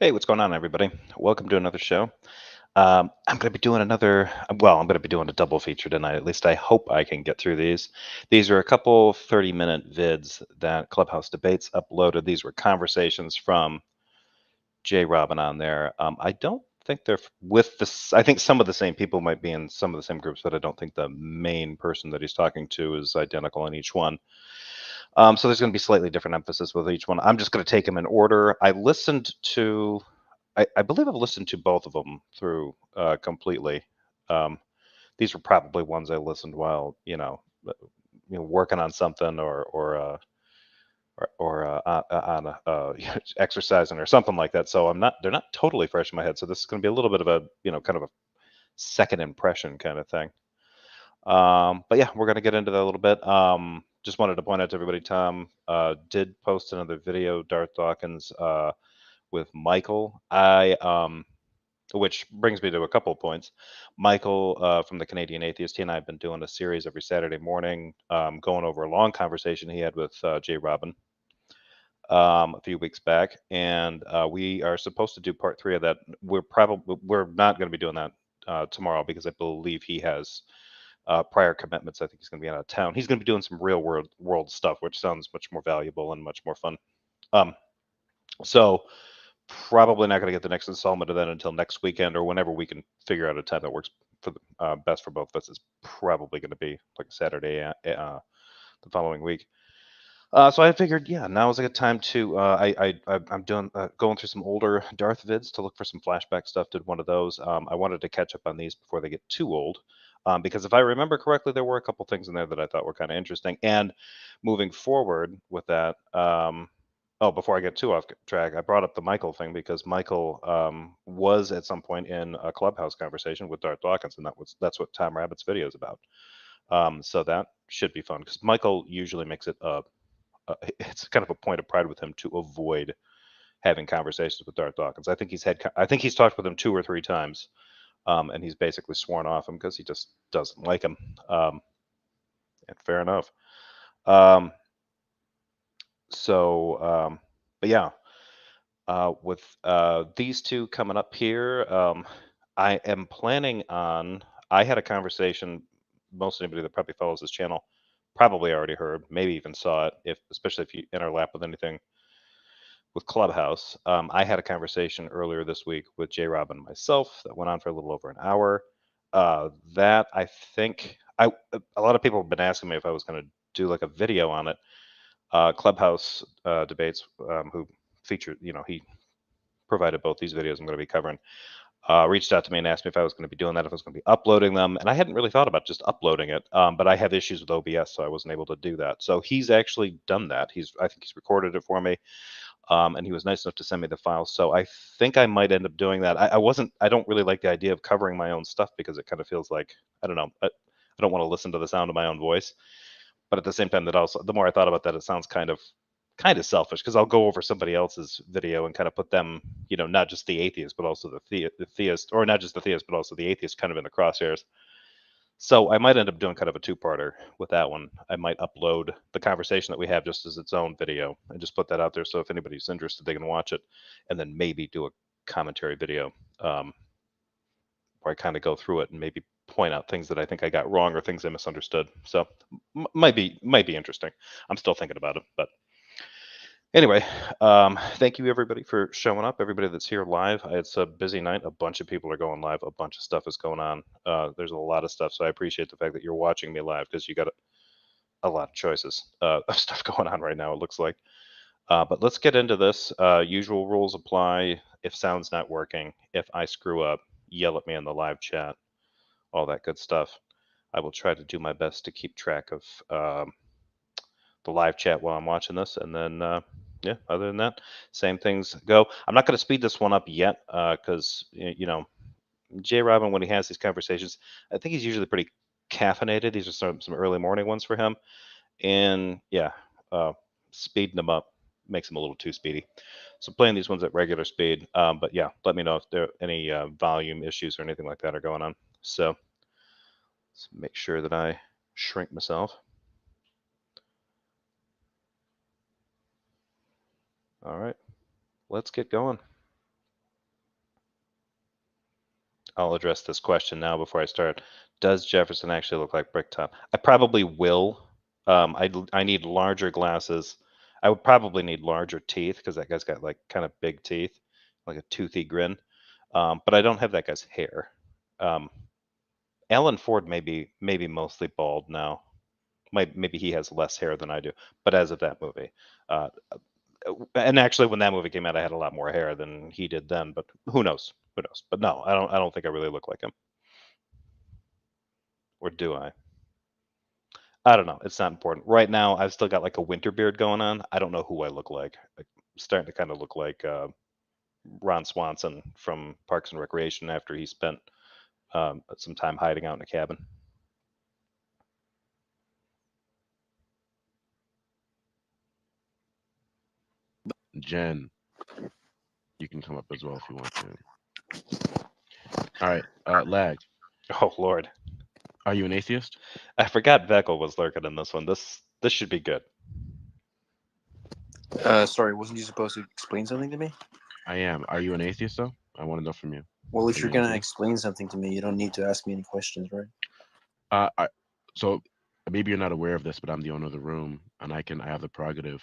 Hey, what's going on, everybody? Welcome to another show. I'm going to be doing I'm going to be doing a double feature tonight. At least I hope I can get through these. These are a couple 30-minute vids that Clubhouse Debates uploaded. These were conversations from JRobin on there. I don't think they're with this. I think some of the same people might be in some of the same groups, but I don't think the main person that he's talking to is identical in each one. So there's going to be slightly different emphasis with each one. I'm just going to take them in order. I believe I've listened to both of them through completely. Um, these were probably ones I listened while working on something or on exercising or something like that. So they're not totally fresh in my head. So this is going to be a little bit of a kind of a second impression kind of thing. But yeah, we're going to get into that a little bit. Just wanted to point out to everybody, Tom did post another video, Darth Dawkins, with Michael. Which brings me to a couple of points. Michael from the Canadian Atheist, he and I have been doing a series every Saturday morning, going over a long conversation he had with JRobin a few weeks back, and we are supposed to do part 3 of that. We're not going to be doing that tomorrow because I believe he has prior commitments. I think he's going to be out of town. He's going to be doing some real world stuff, which sounds much more valuable and much more fun. So probably not going to get the next installment of that until next weekend or whenever we can figure out a time that works for the best for both of us. Is probably going to be like a Saturday the following week. So I figured, yeah, now is a good time to. I'm doing going through some older Darth vids to look for some flashback stuff. Did one of those. I wanted to catch up on these before they get too old, because if I remember correctly, there were a couple things in there that I thought were kind of interesting. And moving forward with that, oh, before I get too off track, I brought up the Michael thing because Michael was at some point in a Clubhouse conversation with Darth Dawkins, and that's what Tom Rabbit's video is about. So that should be fun because Michael usually makes it it's kind of a point of pride with him to avoid having conversations with Darth Dawkins. I think he's talked with him 2 or 3 times, and he's basically sworn off him because he just doesn't like him. And fair enough. Um, but yeah, with these two coming up here, I am planning on. I had a conversation. Most anybody that probably follows this channel probably already heard, maybe even saw it, especially if you interlap with anything with Clubhouse. I had a conversation earlier this week with JRobin and myself that went on for a little over an hour. That I think a lot of people have been asking me if I was going to do like a video on it. Clubhouse debates, who featured, he provided both these videos I'm going to be covering. Reached out to me and asked me if I was going to be doing that, if I was going to be uploading them, and I hadn't really thought about just uploading it. But I have issues with OBS, so I wasn't able to do that. So he's actually done that. I think he's recorded it for me. And he was nice enough to send me the file. So I think I might end up doing that. I don't really like the idea of covering my own stuff because it kind of feels like, I don't know, I don't want to listen to the sound of my own voice. But at the same time, the more I thought about that, it sounds kind of selfish because I'll go over somebody else's video and kind of put them, not just the atheist, but also the theist, or not just the theist, but also the atheist kind of in the crosshairs. So I might end up doing kind of a 2-parter with that one. I might upload the conversation that we have just as its own video and just put that out there. So if anybody's interested, they can watch it, and then maybe do a commentary video where I kind of go through it and maybe point out things that I think I got wrong or things I misunderstood. So might be interesting. I'm still thinking about it, but anyway, thank you everybody for showing up. Everybody that's here live. It's a busy night. A bunch of people are going live. A bunch of stuff is going on. There's a lot of stuff. So I appreciate the fact that you're watching me live because you got a lot of choices of stuff going on right now, it looks like. But let's get into this. Usual rules apply. If sound's not working, if I screw up, yell at me in the live chat, all that good stuff. I will try to do my best to keep track of the live chat while I'm watching this. And then, yeah, other than that, same things go. I'm not going to speed this one up yet because, JRobin, when he has these conversations, I think he's usually pretty caffeinated. These are some early morning ones for him. And yeah, speeding them up makes them a little too speedy. So playing these ones at regular speed. But yeah, let me know if there are any volume issues or anything like that are going on. So let's make sure that I shrink myself. All right, let's get going. I'll address this question now before I start. Does Jefferson actually look like Brick Tom? I probably will. I need larger glasses. I would probably need larger teeth because that guy's got like kind of big teeth, like a toothy grin. But I don't have that guy's hair. Um, Alan Ford maybe mostly bald now. Maybe he has less hair than I do. But as of that movie, uh, and actually when that movie came out, I had a lot more hair than he did then. But who knows? Who knows? But no, I don't think I really look like him. Or do I? I don't know. It's not important. Right now, I've still got like a winter beard going on. I don't know who I look like. I'm starting to kind of look like Ron Swanson from Parks and Recreation after he spent some time hiding out in a cabin. Jen, you can come up as well if you want to. All right, Lag, Oh Lord, are you an atheist? I forgot Veckel was lurking in this one. This should be good. Sorry, wasn't you supposed to explain something to me? I am. Are you an atheist though? I want to know from you. Well, Are if you you're an gonna atheist? explain something to me, you don't need to ask me any questions, right? I, so maybe you're not aware of this, but I'm the owner of the room, and I have the prerogative.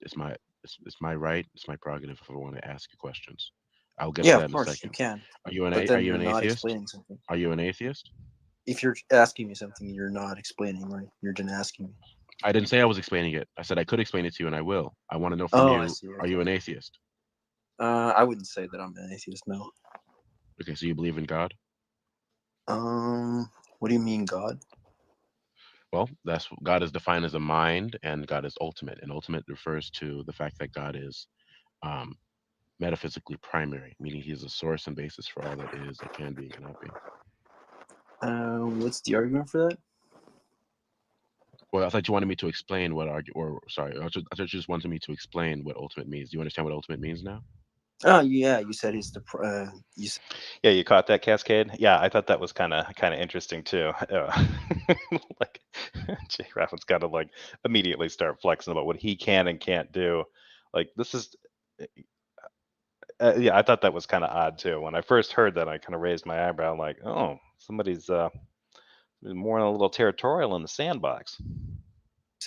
It's my right. It's my prerogative if I want to ask you questions. I'll get to Yeah, that of in a course you second. can. Are But then you you're an not atheist? explaining something. Are you an atheist? If you're asking me something, you're not explaining, right? You're just asking me. I didn't say I was explaining it. I said I could explain it to you, and I will. I want to know from Oh, I you. see. Are you Okay. an atheist? I wouldn't say that I'm an atheist. No. Okay, so you believe in God? What do you mean, God? Well, that's God is defined as a mind, and God is ultimate. And ultimate refers to the fact that God is um, metaphysically primary, meaning He is the source and basis for all that is, that can be, and cannot be. What's the argument for that? Well, I thought you wanted me to explain what argue, or sorry, I thought you just wanted me to explain what ultimate means. Do you understand what ultimate means now? Oh, yeah. You said it's the. You said Yeah, you caught that Cascade. Yeah, I thought that was kind of interesting too. Like JRobin's got to like immediately start flexing about what he can and can't do. Like this is yeah, I thought that was kind of odd too. When I first heard that, I kind of raised my eyebrow, like, oh, somebody's more a little territorial in the sandbox.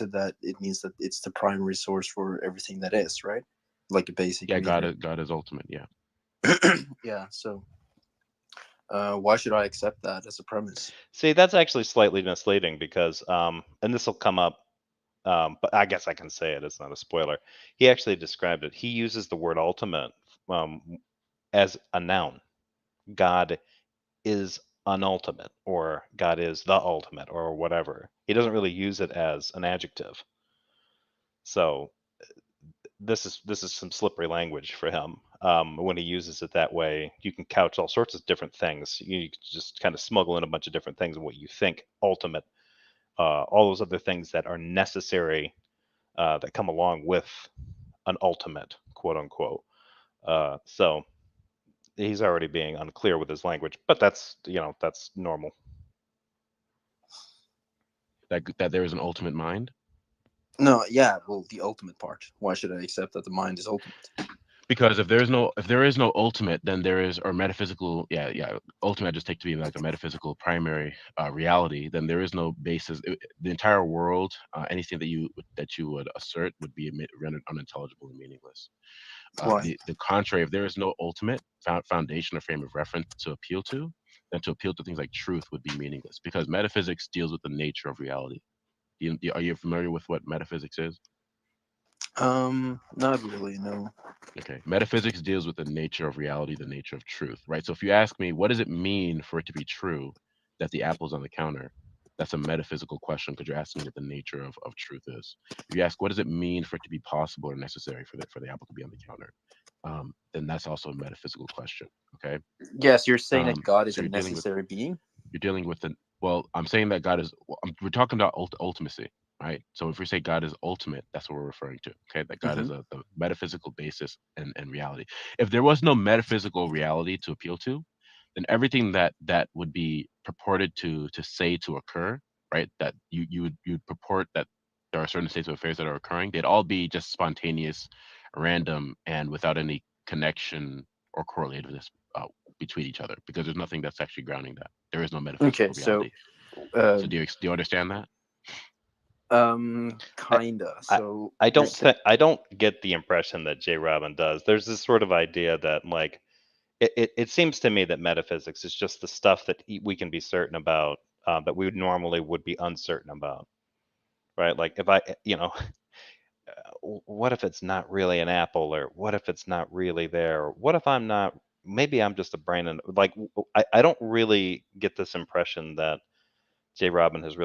that it means that it's the primary source for everything that is, right? Like a basic Yeah, meter. God is ultimate. Yeah, Yeah. So, why should I accept that as a premise? See, that's actually slightly misleading because, and this will come up, but I guess I can say it. It's not a spoiler. He actually described it. He uses the word ultimate as a noun. God is an ultimate, or God is the ultimate, or whatever. He doesn't really use it as an adjective. So this is some slippery language for him. When he uses it that way, you can couch all sorts of different things. You can just kind of smuggle in a bunch of different things of what you think ultimate, all those other things that are necessary that come along with an ultimate, quote unquote. So he's already being unclear with his language, but that's normal. that there is an ultimate mind. No, yeah, well, the ultimate part. Why should I accept that the mind is ultimate? Because if there is no ultimate, then there is, or metaphysical, yeah, ultimate I just take to be like a metaphysical primary reality. Then there is no basis. The entire world, anything that you would assert would be rendered unintelligible and meaningless. Why? The contrary, if there is no ultimate foundation or frame of reference to appeal to, then to appeal to things like truth would be meaningless, because metaphysics deals with the nature of reality. Are you familiar with what metaphysics is? Not really. No. Okay. Metaphysics deals with the nature of reality, the nature of truth, right? So if you ask me, what does it mean for it to be true that the apple's on the counter? That's a metaphysical question because you're asking what the nature of truth is. If you ask, what does it mean for it to be possible or necessary for the apple to be on the counter? Then that's also a metaphysical question. Okay. Yes, you're saying that God is So a necessary being. you're dealing with the well, I'm saying that God is we're talking about ultimacy, right? So if we say God is ultimate, that's what we're referring to. Okay, that God Mm-hmm. is the metaphysical basis and reality. If there was no metaphysical reality to appeal to, then everything that would be purported to say to occur, right? That you'd purport that there are certain states of affairs that are occurring, they'd all be just spontaneous, random, and without any connection or correlativeness between each other, because there's nothing that's actually grounding that. There is no metaphysical Okay, so reality. So do you understand that? Kinda. I, So I you're don't I don't get the impression that JRobin does. There's this sort of idea that like it seems to me that metaphysics is just the stuff that we can be certain about, that we normally would be uncertain about, right? Like if I, what if it's not really an apple, or what if it's not really there, or what if I'm not, maybe I'm just a brain, and like I don't really get this impression that JRobin has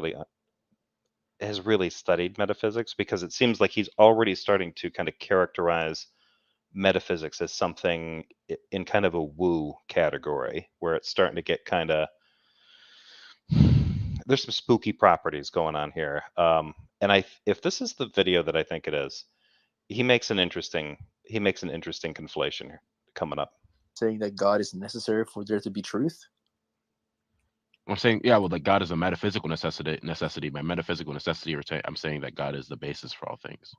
really studied metaphysics, because it seems like he's already starting to kind of characterize metaphysics as something in kind of a woo category, where it's starting to get kind of, there's some spooky properties going on here. And if this is the video that I think it is, he makes an interesting conflation here coming up. saying that God is necessary for there to be truth? I'm saying, yeah, well, like God is a metaphysical necessity. By metaphysical necessity, I'm saying that God is the basis for all things.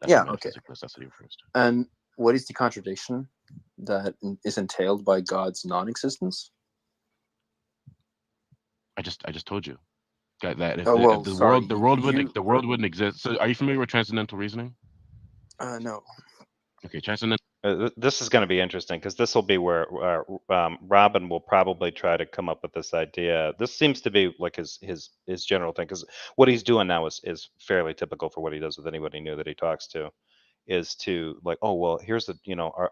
That's Yeah, what okay. metaphysical necessity refers to. And what is the contradiction that is entailed by God's non-existence? I just told you that if Oh the, well, if the sorry. world the world wouldn't exist. So are you familiar with transcendental reasoning? No. Okay, transcendental. This is going to be interesting, because this will be where Robin will probably try to come up with this idea. This seems to be like his general thing, because what he's doing now is fairly typical for what he does with anybody new that he talks to, is to like, oh well, here's the,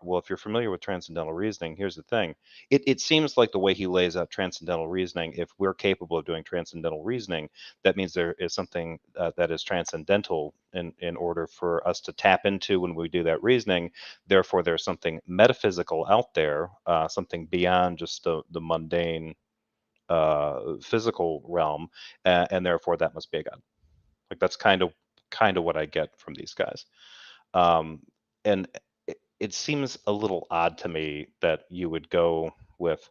well, if you're familiar with transcendental reasoning, here's the thing. It seems like the way he lays out transcendental reasoning, if we're capable of doing transcendental reasoning, that means there is something that is transcendental in order for us to tap into when we do that reasoning. Therefore, there's something metaphysical out there, something beyond just the mundane physical realm, and therefore that must be a god. Like that's kind of what I get from these guys. And it seems a little odd to me that you would go with,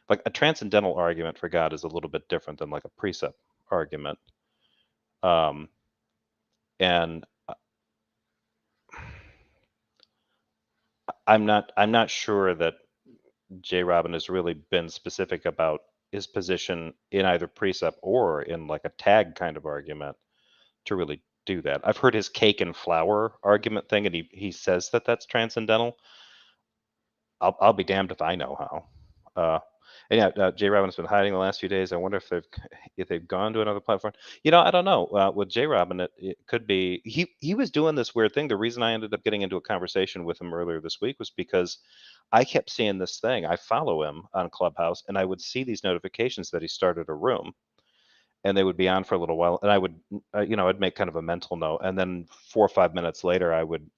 like, a transcendental argument for God is a little bit different than like a precept argument. And I'm not sure that JRobin has really been specific about his position in either precept or in like a tag kind of argument to really do that. I've heard his cake and flour argument thing, and he says that that's transcendental. I'll be damned if I know how. And yeah, JRobin's been hiding the last few days. I wonder if they've gone to another platform. I don't know. With JRobin, it could be he was doing this weird thing. The reason I ended up getting into a conversation with him earlier this week was because I kept seeing this thing. I follow him on Clubhouse, and I would see these notifications that he started a room, and they would be on for a little while, and I would, I'd make kind of a mental note, and then 4 or 5 minutes later, I would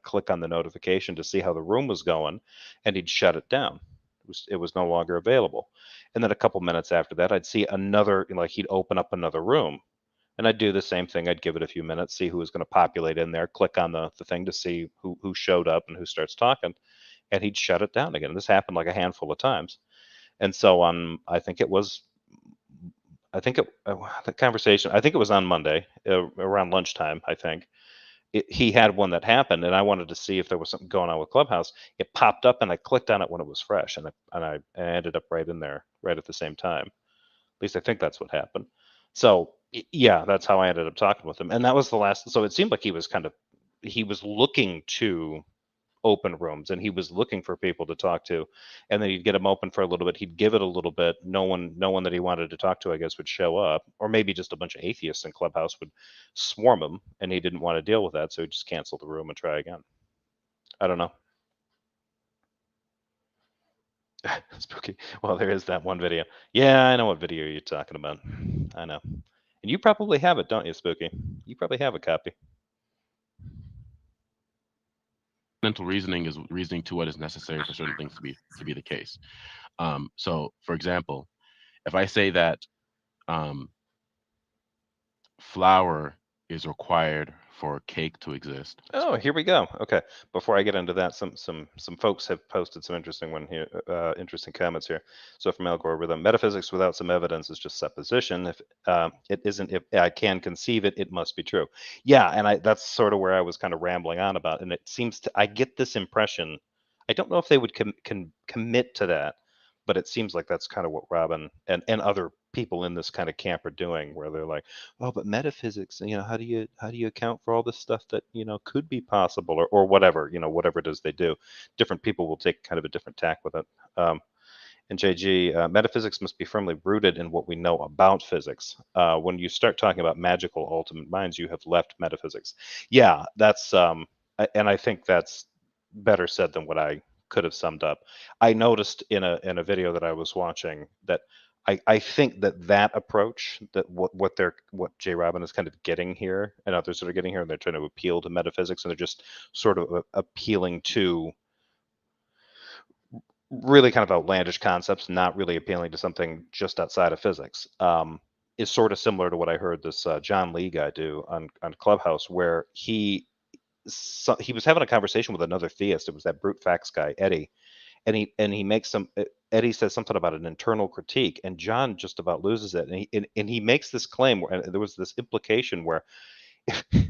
click on the notification to see how the room was going, and he'd shut it down. It was no longer available. And then a couple minutes after that, I'd see another, like he'd open up another room, and I'd do the same thing. I'd give it a few minutes, see who was going to populate in there, click on the thing to see who showed up and who starts talking, and he'd shut it down again. This happened like a handful of times. And so the conversation, I think it was on Monday, around lunchtime, I think. He had one that happened, and I wanted to see if there was something going on with Clubhouse. It popped up, and I clicked on it when it was fresh, and I ended up right in there, right at the same time. At least I think that's what happened. So yeah, that's how I ended up talking with him, and that was the last. So it seemed like he was looking to open rooms, and he was looking for people to talk to, and then he'd get them open for a little bit, he'd give it a little bit, no one that he wanted to talk to, I guess, would show up, or maybe just a bunch of atheists in Clubhouse would swarm him, and he didn't want to deal with that, so he just canceled the room and try again. I don't know. Spooky. Well, there is that one video. Yeah, I know what video you're talking about. I know. And you probably have it, don't you, Spooky? You probably have a copy. Mental reasoning is reasoning to what is necessary for certain things to be the case. So, for example, if I say that flour is required for cake to exist. Oh, here we go. Okay, before I get into that, some folks have posted some interesting comments here. So from algorithm, metaphysics without some evidence is just supposition. If it isn't, if I can conceive it, it must be true. Yeah, and that's sort of where I was kind of rambling on about, and it seems to, I get this impression. I don't know if they would can commit to that, but it seems like that's kind of what Robin and other people in this kind of camp are doing, where they're like, oh, but metaphysics, how do you account for all this stuff that could be possible, or whatever, whatever it is they do. Different people will take kind of a different tack with it. And JG, metaphysics must be firmly rooted in what we know about physics. When you start talking about magical ultimate minds, you have left metaphysics. Yeah, that's and I think that's better said than what I could have summed up. I noticed in a video that I was watching that I think that approach, that what JRobin is kind of getting here, and others that are getting here, and they're trying to appeal to metaphysics, and they're just sort of appealing to really kind of outlandish concepts, not really appealing to something just outside of physics, is sort of similar to what I heard this John Lee guy do on Clubhouse, where he was having a conversation with another theist. It was that brute facts guy, Eddie, and he makes some. Eddie says something about an internal critique, and John just about loses it, and he makes this claim, where and there was this implication where,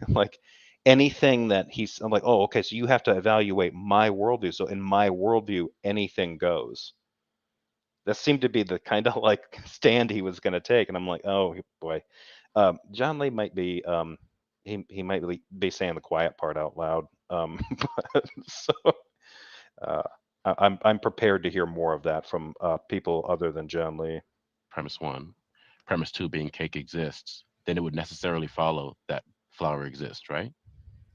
like, anything that I'm like, oh, okay, so you have to evaluate my worldview. So in my worldview, anything goes. That seemed to be the kind of like stand he was going to take, and I'm like, oh boy, John Lee might be he might be saying the quiet part out loud. So uh, I'm prepared to hear more of that from people other than John Lee. Premise one. Premise two being cake exists, then it would necessarily follow that flour exists, right?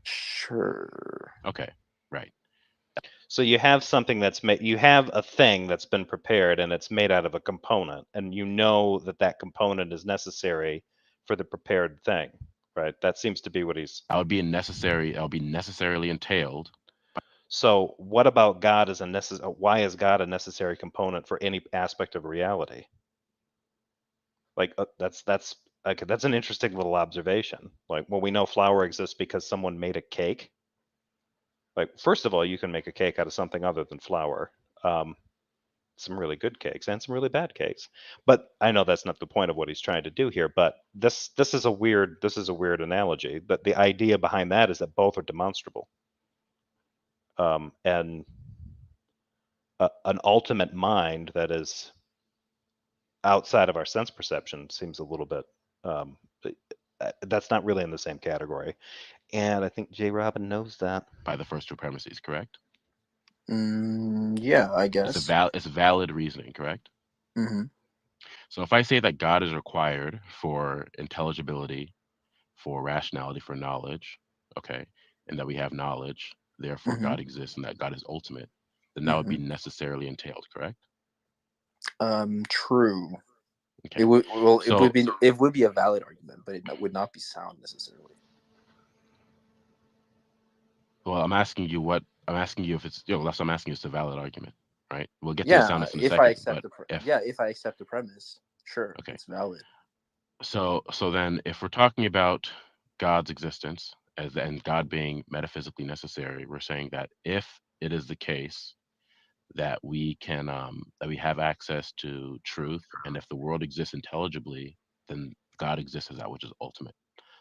Sure. Okay, right. So you have something that's made. You have a thing that's been prepared, and it's made out of a component, and you know that component is necessary for the prepared thing, right? That seems to be what he's. I would be necessary. I would be necessarily entailed. So what about God as a why is God a necessary component for any aspect of reality? Like that's okay, that's an interesting little observation. Like, well, we know flour exists because someone made a cake. Like, first of all, you can make a cake out of something other than flour. Some really good cakes and some really bad cakes. But I know that's not the point of what he's trying to do here. But this is a weird analogy. But the idea behind that is that both are demonstrable. And an ultimate mind that is outside of our sense perception seems a little bit. That's not really in the same category. And I think JRobin knows that. By the first two premises, correct? Yeah, I guess. It's valid reasoning, correct? Mm-hmm. So if I say that God is required for intelligibility, for rationality, for knowledge, okay, and that we have knowledge, therefore Mm-hmm. God exists and that God is ultimate, then that would Mm-hmm. be necessarily entailed, correct? True. Okay. It would So it would be a valid argument, but it would not be sound necessarily. well, I'm asking you if it's that's what I'm asking you. It's a valid argument, right? We'll get to the Yeah, soundness in a if I second, accept but if if I accept the premise, sure, okay, it's valid. so then if we're talking about God's existence and God being metaphysically necessary, we're saying that if it is the case that we can that we have access to truth, and if the world exists intelligibly, then God exists as that which is ultimate.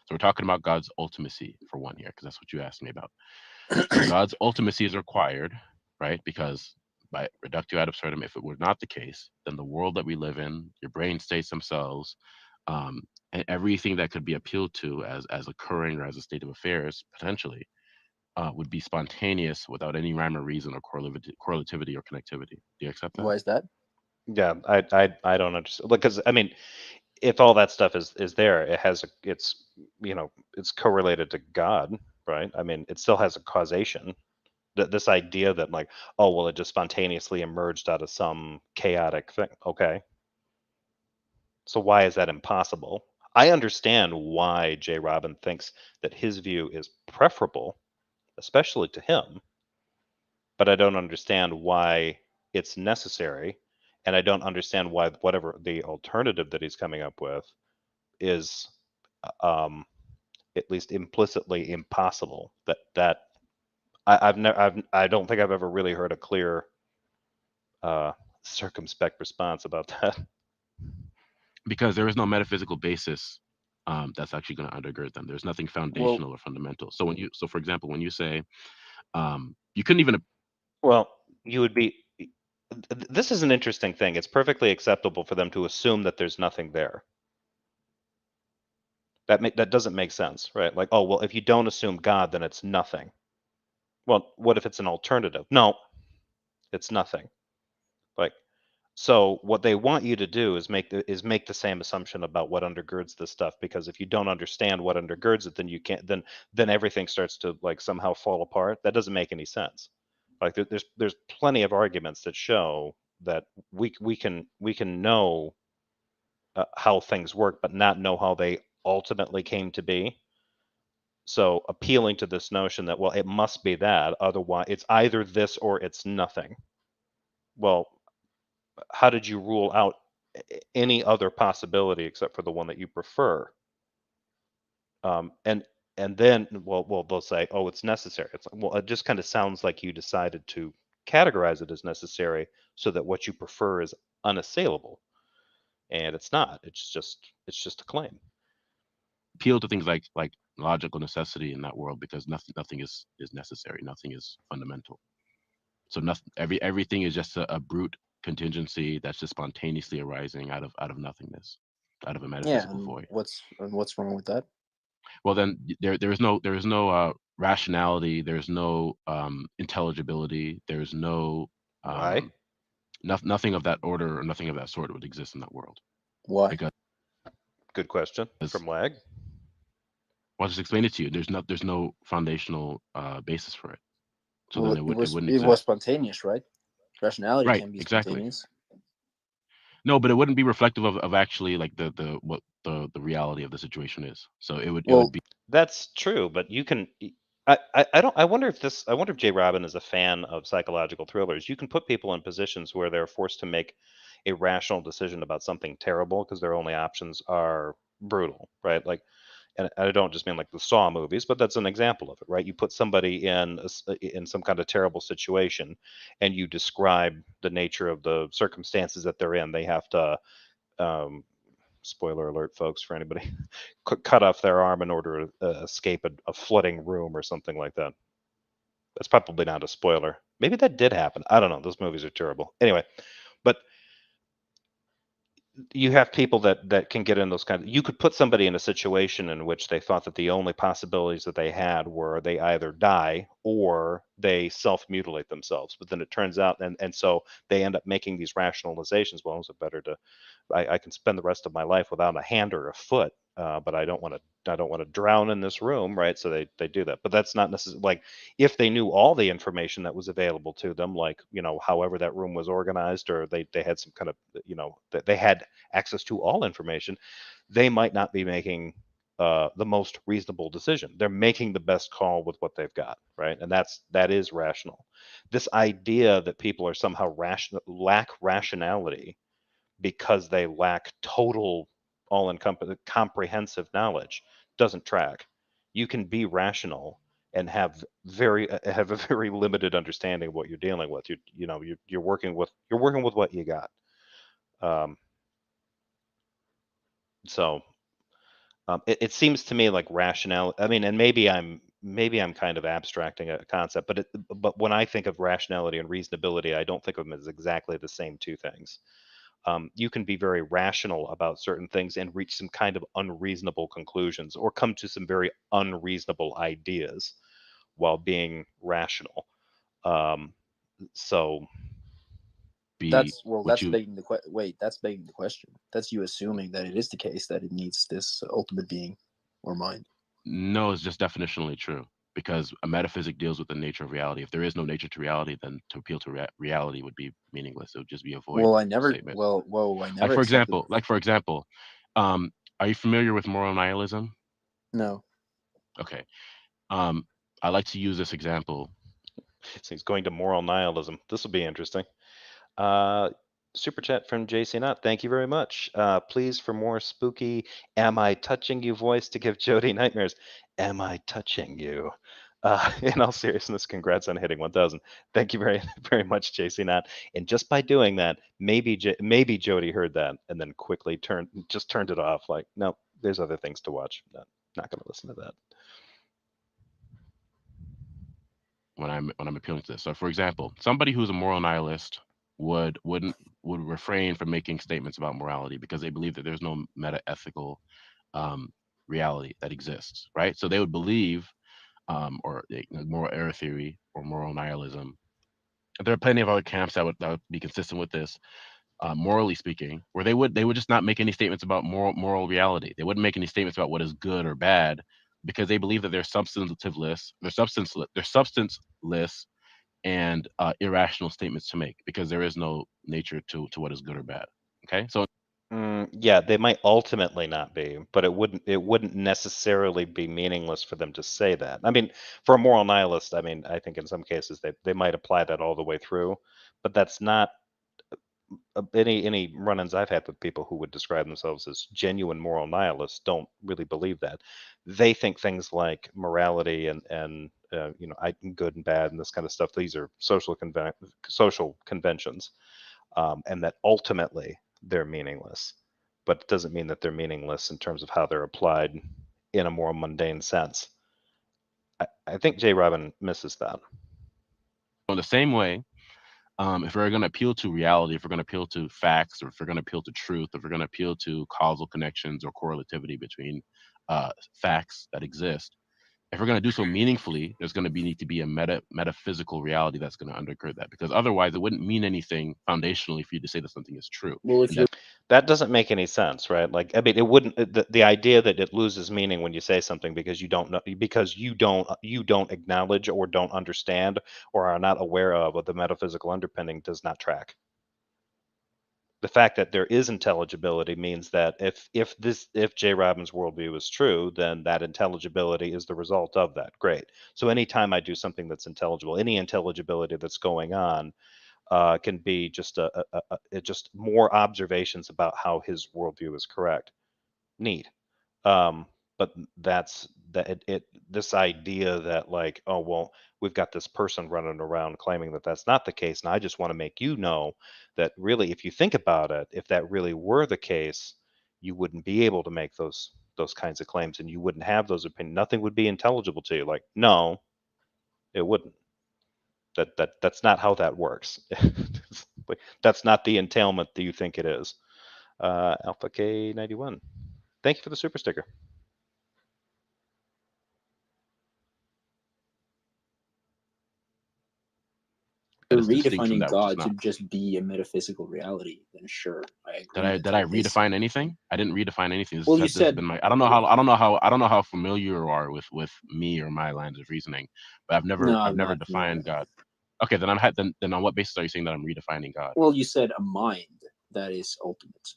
So we're talking about God's ultimacy for one here, because that's what you asked me about. So God's ultimacy is required, right? Because by reductio ad absurdum, if it were not the case, then the world that we live in, your brain states themselves, and everything that could be appealed to as occurring or as a state of affairs potentially would be spontaneous without any rhyme or reason or correlativity or connectivity. Do you accept that? Why is that? Yeah, I don't understand, because I mean, if all that stuff is there, it's correlated to God, right? I mean, it still has a causation. This idea that, like, oh well, it just spontaneously emerged out of some chaotic thing. Okay, so why is that impossible? I understand why JRobin thinks that his view is preferable, especially to him, but I don't understand why it's necessary, and I don't understand why whatever the alternative that he's coming up with is, um, at least implicitly impossible. I don't think I've ever really heard a clear, uh, circumspect response about that. Because there is no metaphysical basis that's actually going to undergird them. There's nothing Well, foundational or fundamental. So for example, when you say you couldn't even Well, you would be. This is an interesting thing. It's perfectly acceptable for them to assume that there's nothing there. That doesn't make sense, right? Like, oh well, if you don't assume God, then it's nothing. Well, what if it's an alternative? No, it's nothing. Like, so what they want you to do is make the same assumption about what undergirds this stuff, because if you don't understand what undergirds it, then you can't then everything starts to like somehow fall apart. That doesn't make any sense. Like there's plenty of arguments that show that we can know how things work, but not know how they ultimately came to be. So appealing to this notion that, well, it must be that, otherwise it's either this or it's nothing. Well, how did you rule out any other possibility except for the one that you prefer? And then, well, they'll say, oh, it's necessary. It's like, well, it just kind of sounds like you decided to categorize it as necessary so that what you prefer is unassailable, and it's not. It's just a claim. Appeal to things like logical necessity in that world, because nothing is necessary. Nothing is fundamental. So nothing, everything is just a brute contingency that's just spontaneously arising out of nothingness, out of a Yeah, metaphysical and void. what's wrong with that? Well, then there is no rationality. There's no intelligibility. There's no Why? nothing of that order or nothing of that sort would exist in that world, Why? because Good question from Lag. I'll just explain it to you. There's no foundational basis for it. So Well, then it wouldn't it was exist. spontaneous, right? Rationality Right, can be exactly. spontaneous. No, but it wouldn't be reflective of actually like the what the reality of the situation is. So it would Well, be That's true, but you can. I don't. I wonder if this. I wonder if JRobin is a fan of psychological thrillers. You can put people in positions where they're forced to make a rational decision about something terrible because their only options are brutal, right? Like, and I don't just mean like the Saw movies, but that's an example of it, right? You put somebody in some kind of terrible situation, and you describe the nature of the circumstances that they're in. They have to. Spoiler alert, folks, for anybody, cut off their arm in order to escape a flooding room or something like that. That's probably not a spoiler. Maybe that did happen. I don't know. Those movies are terrible. Anyway, but you have people that can get in those kind of. You could put somebody in a situation in which they thought that the only possibilities that they had were they either die or they self-mutilate themselves. But then it turns out, and so they end up making these rationalizations. Well, is it better to I can spend the rest of my life without a hand or a foot, but I don't want to. I don't want to drown in this room, right? So they do that, but that's not necessarily like if they knew all the information that was available to them, like however that room was organized, or they had some kind of that they had access to all information, they might not be making the most reasonable decision. They're making the best call with what they've got, right? And that is rational. This idea that people are somehow lack rationality because they lack total all-encompassing comprehensive knowledge doesn't track. You can be rational and have a very limited understanding of what you're dealing with. You're working with what you got. Um, so it seems to me like rationality. I mean, and maybe I'm kind of abstracting a concept, but when I think of rationality and reasonability, I don't think of them as exactly the same two things. You can be very rational about certain things and reach some kind of unreasonable conclusions or come to some very unreasonable ideas while being rational. Um, so be what that's you begging the wait. That's begging the question. That's you assuming that it is the case that it needs this ultimate being or mind. No, it's just definitionally true, because a metaphysic deals with the nature of reality. If there is no nature to reality, then to appeal to reality would be meaningless. It would just be a void Well, I never. statement. Well, whoa, I Like never for accepted. example, um, are you familiar with moral nihilism? No. Okay. Um, I like to use this example. he's going to moral nihilism. This will be interesting. Uh, Super chat from JC Knott. Thank you very much. Please, for more spooky "Am I touching you" voice to give Jody nightmares. Am I touching you? In all seriousness, congrats on hitting 1,000. Thank you very very much, JC Knott. And just by doing that, maybe Jody heard that and then quickly turned it off. Like, no, there's other things to watch. Not going to listen to that. when I'm appealing to this. So, for example, somebody who's a moral nihilist would refrain from making statements about morality because they believe that there's no meta ethical reality that exists, right? So they would believe, or moral error theory or moral nihilism. There are plenty of other camps that would be consistent with this, morally speaking, where they would just not make any statements about moral reality. They wouldn't make any statements about what is good or bad because they believe that they're substanceless and irrational statements to make because there is no nature to what is good or bad. Okay, so Yeah, they might ultimately not be, but it wouldn't necessarily be meaningless for them to say that. I mean, for a moral nihilist, I mean, I think in some cases they might apply that all the way through, but that's not any run-ins I've had with people who would describe themselves as genuine moral nihilists don't really believe that. They think things like morality and good and bad and this kind of stuff. These are social conventions, and that ultimately they're meaningless. But it doesn't mean that they're meaningless in terms of how they're applied in a more mundane sense. I think JRobin misses that. in the same way, if we're going to appeal to reality, if we're going to appeal to facts, or if we're going to appeal to truth, if we're going to appeal to causal connections or correlativity between facts that exist, if we're going to do so meaningfully, there's going to need to be a metaphysical reality that's going to undergird that, because otherwise it wouldn't mean anything foundationally for you to say that something is true. Well, if you're That doesn't make any sense, right? Like, I mean, it wouldn't. The idea that it loses meaning when you say something because you don't know, because you don't acknowledge or don't understand or are not aware of what the metaphysical underpinning does not track. The fact that there is intelligibility means that if J. Robin's worldview is true, then that intelligibility is the result of that. Great. So anytime I do something that's intelligible, any intelligibility that's going on can be just just more observations about how his worldview is correct. Neat. But that's that this idea that, like, oh well, we've got this person running around claiming that that's not the case, and I just want to make you know that really, if you think about it, if that really were the case, you wouldn't be able to make those kinds of claims, and you wouldn't have those opinions. Nothing would be intelligible to you. Like, no, it wouldn't. That's not how that works. That's not the entailment that you think it is. Alpha K91. Thank you for the super sticker. That is distinct from redefining that which is God to not. just be a metaphysical reality, then sure, I agree. Did I redefine anything? I didn't redefine anything. Well, you This has said been my. I don't know how familiar you are with me or my lines of reasoning, but no, I've I'm never not familiar. defined God. Okay, then on what basis are you saying that I'm redefining God? Well, you said a mind that is ultimate,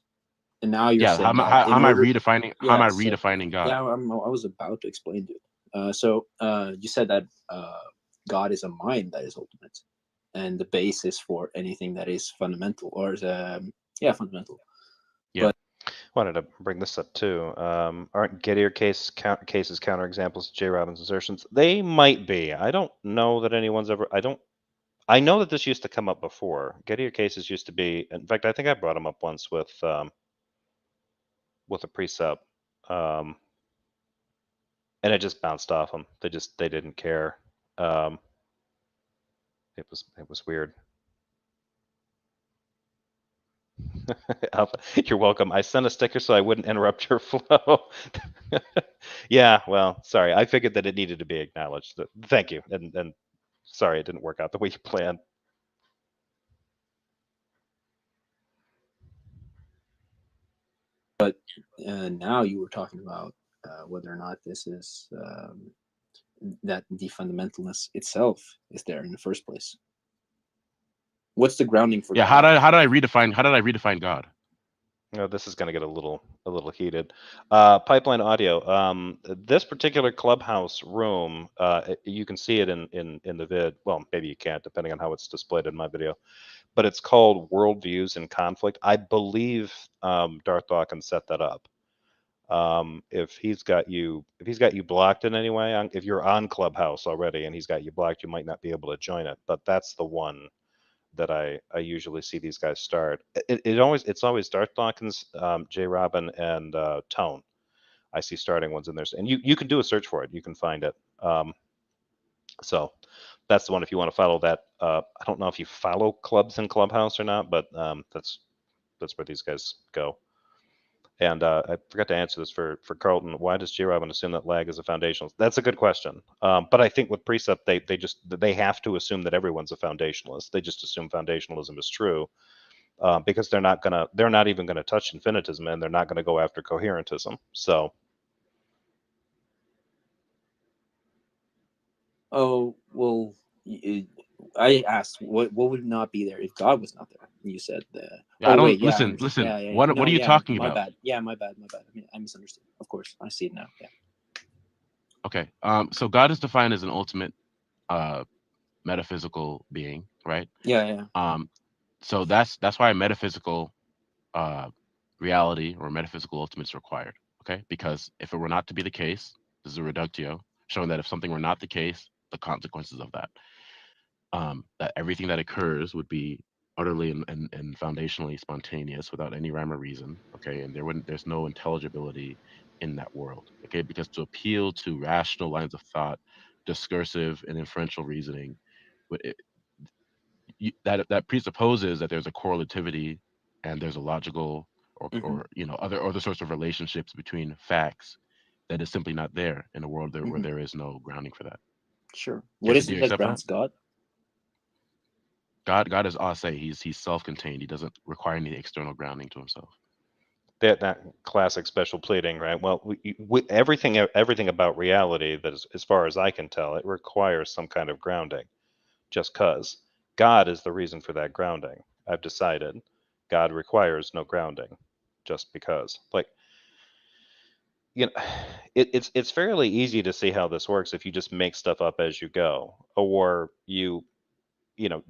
and now you're Yeah, saying that how in am I order, redefining? How am yeah. I So redefining God? yeah, I was about to explain it. You said that God is a mind that is ultimate, and the basis for anything that is fundamental, or is fundamental. Yeah. Wanted to bring this up too. Aren't Gettier cases counterexamples of J. Robin's assertions? They might be. I don't know that anyone's ever. I know that this used to come up before. Gettier cases used to be. In fact, I think I brought them up once with a precept, and it just bounced off them. They didn't care. Um, it was weird. Alpha, you're welcome. I sent a sticker so I wouldn't interrupt your flow. Yeah, well, sorry. I figured that it needed to be acknowledged. Thank you, and sorry it didn't work out the way you planned. But now you were talking about whether or not this is that the fundamentalness itself is there in the first place. What's the grounding for Yeah. God? How did I redefine God? Oh, this is going to get a little heated. Pipeline audio. This particular Clubhouse room, you can see it in the vid. Well, maybe you can't, depending on how it's displayed in my video. But it's called Worldviews in Conflict. I believe Darth Dawkins set that up. If he's got you blocked in any way, if you're on Clubhouse already and he's got you blocked, you might not be able to join it. But that's the one that I usually see these guys start. It's always Darth Dawkins, JRobin, and Tone. I see starting ones in there, and you can do a search for it. You can find it. So That's the one if you want to follow that. I don't know if you follow clubs in Clubhouse or not, but that's where these guys go. And I forgot to answer this for Carlton. Why does JRobin assume that lag is a foundationalist? That's a good question. But I think with Precept, they have to assume that everyone's a foundationalist. They just assume foundationalism is true because they're not even gonna touch infinitism, and they're not gonna go after coherentism. So Oh well, I asked what would not be there if God was not there. You said Yeah, I oh don't wait, yeah, I listen. understand. Listen, Yeah, yeah. what No, are you yeah, talking my about? bad. Yeah, my bad. I mean, I misunderstood. Of course, I see it now. Yeah. Okay. So God is defined as an ultimate uh metaphysical being, right? Yeah, yeah. So that's why metaphysical uh reality or metaphysical ultimate is required. Okay, because if it were not to be the case, this is a reductio showing that if something were not the case, the consequences of that, that everything that occurs would be utterly and foundationally spontaneous without any rhyme or reason. Okay, and there's no intelligibility in that world. Okay, because to appeal to rational lines of thought, discursive and inferential reasoning, that presupposes that there's a correlativity and there's a logical Mm-hmm. or other sorts of relationships between facts that is simply not there in a world where Mm-hmm. there is no grounding for that. Sure. Do What is you it that accept that? grounds God? God is ase. He's self-contained. He doesn't require any external grounding to himself. that classic special pleading, right? Well, everything about reality that is, as far as I can tell, it requires some kind of grounding. Just cause God is the reason for that grounding. I've decided God requires no grounding, just because. Like, you know, it's fairly easy to see how this works if you just make stuff up as you go, or you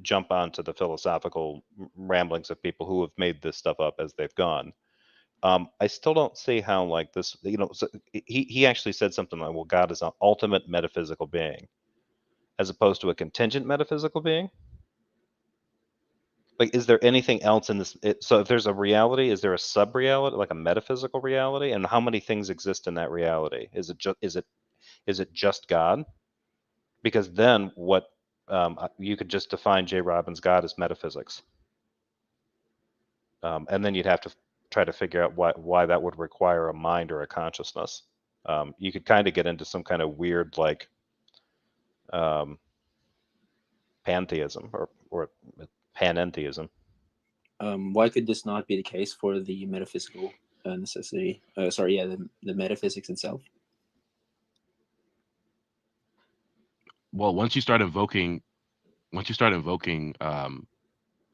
jump onto the philosophical ramblings of people who have made this stuff up as they've gone. I still don't see how, like, this, so he actually said something like, well, God is an ultimate metaphysical being, as opposed to a contingent metaphysical being. Like, is there anything else in this? So if there's a reality, is there a sub-reality, like a metaphysical reality? And how many things exist in that reality? Is it just God? Because then what, you could just define JRobin's God as metaphysics. And then you'd have to try to figure out why that would require a mind or a consciousness. You could kind of get into some kind of weird, like, pantheism or panentheism. Why could this not be the case for the metaphysical necessity? Sorry, yeah, the metaphysics itself. Well, once you start invoking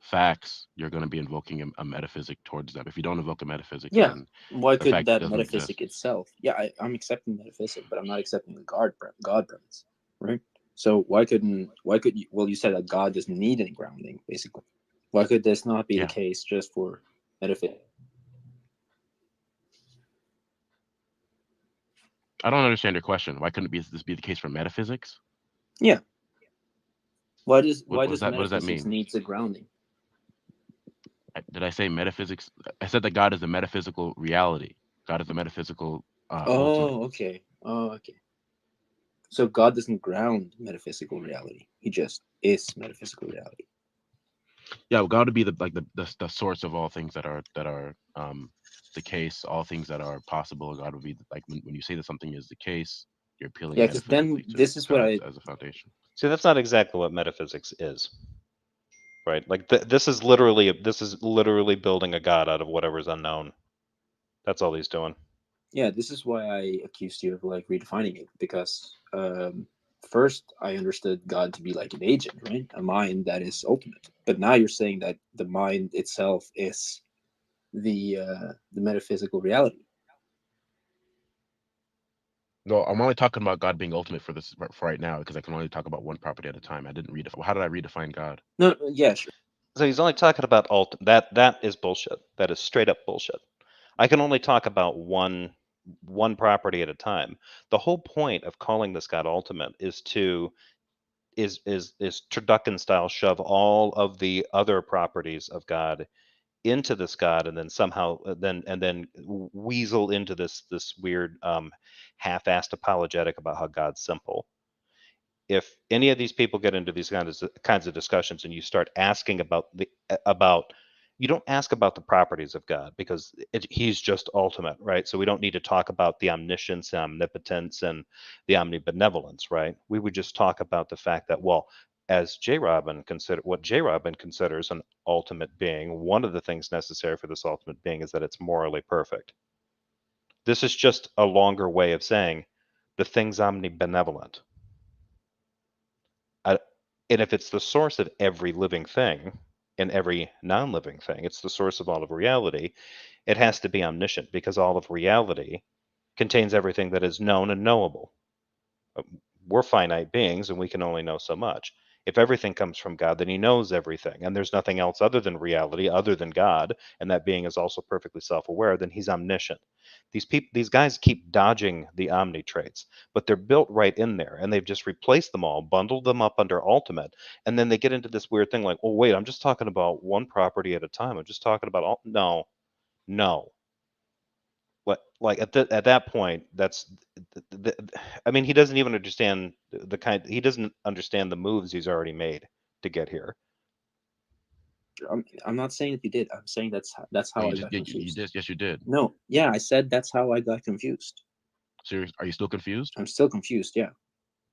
facts, you're going to be invoking a metaphysic towards them. If you don't invoke a metaphysic, Yeah. then Why the couldn't fact that doesn't exist. metaphysic itself? Yeah, I'm accepting metaphysic, but I'm not accepting the God premise, right? So why could you? Well, you said that God doesn't need any grounding, basically. Why could this not be the Yeah. case just for metaphysics? I don't understand your question. Why couldn't this be the case for metaphysics? Yeah. Why does What does that metaphysics mean? needs a grounding? Did I say metaphysics? I said that God is a metaphysical reality. God is a metaphysical ultimate. Oh, okay. Oh, okay. So God doesn't ground metaphysical reality. He just is metaphysical reality. Yeah, well, God would be the source of all things that are the case, all things that are possible. God would be like when you say that something is the case, you're appealing Yeah, because then metaphysically this to is what God I as a foundation. See, that's not exactly what metaphysics is, right? Like, this is literally building a god out of whatever's unknown. That's all he's doing. yeah, this is why I accused you of like redefining it, because first I understood God to be like an agent, right? A mind that is ultimate. But now you're saying that the mind itself is the metaphysical reality. No, I'm only talking about God being ultimate for this for right now because I can only talk about one property at a time. I didn't redefine. How did I redefine God? No, yeah, sure. So he's only talking about that is bullshit. That is straight up bullshit. I can only talk about one property at a time. The whole point of calling this God ultimate is to is turducken style shove all of the other properties of God into this God, and then somehow then weasel into this weird half-assed apologetic about how God's simple. if any of these people get into these kinds of discussions and you start asking about you don't ask about the properties of God because he's just ultimate, right? So we don't need to talk about the omniscience and omnipotence and the omnibenevolence, right? We would just talk about the fact that, well, as JRobin considers an ultimate being, one of the things necessary for this ultimate being is that it's morally perfect. This is just a longer way of saying the thing's omnibenevolent. And if it's the source of every living thing and every non-living thing, it's the source of all of reality, it has to be omniscient because all of reality contains everything that is known and knowable. We're finite beings and we can only know so much. If everything comes from God, then he knows everything, and there's nothing else other than reality, other than God, and that being is also perfectly self-aware, then he's omniscient. These guys keep dodging the omni traits, but they're built right in there, and they've just replaced them all, bundled them up under ultimate, and then they get into this weird thing like, oh wait, I'm just talking about one property at a time. I'm just talking about all. No. Like at that point, I mean, he doesn't even understand he doesn't understand the moves he's already made to get here. I'm not saying that you did. I'm saying that's how I got confused. You did. Yes, you did. No, yeah, I said that's how I got confused. Serious? Are you still confused? I'm still confused. Yeah,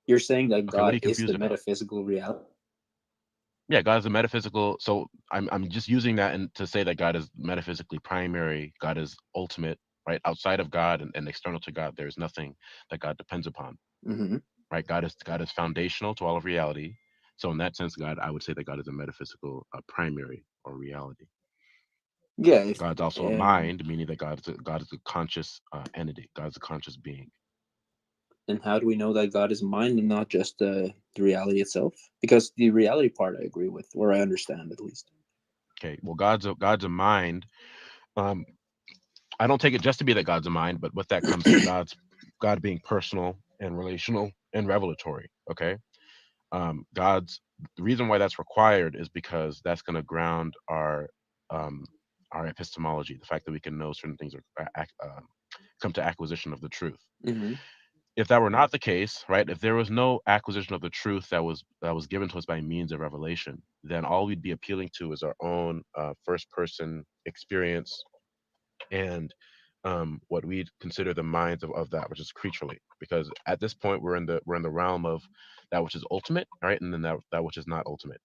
you're saying that Okay, what are God you is confused the about? metaphysical reality. Yeah, God is a metaphysical. So I'm just using that to say that God is metaphysically primary. God is ultimate, right? Outside of God and external to God, there is nothing that God depends upon, Mm-hmm. right? God is foundational to all of reality. So in that sense, I would say that God is a metaphysical primary or reality. Yeah. God's also a mind, meaning that God is a conscious entity. God is a conscious being. And how do we know that God is a mind and not just the reality itself? Because the reality part I agree with, or I understand at least. Okay, well, God's a mind. I don't take it just to be that God's a mind, but with that comes God being personal and relational and revelatory. Okay, God's the reason why that's required is because that's going to ground our epistemology, the fact that we can know certain things or come to acquisition of the truth. Mm-hmm. If that were not the case, right? If there was no acquisition of the truth that was given to us by means of revelation, then all we'd be appealing to is our own first person experience and what we consider the minds of that which is creaturely. Because at this point we're in the realm of that which is ultimate, right? And then that which is not ultimate.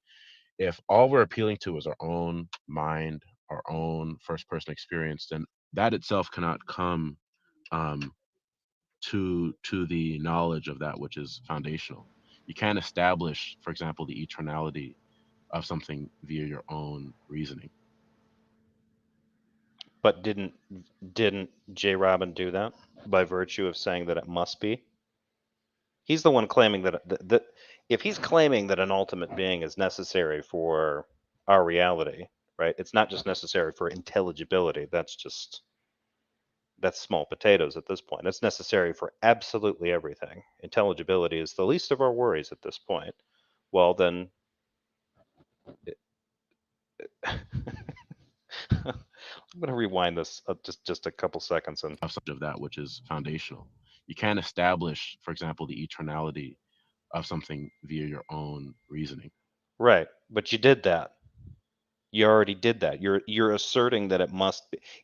If all we're appealing to is our own mind, our own first person experience, then that itself cannot come um, to the knowledge of that which is foundational. You can't establish, for example, the eternality of something via your own reasoning. But didn't JRobin do that by virtue of saying that it must be? He's the one claiming that if he's claiming that an ultimate being is necessary for our reality, right? It's not just necessary for intelligibility. That's small potatoes at this point. It's necessary for absolutely everything. Intelligibility is the least of our worries at this point. Well, then. I'm going to rewind this just a couple seconds and Of that which is foundational. You can't establish, for example, the eternality of something via your own reasoning. right, but you did that. You already did that. You're asserting that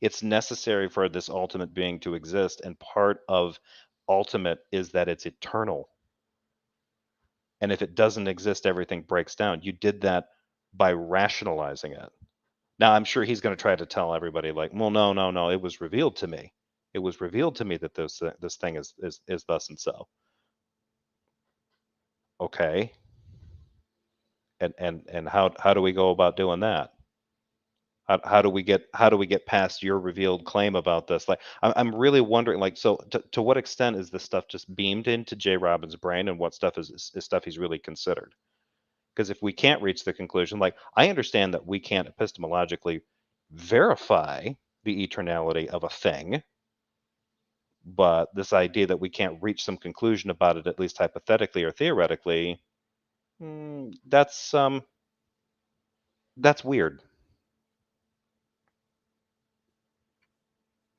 it's necessary for this ultimate being to exist, and part of ultimate is that it's eternal. And if it doesn't exist, everything breaks down. You did that by rationalizing it. Now, I'm sure he's going to try to tell everybody, like, well, no, it was revealed to me. It was revealed to me that this thing is thus and so. Okay. And how do we go about doing that? How do we get past your revealed claim about this? Like, I'm really wondering, like, so to what extent is this stuff just beamed into JRobin's brain, and what stuff is stuff he's really considered? Because if we can't reach the conclusion, like, I understand that we can't epistemologically verify the eternality of a thing, but this idea that we can't reach some conclusion about it, at least hypothetically or theoretically, that's weird.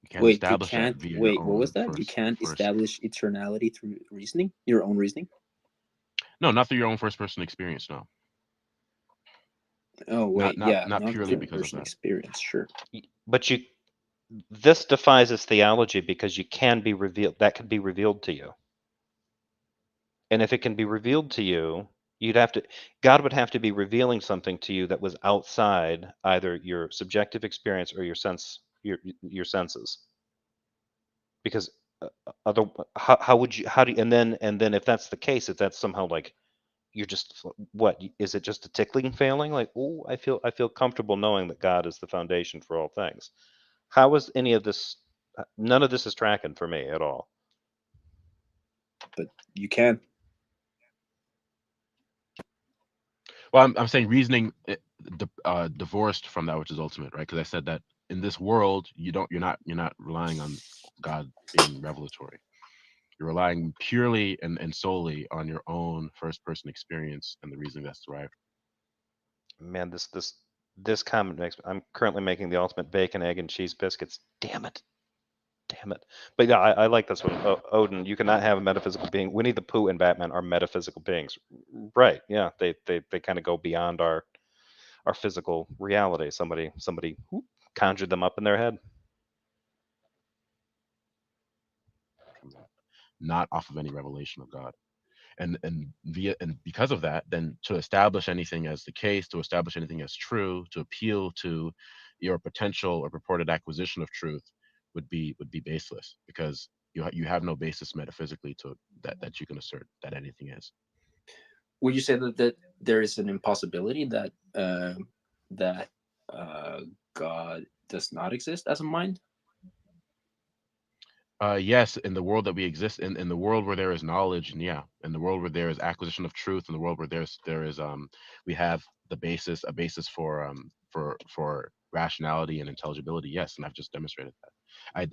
You can't Wait, you establish that can't. via your Wait, what was own that? You can't first. establish eternality through reasoning, your own reasoning. No, not through your own first person experience. No, Oh wait, yeah, not not purely first because of person that. experience, sure. But this defies its theology because you can be revealed. That can be revealed to you. And if it can be revealed to you, God would have to be revealing something to you that was outside either your subjective experience or your senses. Because other how would you how do you, and then if that's the case, if that's somehow like you're just what is it just a tickling failing like, oh, I feel comfortable knowing that God is the foundation for all things. How is any of this? None of this is tracking for me at all. But you can. Well, I'm saying reasoning divorced from that which is ultimate, right? Because I said that in this world, you're not relying on God being revelatory. You're relying purely and solely on your own first person experience and the reasoning that's derived. Man, this comment makes I'm currently making the ultimate bacon, egg, and cheese biscuits. Damn it. Damn it. But yeah, I like this one. Odin, you cannot have a metaphysical being. Winnie the Pooh and Batman are metaphysical beings. Right. Yeah. They kind of go beyond our physical reality. Somebody whoop, conjured them up in their head. From that, not off of any revelation of God. And because of that, then to establish anything as the case, to establish anything as true, to appeal to your potential or purported acquisition of truth would be baseless, because you have no basis metaphysically to that you can assert that anything is. Would you say that there is an impossibility that uh, God does not exist as a mind? Yes, in the world that we exist in the world where there is knowledge, and yeah, in the world where there is acquisition of truth, in the world where there is we have a basis for rationality and intelligibility. Yes, and I've just demonstrated that. I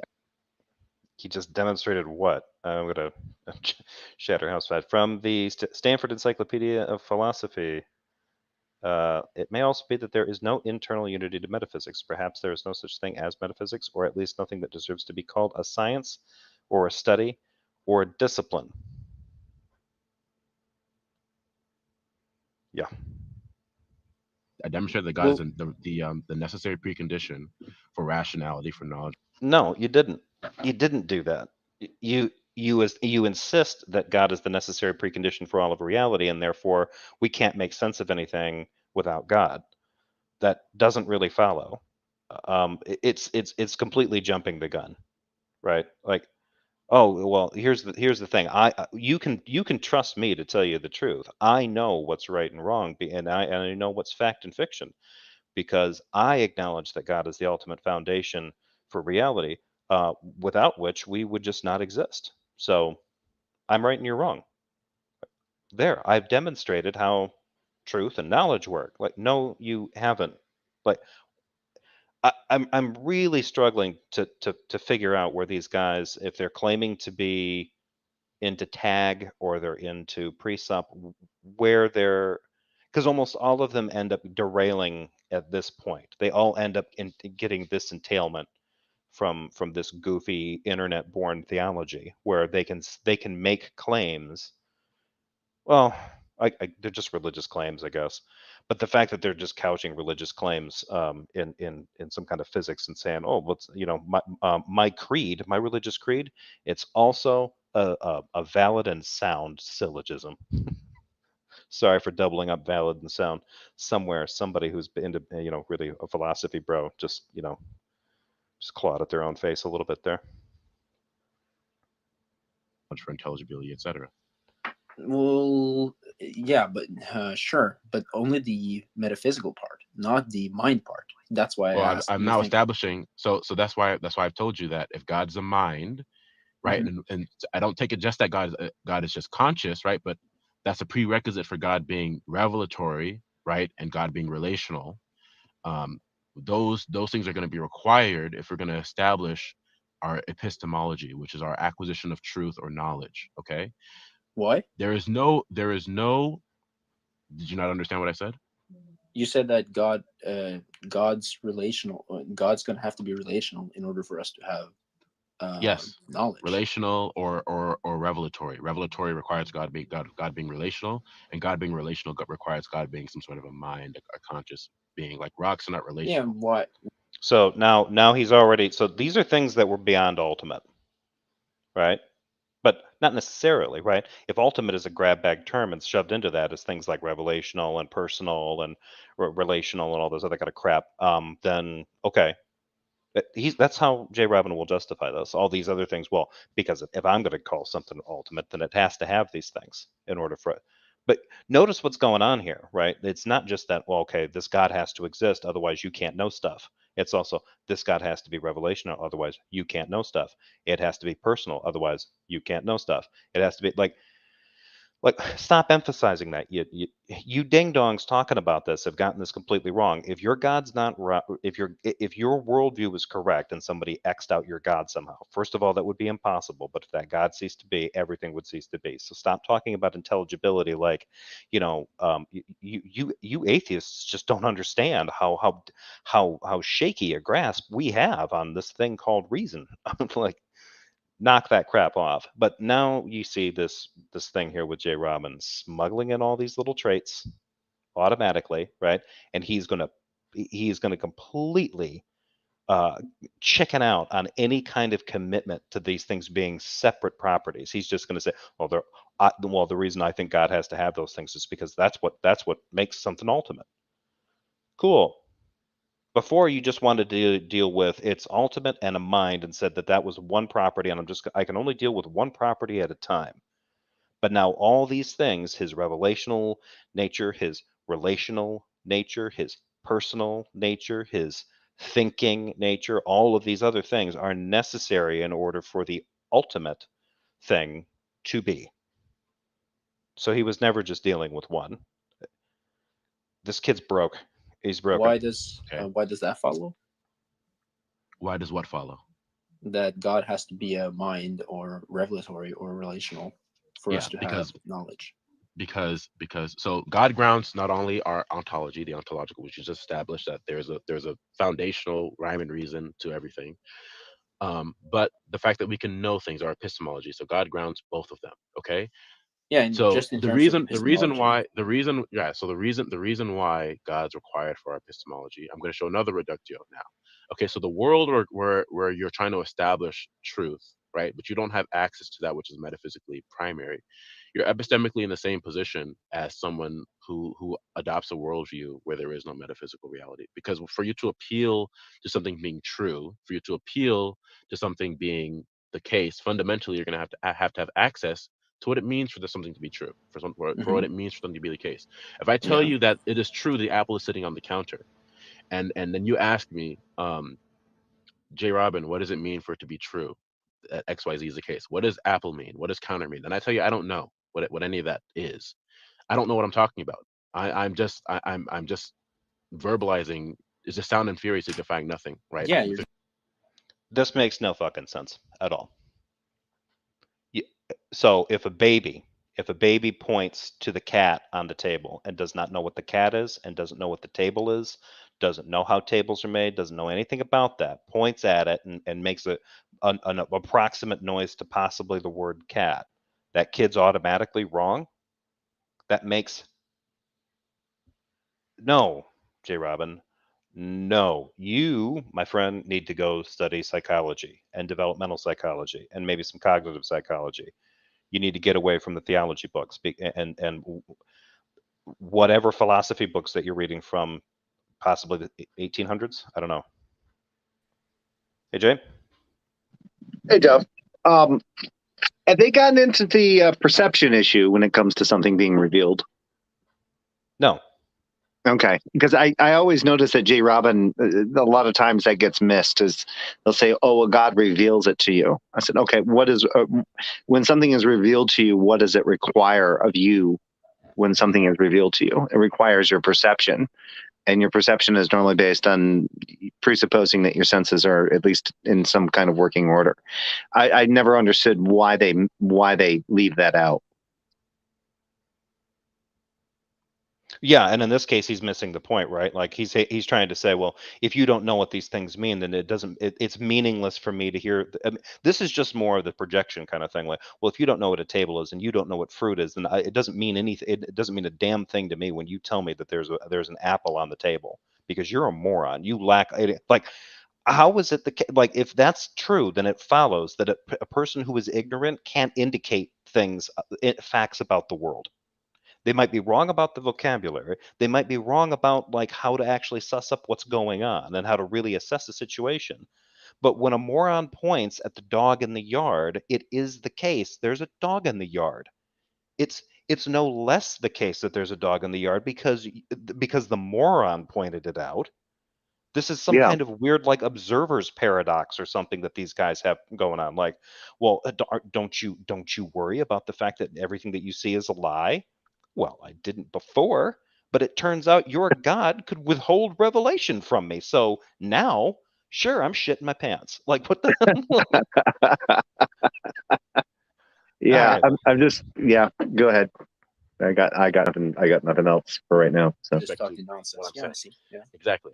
He just demonstrated what? I'm going to shatter house fat. From the Stanford Encyclopedia of Philosophy. It may also be that there is no internal unity to metaphysics. Perhaps there is no such thing as metaphysics, or at least nothing that deserves to be called a science, or a study, or a discipline. Yeah. I demonstrated that God is Well, the necessary precondition for rationality, for knowledge. No, you didn't. You didn't do that. You insist that God is the necessary precondition for all of reality, and therefore we can't make sense of anything without God. That doesn't really follow. It's completely jumping the gun, right? Like, oh, well, here's the thing. You can trust me to tell you the truth. I know what's right and wrong, and I know what's fact and fiction because I acknowledge that God is the ultimate foundation for reality, without which we would just not exist. So I'm right and you're wrong. There, I've demonstrated how truth and knowledge work. Like, no, you haven't. Like, I'm really struggling to figure out where these guys, if they're claiming to be into tag or they're into presup, where they're, because almost all of them end up derailing at this point. They all end up getting this entailment from this goofy internet born theology where they can make claims. Well, they're just religious claims, I guess. But the fact that they're just couching religious claims in some kind of physics and saying, "Oh, what's my creed, my religious creed, it's also a valid and sound syllogism." Sorry for doubling up valid and sound. Somewhere, somebody who's been into really a philosophy bro just clawed at their own face a little bit there. For intelligibility, etc. well, yeah, but sure, but only the metaphysical part, not the mind part. That's why I Well, asked. I'm You now think? establishing. So that's why I've told you that if God's a mind, right, Mhm. and I don't take it just that God is just conscious, right, but that's a prerequisite for God being revelatory, right, and God being relational. Um, those things are going to be required if we're going to establish our epistemology, which is our acquisition of truth or knowledge. Okay, Why? there is no. Did you not understand what I said? You said that God's relational. God's gonna have to be relational in order for us to have Yes. knowledge. Relational or revelatory. Revelatory requires God being relational, and God being relational requires God being some sort of a mind, a conscious being. Like rocks are not Yeah, relational. what? So now he's already. So these are things that were beyond ultimate, right? But not necessarily, right? If ultimate is a grab bag term and shoved into that as things like revelational and personal and relational and all those other kind of crap, then okay. That's how JRobin will justify this. All these other things, well, because if I'm going to call something ultimate, then it has to have these things in order for it. But notice what's going on here, right? It's not just that, well, okay, this God has to exist, otherwise you can't know stuff. It's also this God has to be revelational, otherwise you can't know stuff. It has to be personal, otherwise you can't know stuff. It has to be like stop emphasizing that. You ding dongs talking about this have gotten this completely wrong. If your God's not right, if your worldview is correct and somebody X'd out your God somehow, first of all, that would be impossible. But if that God ceased to be, everything would cease to be. So stop talking about intelligibility like, you atheists just don't understand how shaky a grasp we have on this thing called reason. Like, knock that crap off. But now you see this thing here with JRobin smuggling in all these little traits automatically, right? And he's gonna completely chicken out on any kind of commitment to these things being separate properties. He's just going to say, well, the reason I think God has to have those things is because that's what makes something ultimate. Cool. Before you just wanted to deal with its ultimate and a mind and said that was one property and I can only deal with one property at a time. But now all these things, his revelational nature, his relational nature, his personal nature, his thinking nature, all of these other things are necessary in order for the ultimate thing to be. So he was never just dealing with one. This kid's broke. He's broken. Why does that follow? Why does what follow? That God has to be a mind or revelatory or relational for us to have knowledge. Because so God grounds not only our ontology, the ontological, which is just established that there's a foundational rhyme and reason to everything, but the fact that we can know things, our epistemology. So God grounds both of them. Okay. Yeah, and So just in terms of the reason epistemology. the reason why God's required for our epistemology, I'm going to show another reductio now. Okay, so the world where you're trying to establish truth, right, but you don't have access to that which is metaphysically primary, you're epistemically in the same position as someone who adopts a worldview where there is no metaphysical reality. Because for you to appeal to something being true, for you to appeal to something being the case, fundamentally you're going to have access to what it means for something to be true, for what it means for something to be the case. If I tell Yeah. you that it is true the apple is sitting on the counter, and then you ask me, JRobin, what does it mean for it to be true that XYZ is the case? What does apple mean? What does counter mean? And I tell you, I don't know what any of that is. I don't know what I'm talking about. I'm just verbalizing. Is just sound and fury signifying nothing, right? Yeah, This makes no fucking sense at all. So if a baby points to the cat on the table and does not know what the cat is and doesn't know what the table is, doesn't know how tables are made, doesn't know anything about that, points at it and makes an approximate noise to possibly the word cat, that kid's automatically wrong? That makes no, JRobin. No, you, my friend, need to go study psychology and developmental psychology and maybe some cognitive psychology. You need to get away from the theology books and whatever philosophy books that you're reading from possibly the 1800s. I don't know. Hey, Jay? Hey, Jeff. Have they gotten into the perception issue when it comes to something being revealed? No. Okay, because I always notice that JRobin, a lot of times that gets missed. Is they'll say, "Oh, well, God reveals it to you." I said, "Okay, what is when something is revealed to you? What does it require of you when something is revealed to you? It requires your perception, and your perception is normally based on presupposing that your senses are at least in some kind of working order." I never understood why they leave that out. Yeah, and in this case, he's missing the point, right? Like he's trying to say, well, if you don't know what these things mean, then it's meaningless for me to hear. I mean, this is just more of the projection kind of thing. Like, well, if you don't know what a table is and you don't know what fruit is, then it doesn't mean anything. It doesn't mean a damn thing to me when you tell me that there's an apple on the table, because you're a moron. You lack like. How is it like, if that's true, then it follows that a person who is ignorant can't indicate things, facts about the world. They might be wrong about the vocabulary. They might be wrong about like how to actually suss up what's going on and how to really assess the situation. But when a moron points at the dog in the yard, it is the case there's a dog in the yard. It's no less the case that there's a dog in the yard because the moron pointed it out. This is some Yeah. kind of weird like observer's paradox or something that these guys have going on. Like, well, don't you worry about the fact that everything that you see is a lie? Well, I didn't before, but it turns out your God could withhold revelation from me. So now, sure, I'm shitting my pants. Like, what the Yeah. right. I'm just, yeah, go ahead. I got nothing else for right now. So Just Respect to talking nonsense. what I'm Yeah, I saying. see. Yeah. Exactly.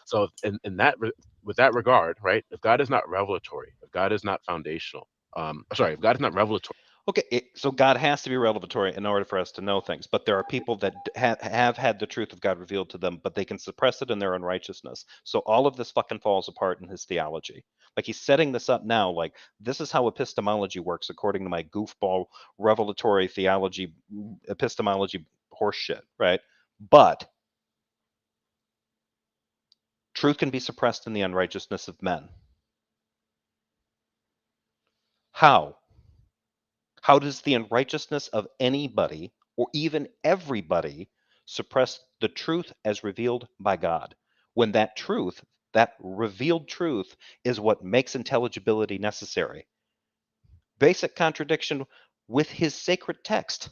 So in that with that regard, right? If God is not revelatory, if God is not foundational, sorry, if God is not revelatory, Okay, so God has to be revelatory in order for us to know things, but there are people that have had the truth of God revealed to them, but they can suppress it in their unrighteousness. So all of this fucking falls apart in his theology. Like, he's setting this up now, like, this is how epistemology works according to my goofball revelatory theology, epistemology horseshit, right? But truth can be suppressed in the unrighteousness of men. How? How does the unrighteousness of anybody, or even everybody, suppress the truth as revealed by God, when that truth, that revealed truth, is what makes intelligibility necessary? Basic contradiction with his sacred text.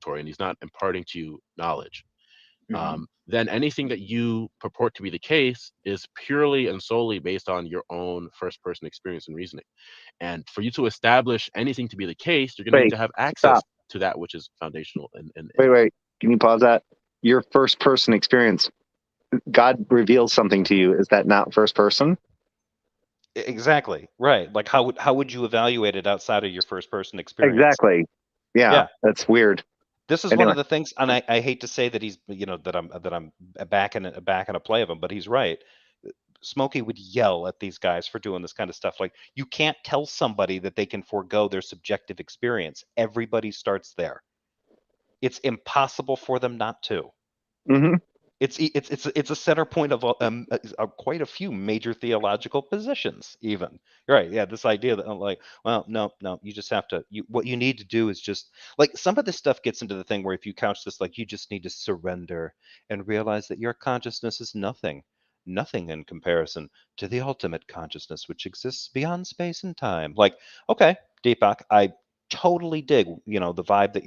and He's not imparting to you knowledge, Mhm. then anything that you purport to be the case is purely and solely based on your own first-person experience and reasoning. And for you to establish anything to be the case, you're going to need wait, to have access stop. to that which is foundational. And Wait. Can you pause that? Your first person experience. God reveals something to you. Is that not first person? Exactly. Right. Like, how would you evaluate it outside of your first person experience? Exactly. Yeah, Yeah. that's weird. This is one Anyway, of the things, and I hate to say that he's, that I'm backing a play of him, but he's right. Smokey would yell at these guys for doing this kind of stuff. Like, you can't tell somebody that they can forego their subjective experience. Everybody starts there. It's impossible for them not to. hmm It's a center point of quite a few major theological positions. Even, right? Yeah, this idea that, like, well, no, you just have to. What you need to do is just, like, some of this stuff gets into the thing where if you couch this like, you just need to surrender and realize that your consciousness is nothing in comparison to the ultimate consciousness which exists beyond space and time. Like, okay, Deepak, I totally dig, the vibe that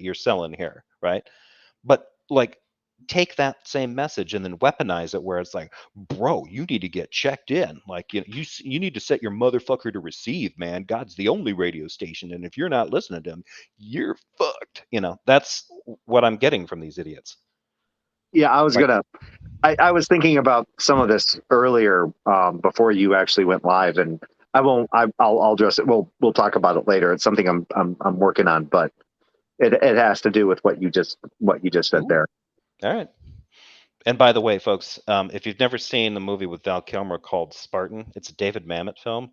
you're selling here, right? But, like, take that same message and then weaponize it where it's like, bro, you need to get checked in. Like, you need to set your motherfucker to receive, man. God's the only radio station, and if you're not listening to him, you're fucked. That's what I'm getting from these idiots. yeah, Like, I was thinking about some of this earlier before you actually went live, and I won't. I'll address it. We'll talk about it later. It's something I'm working on, but it has to do with what you just said ooh, there. all right. And by the way, folks, if you've never seen the movie with Val Kilmer called Spartan, it's a David Mamet film.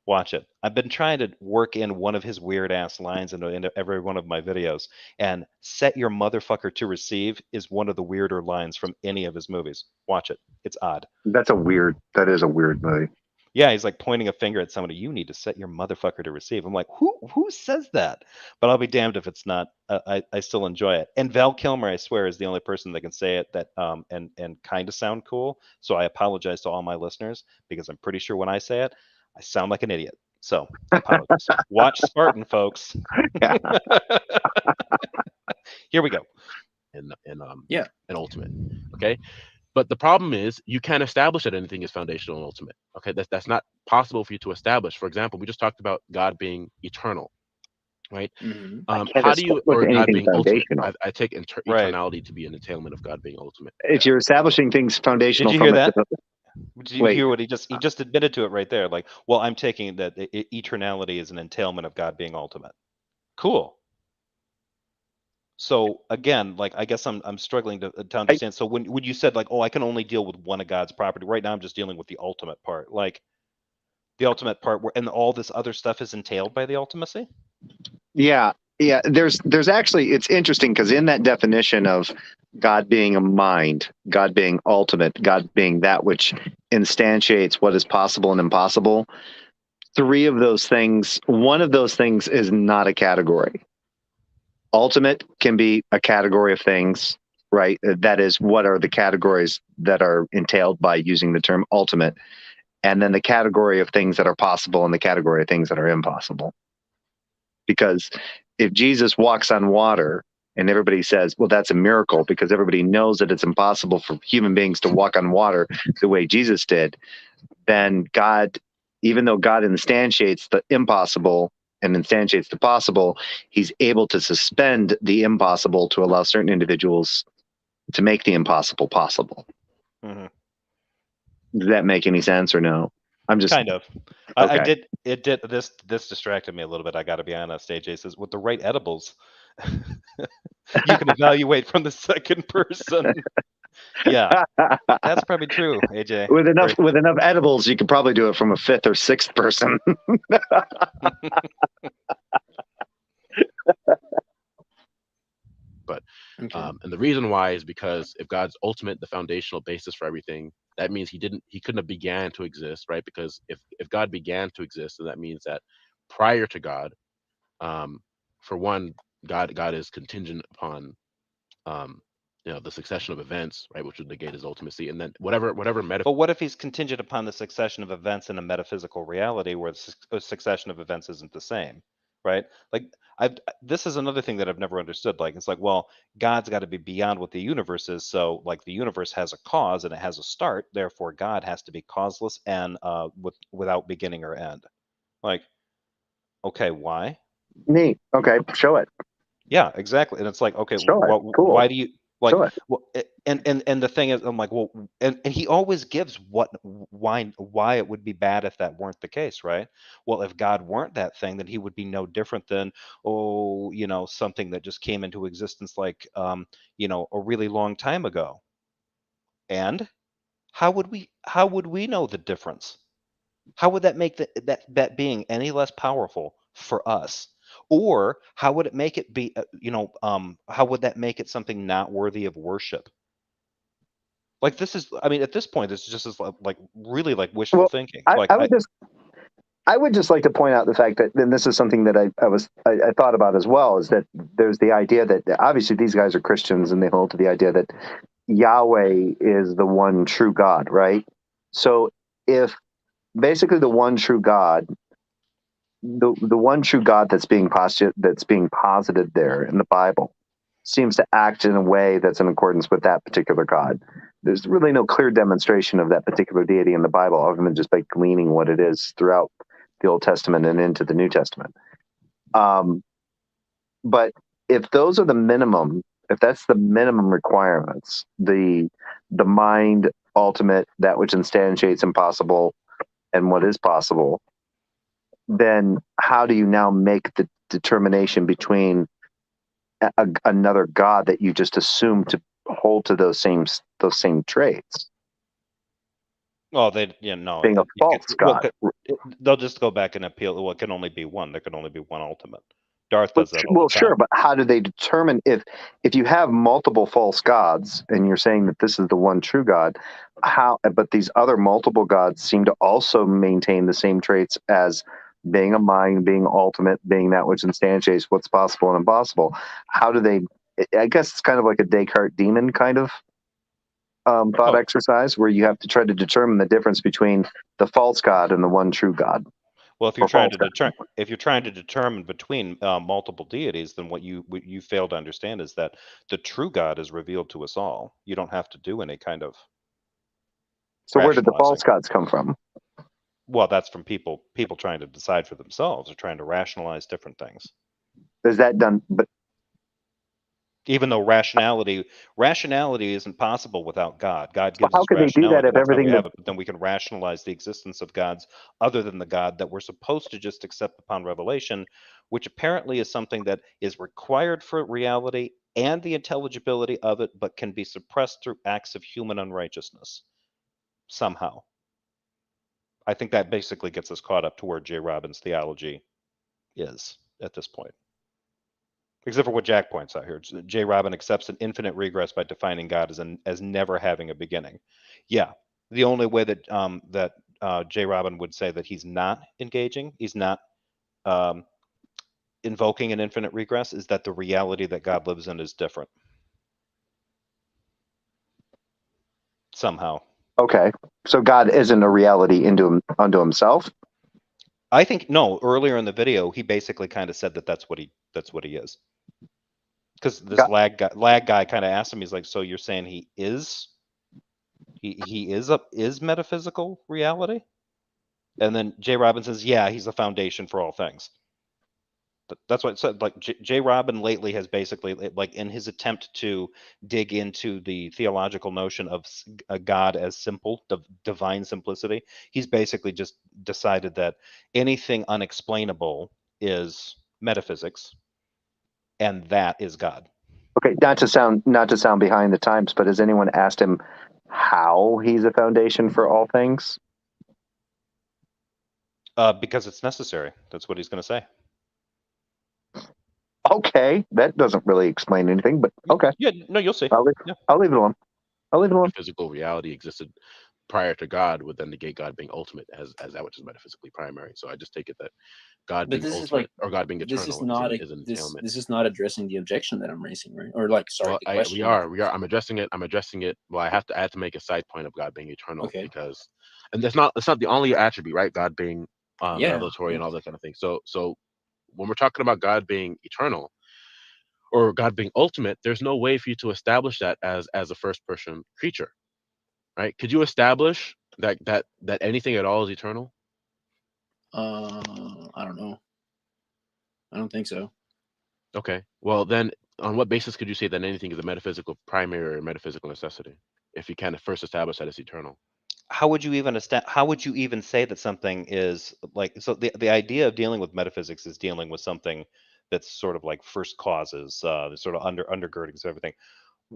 Watch it. I've been trying to work in one of his weird ass lines into every one of my videos. And set your motherfucker to receive is one of the weirder lines from any of his movies. Watch it. It's odd. That is a weird movie. Yeah, he's like pointing a finger at somebody. You need to set your motherfucker to receive. I'm like, who says that? But I'll be damned if it's not. I still enjoy it. And Val Kilmer, I swear, is the only person that can say it that and kind of sound cool. So I apologize to all my listeners, because I'm pretty sure when I say it, I sound like an idiot. So apologies. Watch Spartan, folks. Here we go. Yeah. and ultimate. Okay. But the problem is you can't establish that anything is foundational and ultimate. Okay, that's not possible for you to establish. For example, we just talked about God being eternal. right? Mhm. I can't How do you, establish or God anything being ultimate? foundational. I take Right. eternality to be an entailment of God being ultimate. If you're establishing things Did foundational you from hear it, that? Did you wait, hear what he just admitted to it right there? Like, well, I'm taking that eternality is an entailment of God being ultimate. Cool. So again, like I guess I'm struggling to understand. So when you said like, oh, I can only deal with one of God's property, right now I'm just dealing with the ultimate part, like the ultimate part where, and all this other stuff is entailed by the ultimacy. yeah, yeah. There's actually, it's interesting because in that definition of God being a mind, God being ultimate, God being that which instantiates what is possible and impossible, three of those things, one of those things is not a category. Ultimate can be a category of things, right? That is, what are the categories that are entailed by using the term ultimate? And then the category of things that are possible and the category of things that are impossible. Because if Jesus walks on water and everybody says, well, that's a miracle because everybody knows that it's impossible for human beings to walk on water the way Jesus did, then God, even though God instantiates the impossible and instantiates the possible, he's able to suspend the impossible to allow certain individuals to make the impossible possible. Mm-hmm. Does that make any sense or no? I'm just kind of. okay. I did. It did. This distracted me a little bit. I got to be honest. AJ says with the right edibles, you can evaluate from the second person. Yeah, that's probably true, AJ. with enough edibles, you could probably do it from a fifth or sixth person. But Okay. and the reason why is because if God's ultimate, the foundational basis for everything, that means he couldn't have began to exist, right? Because if God began to exist, then that means that prior to God, for one, God is contingent upon the succession of events, right, which would negate his ultimacy, and then whatever But what if he's contingent upon the succession of events in a metaphysical reality where the succession of events isn't the same, right? Like this is another thing that I've never understood. Like it's like, well, God's got to be beyond what the universe is. So like the universe has a cause and it has a start. Therefore, God has to be causeless and without beginning or end. Like, okay, why? Neat. Okay, show it. Yeah, exactly. And it's like, okay, Show it. Cool. why do you like? Show it. Well, and the thing is, I'm like, well, and he always gives why it would be bad if that weren't the case, right? Well, if God weren't that thing, then he would be no different than something that just came into existence like a really long time ago. And how would we know the difference? How would that make that being any less powerful for us? Or how would it make it be, how would that make it something not worthy of worship? Like this is, I mean, at this point, it's just as like really like wishful Well, thinking. I, Like I would just like to point out the fact that, and this is something that I thought about as well, is that there's the idea that obviously these guys are Christians and they hold to the idea that Yahweh is the one true God, right? So if basically the one true God, the one true God that's being posited there in the Bible seems to act in a way that's in accordance with that particular God. There's really no clear demonstration of that particular deity in the Bible, other than just by gleaning what it is throughout the Old Testament and into the New Testament. But if those are the minimum, if that's the minimum requirements, the mind, ultimate, that which instantiates impossible and what is possible, then how do you now make the determination between another God that you just assume to hold to those same traits? well, they no, Being a false God. they'll just go back and appeal. Well, it can only be one. There can only be one ultimate. Darth Well, does that all the time. sure, but how do they determine if you have multiple false gods and you're saying that this is the one true God? How? But these other multiple gods seem to also maintain the same traits as being a mind, being ultimate, being that which instantiates what's possible and impossible. How do they? I guess it's kind of like a Descartes demon kind of thought exercise where you have to try to determine the difference between the false God and the one true God. Well, if you're trying to determine between multiple deities, then what you fail to understand is that the true God is revealed to us all. You don't have to do any kind of So where did the rationalizing. false gods come from? Well, that's from people trying to decide for themselves or trying to rationalize different things. Is that done? But Even though rationality isn't possible without God. God gives how us could they do that rationality. if That's how we everything that? have it. But then we can rationalize the existence of gods other than the God that we're supposed to just accept upon revelation, which apparently is something that is required for reality and the intelligibility of it, but can be suppressed through acts of human unrighteousness somehow. I think that basically gets us caught up to where JRobin's theology is at this point. Except for what Jack points out here. JRobin accepts an infinite regress by defining God as never having a beginning. Yeah, the only way that JRobin would say that he's not engaging, he's not invoking an infinite regress, is that the reality that God lives in is different. Somehow. Okay, so God isn't a reality unto himself. I think no. Earlier in the video, he basically kind of said that that's what he is. Because this God, lag guy kind of asked him, he's like, so you're saying he is metaphysical reality? And then JRobin says, yeah, he's the foundation for all things. That's what it said. Like JRobin lately has basically, like in his attempt to dig into the theological notion of a God as simple, divine simplicity, he's basically just decided that anything unexplainable is metaphysics, and that is God. okay, not to sound behind the times, but has anyone asked him how he's a foundation for all things? Because it's necessary. That's what he's going to say. Okay, that doesn't really explain anything, but okay. Yeah, no, you'll see. I'll leave it alone. I'll leave it alone. Physical reality existed prior to God would then negate God being ultimate as that which is metaphysically primary. So I just take it that God But being ultimate or God being eternal is an entailment. this is not addressing the objection that I'm raising, right? Or like, sorry, Well, the question. we are. I'm addressing it. Well, I have to make a side point of God being eternal because, and it's not the only attribute, right? God being revelatory and all that kind of thing. So when we're talking about God being eternal or God being ultimate, there's no way for you to establish that as a first person creature, right? Could you establish that anything at all is eternal? I don't know. I don't think so. Okay. Well, then on what basis could you say that anything is a metaphysical primary or metaphysical necessity if you can first establish that it's eternal? How would you even say that something is like, so the idea of dealing with metaphysics is dealing with something that's sort of like first causes, the sort of undergirdings of everything.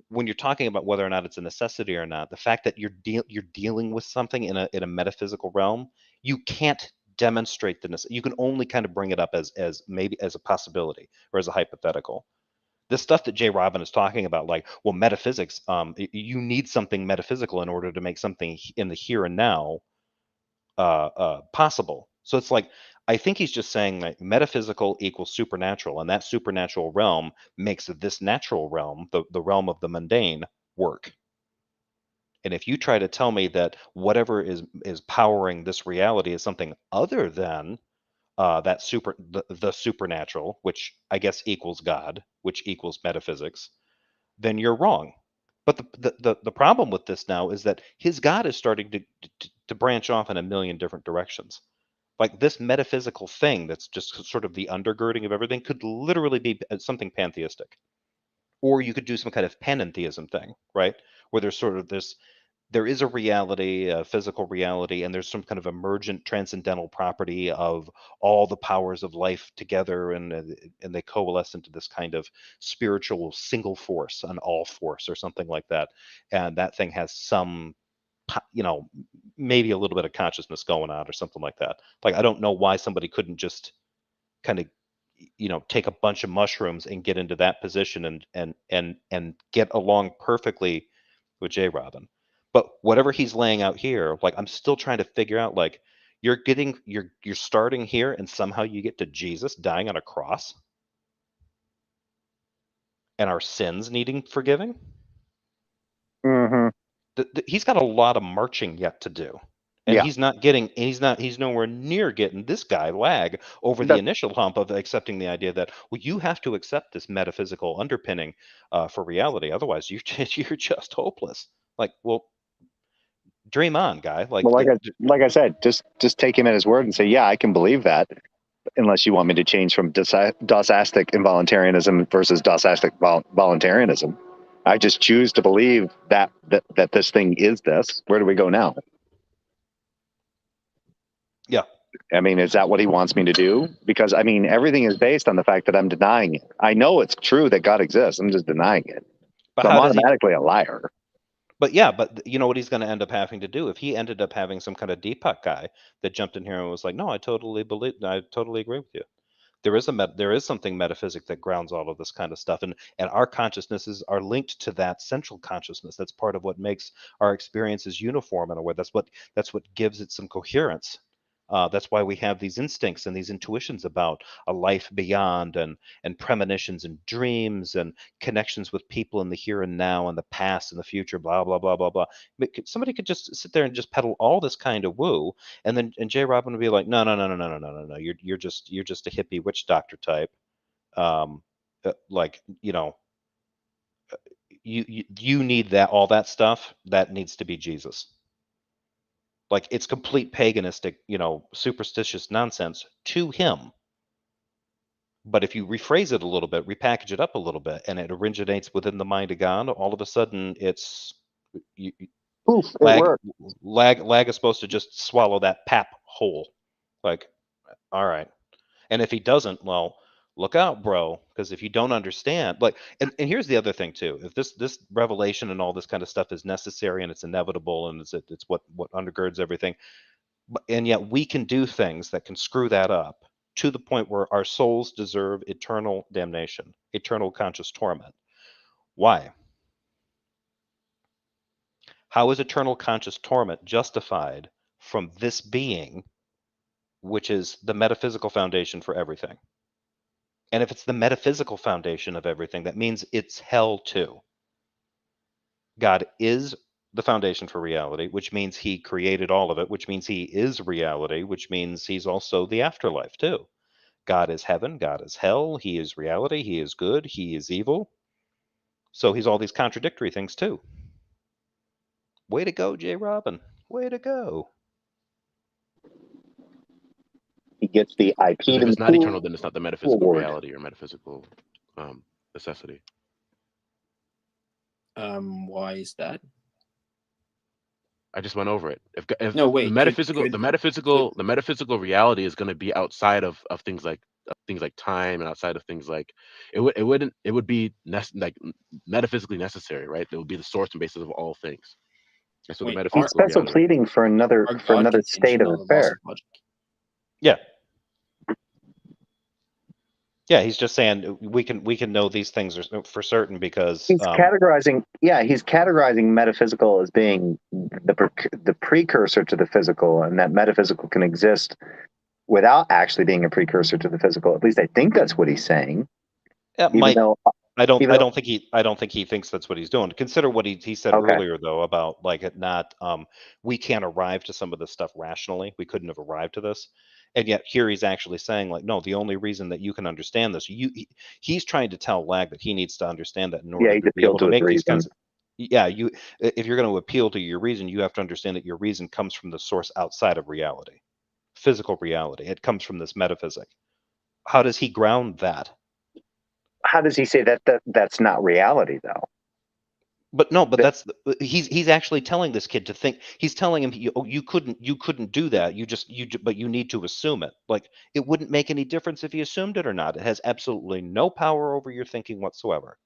When you're talking about whether or not it's a necessity or not, the fact that you're dealing with something in a metaphysical realm, you can't demonstrate the necessity. You can only kind of bring it up as maybe as a possibility or as a hypothetical. This stuff that JRobin is talking about, like, well, metaphysics, you need something metaphysical in order to make something in the here and now possible. So it's like, I think he's just saying that metaphysical equals supernatural, and that supernatural realm makes this natural realm, the realm of the mundane, work. And if you try to tell me that whatever is powering this reality is something other than the supernatural, which I guess equals God, which equals metaphysics, then you're wrong. But the problem with this now is that his God is starting to branch off in a million different directions. Like this metaphysical thing that's just sort of the undergirding of everything could literally be something pantheistic. Or you could do some kind of panentheism thing, right? Where there's sort of this, there is a reality, a physical reality, and there's some kind of emergent transcendental property of all the powers of life together, and they coalesce into this kind of spiritual single force, an all force, or something like that. And that thing has some, maybe a little bit of consciousness going on, or something like that. Like, I don't know why somebody couldn't just kind of take a bunch of mushrooms and get into that position and get along perfectly with JRobin. But whatever he's laying out here, like, I'm still trying to figure out, like, you're starting here and somehow you get to Jesus dying on a cross and our sins needing forgiving. Mm-hmm. He's got a lot of marching yet to do. And Yeah. he's nowhere near getting this guy lag over the initial hump of accepting the idea that, well, you have to accept this metaphysical underpinning for reality. Otherwise, you're just hopeless. Like, well, dream on, guy. Like, Well, like I said, just take him at his word and say, yeah, I can believe that. unless you want me to change from dosastic involuntarianism versus dosastic voluntarism. I just choose to believe that this thing is this. Where do we go now? Yeah. I mean, is that what he wants me to do? Because I mean, everything is based on the fact that I'm denying it. I know it's true that God exists. I'm just denying it. But So I'm how does he? automatically a liar. But yeah, but you know what he's going to end up having to do if he ended up having some kind of Deepak guy that jumped in here and was like, "No, I totally agree with you." There is something metaphysic that grounds all of this kind of stuff, and our consciousnesses are linked to that central consciousness. That's part of what makes our experiences uniform in a way. That's what gives it some coherence. That's why we have these instincts and these intuitions about a life beyond, and premonitions and dreams and connections with people in the here and now and the past and the future. Blah blah blah blah blah. Somebody could just sit there and just peddle all this kind of woo, and then JRobin would be like, no, no, no, no, no, no, no, no, no. You're just a hippie witch doctor type. Like, you need that, all that stuff that needs to be Jesus. Like, it's complete paganistic, superstitious nonsense to him. But if you rephrase it a little bit, repackage it up a little bit, and it originates within the mind of God, all of a sudden it's Oof, it lag. worked. Lag is supposed to just swallow that pap whole. Like, all right. And if he doesn't, well, look out, bro, because if you don't understand, like, and here's the other thing too. If this revelation and all this kind of stuff is necessary and it's inevitable and it's what undergirds everything, and yet we can do things that can screw that up to the point where our souls deserve eternal damnation, eternal conscious torment. Why? How is eternal conscious torment justified from this being, which is the metaphysical foundation for everything? And if it's the metaphysical foundation of everything, that means it's hell too. God is the foundation for reality, which means he created all of it, which means he is reality, which means he's also the afterlife too. God is heaven, God is hell, he is reality, he is good, he is evil. So he's all these contradictory things too. Way to go, JRobin. Way to go. He gets the IP Because if to it's not eternal, then it's not the metaphysical award. reality or metaphysical necessity. Why is that? I just went over it. If No, wait. the metaphysical reality is going to be outside of things like time and outside of things like it would be like metaphysically necessary, right? It would be the source and basis of all things. And so the Wait, He's metaphysical special reality. pleading for another God state of contingent on the laws affair. of logic? Yeah. Yeah, he's just saying we can know these things for certain because He's categorizing. Yeah, he's categorizing metaphysical as being the precursor to the physical, and that metaphysical can exist without actually being a precursor to the physical. At least I think that's what he's saying. it Even might. though, I don't even though, think he thinks that's what he's doing. Consider what he said okay, earlier though about like it not we can't arrive to some of this stuff rationally. We couldn't have arrived to this. And yet here he's actually saying like, no, the only reason that you can understand this, he's trying to tell Lag that he needs to understand that in order he's to be able appealed to to his make these reason. kinds of, yeah, if you're going to appeal to your reason, you have to understand that your reason comes from the source outside of reality, physical reality. It comes from this metaphysic. How does he ground that? How does he say that's not reality though? But no, but that's he's actually telling this kid to think. He's telling him, you couldn't do that. But you need to assume it. Like it wouldn't make any difference if he assumed it or not. It has absolutely no power over your thinking whatsoever.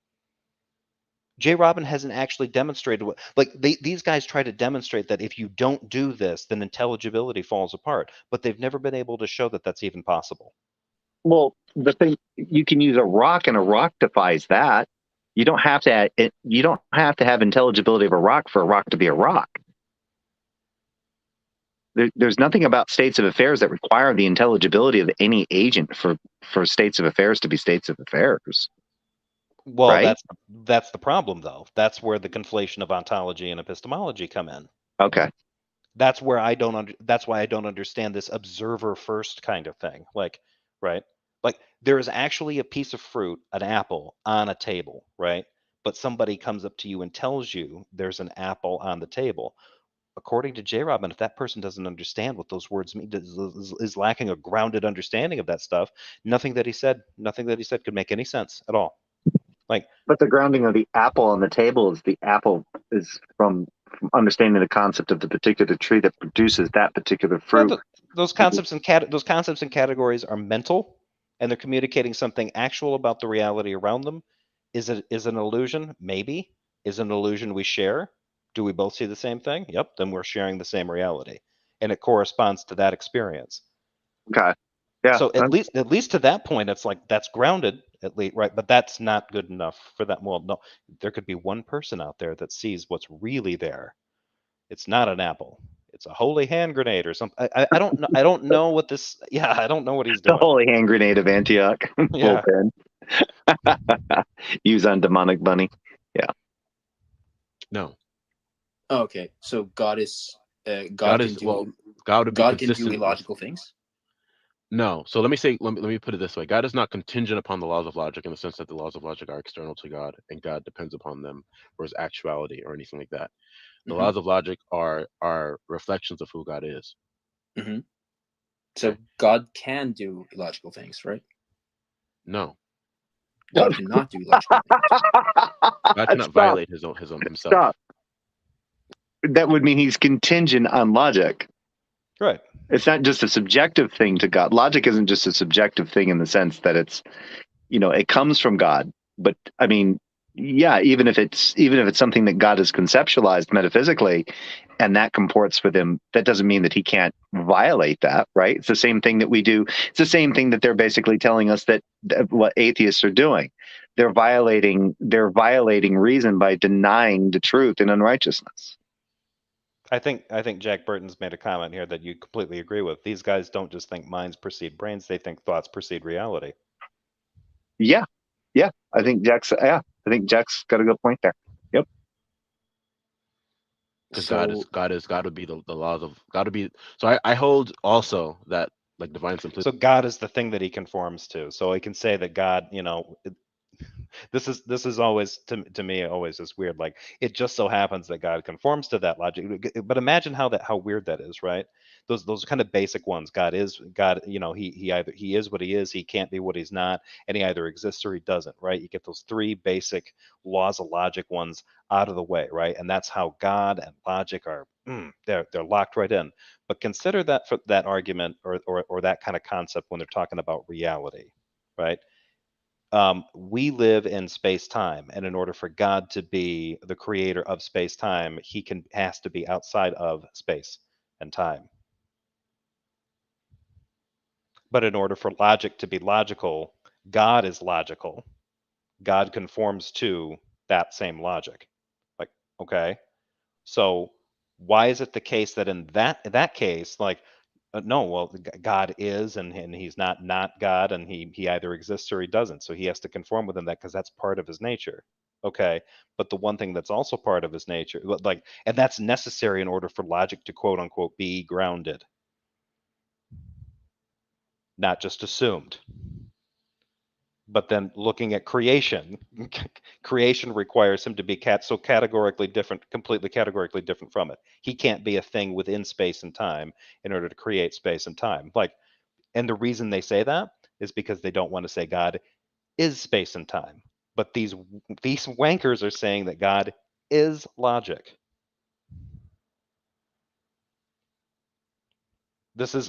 JRobin hasn't actually demonstrated what, like these guys try to demonstrate that if you don't do this, then intelligibility falls apart. But they've never been able to show that that's even possible. Well, the thing, you can use a rock, and a rock defies that. You don't have to. You don't have to have intelligibility of a rock for a rock to be a rock. There's nothing about states of affairs that require the intelligibility of any agent for states of affairs to be states of affairs. Well, right? that's the problem, though. That's where the conflation of ontology and epistemology come in. Okay. That's where that's why I don't understand this observer first kind of thing. Like, right? Like there is actually a piece of fruit, an apple, on a table, right? But somebody comes up to you and tells you there's an apple on the table. according to JRobin, if that person doesn't understand what those words mean, is lacking a grounded understanding of that stuff, nothing that he said could make any sense at all. Like, but the grounding of the apple on the table is the apple is from understanding the concept of the particular tree that produces that particular fruit. Those concepts and categories are mental, and they're communicating something actual about the reality around them. Is it an illusion? Maybe. Is it an illusion we share? Do we both see the same thing? Yep. Then we're sharing the same reality, and it corresponds to that experience. Okay. Yeah. So at least to that point, it's like that's grounded at least, right? But that's not good enough for that. Well, no, there could be one person out there that sees what's really there. It's not an apple. It's a holy hand grenade or something. I don't know. I don't know what this. Yeah, I don't know what he's the doing. holy hand grenade of Antioch. Yeah. Use on demonic bunny. No. Okay, so God is God is God would be God can do consistent with- illogical things. No. So let me put it this way. God is not contingent upon the laws of logic in the sense that the laws of logic are external to God and God depends upon them for his actuality or anything like that. The Mhm. laws of logic are reflections of who God is. Mm-hmm. So Okay. God can do illogical things, right? No. God cannot do illogical things. God cannot violate his own himself. Stop. That would mean he's contingent on logic. Right. It's not just a subjective thing to God. Logic isn't just a subjective thing in the sense that it's, it comes from God. But I mean, yeah, even if it's something that God has conceptualized metaphysically, and that comports with him, that doesn't mean that he can't violate that, right? It's the same thing that we do. It's the same thing that they're basically telling us that what atheists are doing. They're violating reason by denying the truth in unrighteousness. I think Jack Burton's made a comment here that you completely agree with. These guys don't just think minds precede brains; they think thoughts precede reality. Yeah. I think Jack's got a good point there. Yep. Because So God would be the laws of God would be. So I hold also that like divine simplicity. So God is the thing that he conforms to. So I can say that God, this is always to me always is weird. Like it just so happens that God conforms to that logic. But imagine how weird that is, right? Those kind of basic ones. God is God. He either he is what he is. He can't be what he's not, and he either exists or he doesn't. Right? You get those three basic laws of logic ones out of the way, right? And that's how God and logic are. They're locked right in. But consider that for that argument or that kind of concept when they're talking about reality, right? We live in space time, and in order for God to be the creator of space time, he has to be outside of space and time. But in order for logic to be logical, God is logical. God conforms to that same logic. Like, okay, so why is it the case that in that case, like, no, well, God is, and he's not God, and he either exists or he doesn't. So he has to conform within that because that's part of his nature. Okay, but the one thing that's also part of his nature, and that's necessary in order for logic to quote unquote be grounded, not just assumed. But then looking at creation, creation requires him to be categorically different, completely categorically different from it. He can't be a thing within space and time in order to create space and time. And the reason they say that is because they don't want to say God is space and time. But these wankers are saying that God is logic. This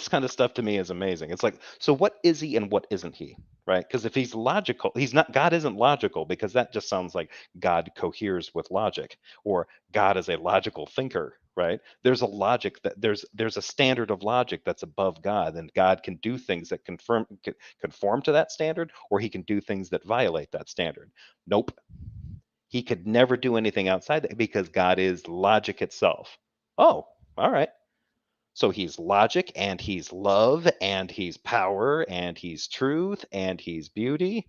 kind of stuff to me is amazing. It's like, so what is he and what isn't he, right? Because if he's logical, he's not. God isn't logical, because that just sounds like God coheres with logic, or God is a logical thinker, right? There's a logic that there's a standard of logic that's above God, and God can do things that conform to that standard, or he can do things that violate that standard. Nope, he could never do anything outside that because God is logic itself. Oh, all right. So he's logic, and he's love, and he's power, and he's truth, and he's beauty.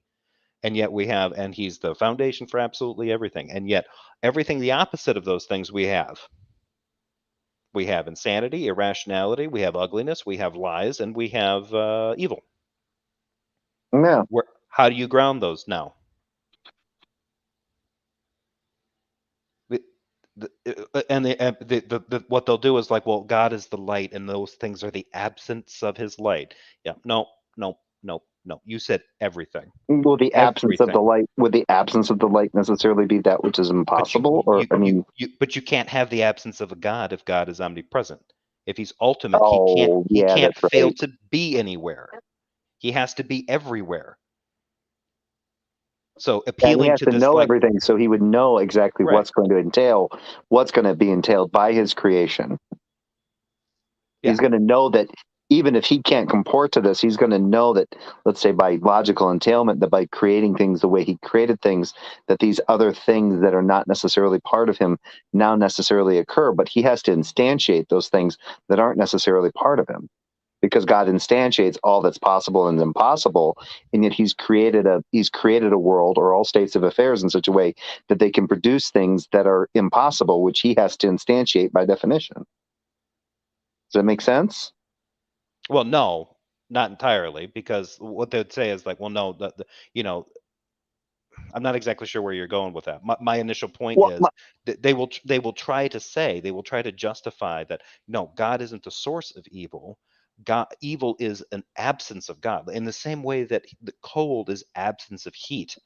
And yet and he's the foundation for absolutely everything. And yet everything the opposite of those things we have. We have insanity, irrationality, we have ugliness, we have lies, and we have evil. Yeah. How do you ground those now? what they'll do is like, well, God is the light, and those things are the absence of His light. Yeah, no, no, no, no. You said everything. Will the absence of the Everything. light, would the absence of the light necessarily be that which is But impossible? Or, I mean, but you can't have the absence of a God if God is omnipresent. If He's ultimate, oh, he yeah, can't that's fail right. to be anywhere. He has to be everywhere. So And he appealing has to to this, know like, everything, so he would know exactly right, what's going to entail, what's going to be entailed by his creation. yeah, He's going to know that even if he can't comport to this, he's going to know that, let's say by logical entailment, that by creating things the way he created things, that these other things that are not necessarily part of him now necessarily occur. But he has to instantiate those things that aren't necessarily part of him, because God instantiates all that's possible and impossible, and yet he's created a world or all states of affairs in such a way that they can produce things that are impossible, which he has to instantiate by definition. Does that make sense? well, no, not entirely, because what they'd say is like, well, no, I'm not exactly sure where you're going with that. My initial point Well, is that they will try to justify that no, God isn't the source of evil. Evil is an absence of God, in the same way that the cold is absence of heat,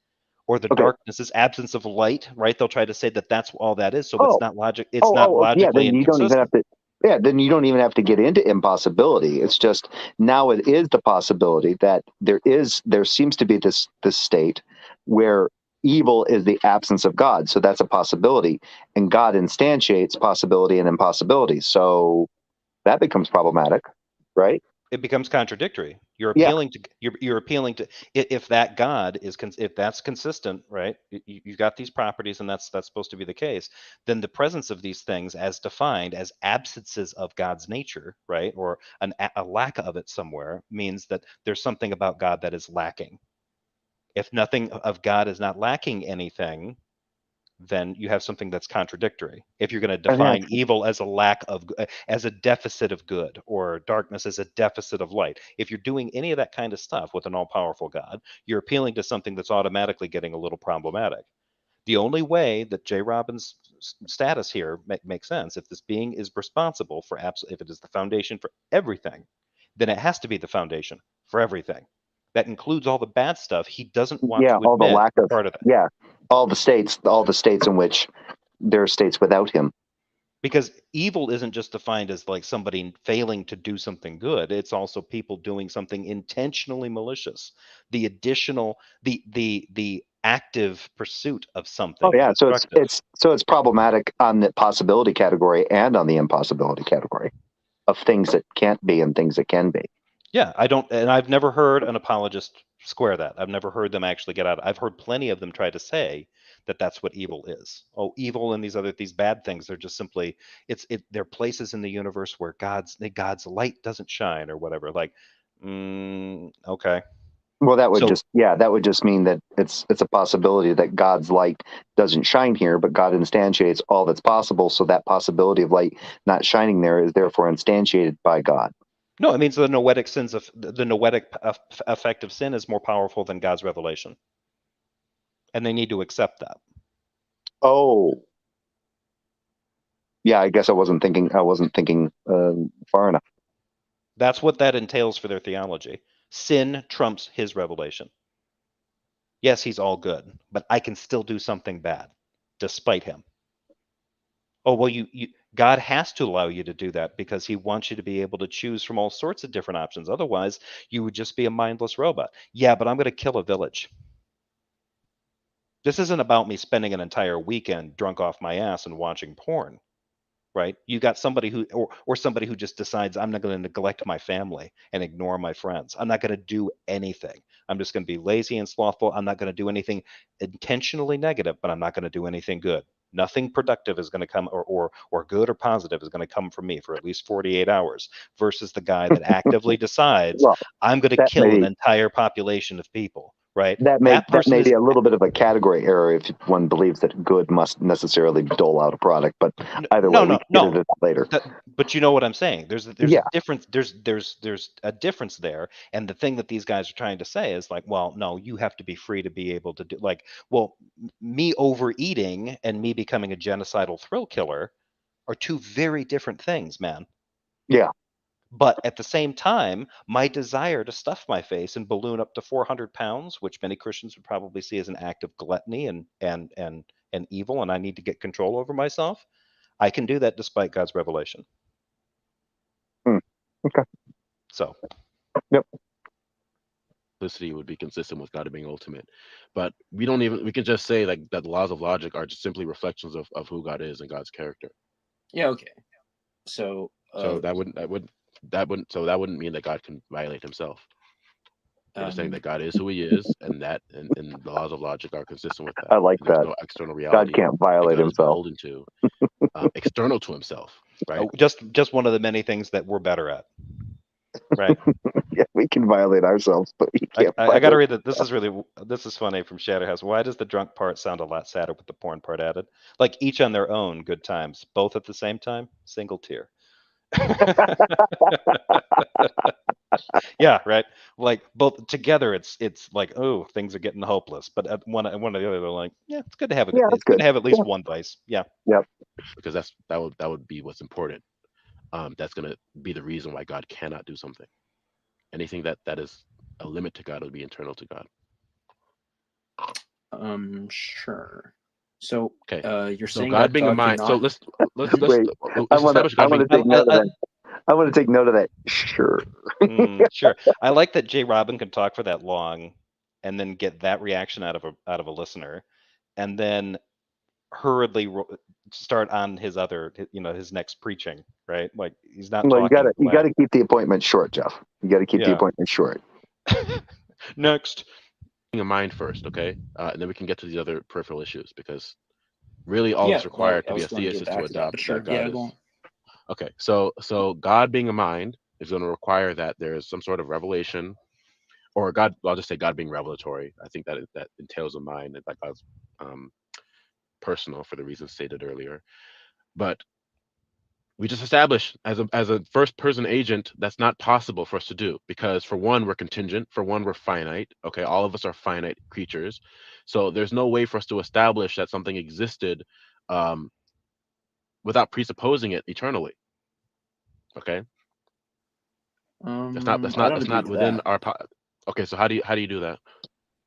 or the okay. darkness is absence of light. Right? They'll try to say that that's all that is. So it's Oh, not logic. It's not oh, yeah. logically Then you don't even have inconsistent. to. Yeah, then you don't even have to get into impossibility. It's just now it is the possibility that there seems to be this state where evil is the absence of God. So that's a possibility, and God instantiates possibility and impossibility. So that becomes problematic, right? It becomes contradictory. Yeah, You're appealing to, if that God is if that's consistent, right? You've got these properties, and that's supposed to be the case. Then the presence of these things, as defined as absences of God's nature, right, or a lack of it somewhere, means that there's something about God that is lacking. If nothing of God is not lacking anything, then you have something that's contradictory. If you're going to I think define evil as a as a deficit of good, or darkness as a deficit of light, if you're doing any of that kind of stuff with an all-powerful God, you're appealing to something that's automatically getting a little problematic. The only way that JRobin's status here makes sense, if this being is responsible for if it is the foundation for everything, then it has to be the foundation for everything. That includes all the bad stuff he doesn't want yeah, to all the admit lack are of part of that. yeah, all the states in which there are states without him. Because evil isn't just defined as like somebody failing to do something good. It's also people doing something intentionally malicious. The additional, the active pursuit of Oh something yeah, so constructive. it's problematic on the possibility category and on the impossibility category of things that can't be and things that can be. Yeah, and I've never heard an apologist square that. I've never heard them actually get out. I've heard plenty of them try to say that that's what evil is. Oh, evil and these bad things, they're just simply, they're places in the universe where God's light doesn't shine, or whatever. Like, okay. Well, that would So just mean that it's a possibility that God's light doesn't shine here, but God instantiates all that's possible. So that possibility of light not shining there is therefore instantiated by God. no, it means the noetic effect of sin is more powerful than God's revelation, and they need to accept that. Oh, yeah. I guess I wasn't thinking far enough. That's what that entails for their theology. Sin trumps his revelation. Yes, he's all good, but I can still do something bad despite him. Oh, well, God has to allow you to do that because he wants you to be able to choose from all sorts of different options. Otherwise, you would just be a mindless robot. Yeah, but I'm going to kill a village. This isn't about me spending an entire weekend drunk off my ass and watching porn, right? You got somebody or somebody who just decides, I'm not going to neglect my family and ignore my friends. I'm not going to do anything. I'm just going to be lazy and slothful. I'm not going to do anything intentionally negative, but I'm not going to do anything good. Nothing productive is going to come, or good or positive is going to come from me for at least 48 hours, versus the guy that actively decides, Well, I'm going to that kill an may entire population of people, right? That may person is be a little bit of a category error if one believes that good must necessarily dole out a product. But either way, we can get into that later. But you know what I'm saying? There's Yeah. a difference. There's a difference there. And the thing that these guys are trying to say is like, well, no, you have to be free to be able to do like, well, me overeating and me becoming a genocidal thrill killer are two very different things, man. Yeah. But at the same time, my desire to stuff my face and balloon up to 400 pounds, which many Christians would probably see as an act of gluttony and evil, and I need to get control over myself, I can do that despite God's revelation. Okay. So. Yep. Simplicity would be consistent with God being ultimate, but we can just say like that the laws of logic are just simply reflections of who God is and God's character. Yeah. Okay. So. That wouldn't mean that God can violate himself. We're just saying that God is who he is, and the laws of logic are consistent with that. I like There's that. no external reality God can't violate that God is himself. beholden to, external to himself, right? Just one of the many things that we're better at, right? Yeah, we can violate ourselves, but we can't. I got to read that. This is funny from Shatterhouse. Why does the drunk part sound a lot sadder with the porn part added? Like each on their own, good times. Both at the same time, single tear. Yeah, right. Like both together, it's like, oh, things are getting hopeless. But at one or the other, they're like, yeah, it's good to have it's good to have at least one vice. Yeah. Yep. Because that would be what's important. That's going to be the reason why God cannot do something. Anything that is a limit to God would be internal to God. Sure. So, okay. You're So saying God that being God a mind. cannot... So let's Wait, establish God being. take note of that. I want to take note of that. Sure. Sure. I like that JRobin can talk for that long, and then get that reaction out of a listener, and then hurriedly start on his other, his next preaching, right? Like he's not Well, talking. you gotta keep the appointment short, Jeff. You gotta keep the appointment short. Next. A mind first, okay? And then we can get to the other peripheral issues, because really all that's required to be a theist is to adopt that God is. Okay, so God being a mind is going to require that there is some sort of revelation, or God. I'll just say God being revelatory. I think that entails a mind, that God's personal for the reasons stated earlier. But we just established as a first person agent that's not possible for us to do, because for one, we're contingent, for one, we're finite. Okay, all of us are finite creatures, so there's no way for us to establish that something existed without presupposing it eternally. Okay, that's not within our okay, so how do you do that?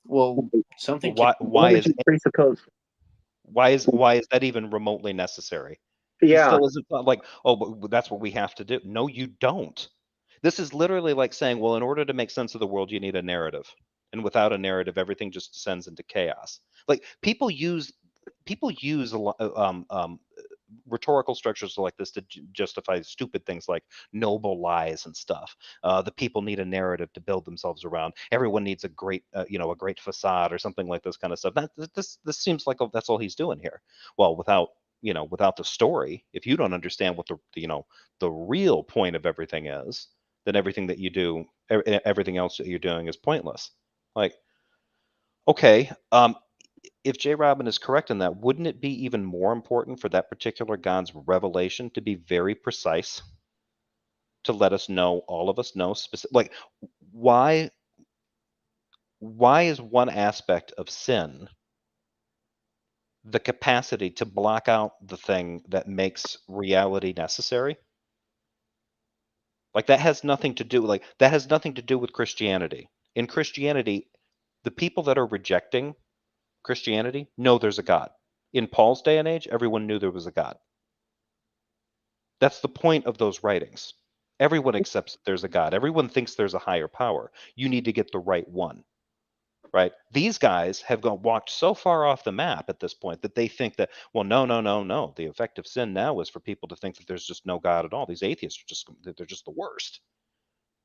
Well, something. Why is presuppose? Why is that even remotely necessary? Yeah. Still isn't like, oh, but that's what we have to do. No, you don't. This is literally like saying, well, in order to make sense of the world, you need a narrative, and without a narrative, everything just descends into chaos. Like people use a lot rhetorical structures like this to justify stupid things like noble lies and stuff. The people need a narrative to build themselves around. Everyone needs a great a great facade or something like this kind of stuff. This seems like that's all he's doing here. Well, without the story, if you don't understand what the real point of everything is, then everything that you do, everything else that you're doing is pointless. Like, okay, if JRobin is correct in that, wouldn't it be even more important for that particular God's revelation to be very precise, to let us know, all of us know specific, like why is one aspect of sin the capacity to block out the thing that makes reality necessary? Like that has nothing to do with Christianity. In Christianity, the people that are rejecting Christianity know there's a God. In Paul's day and age, everyone knew there was a God. That's the point of those writings. Everyone accepts that there's a God. Everyone thinks there's a higher power. You need to get the right one, right? These guys have walked so far off the map at this point that they think that, well, no. The effect of sin now is for people to think that there's just no God at all. These atheists they're just the worst.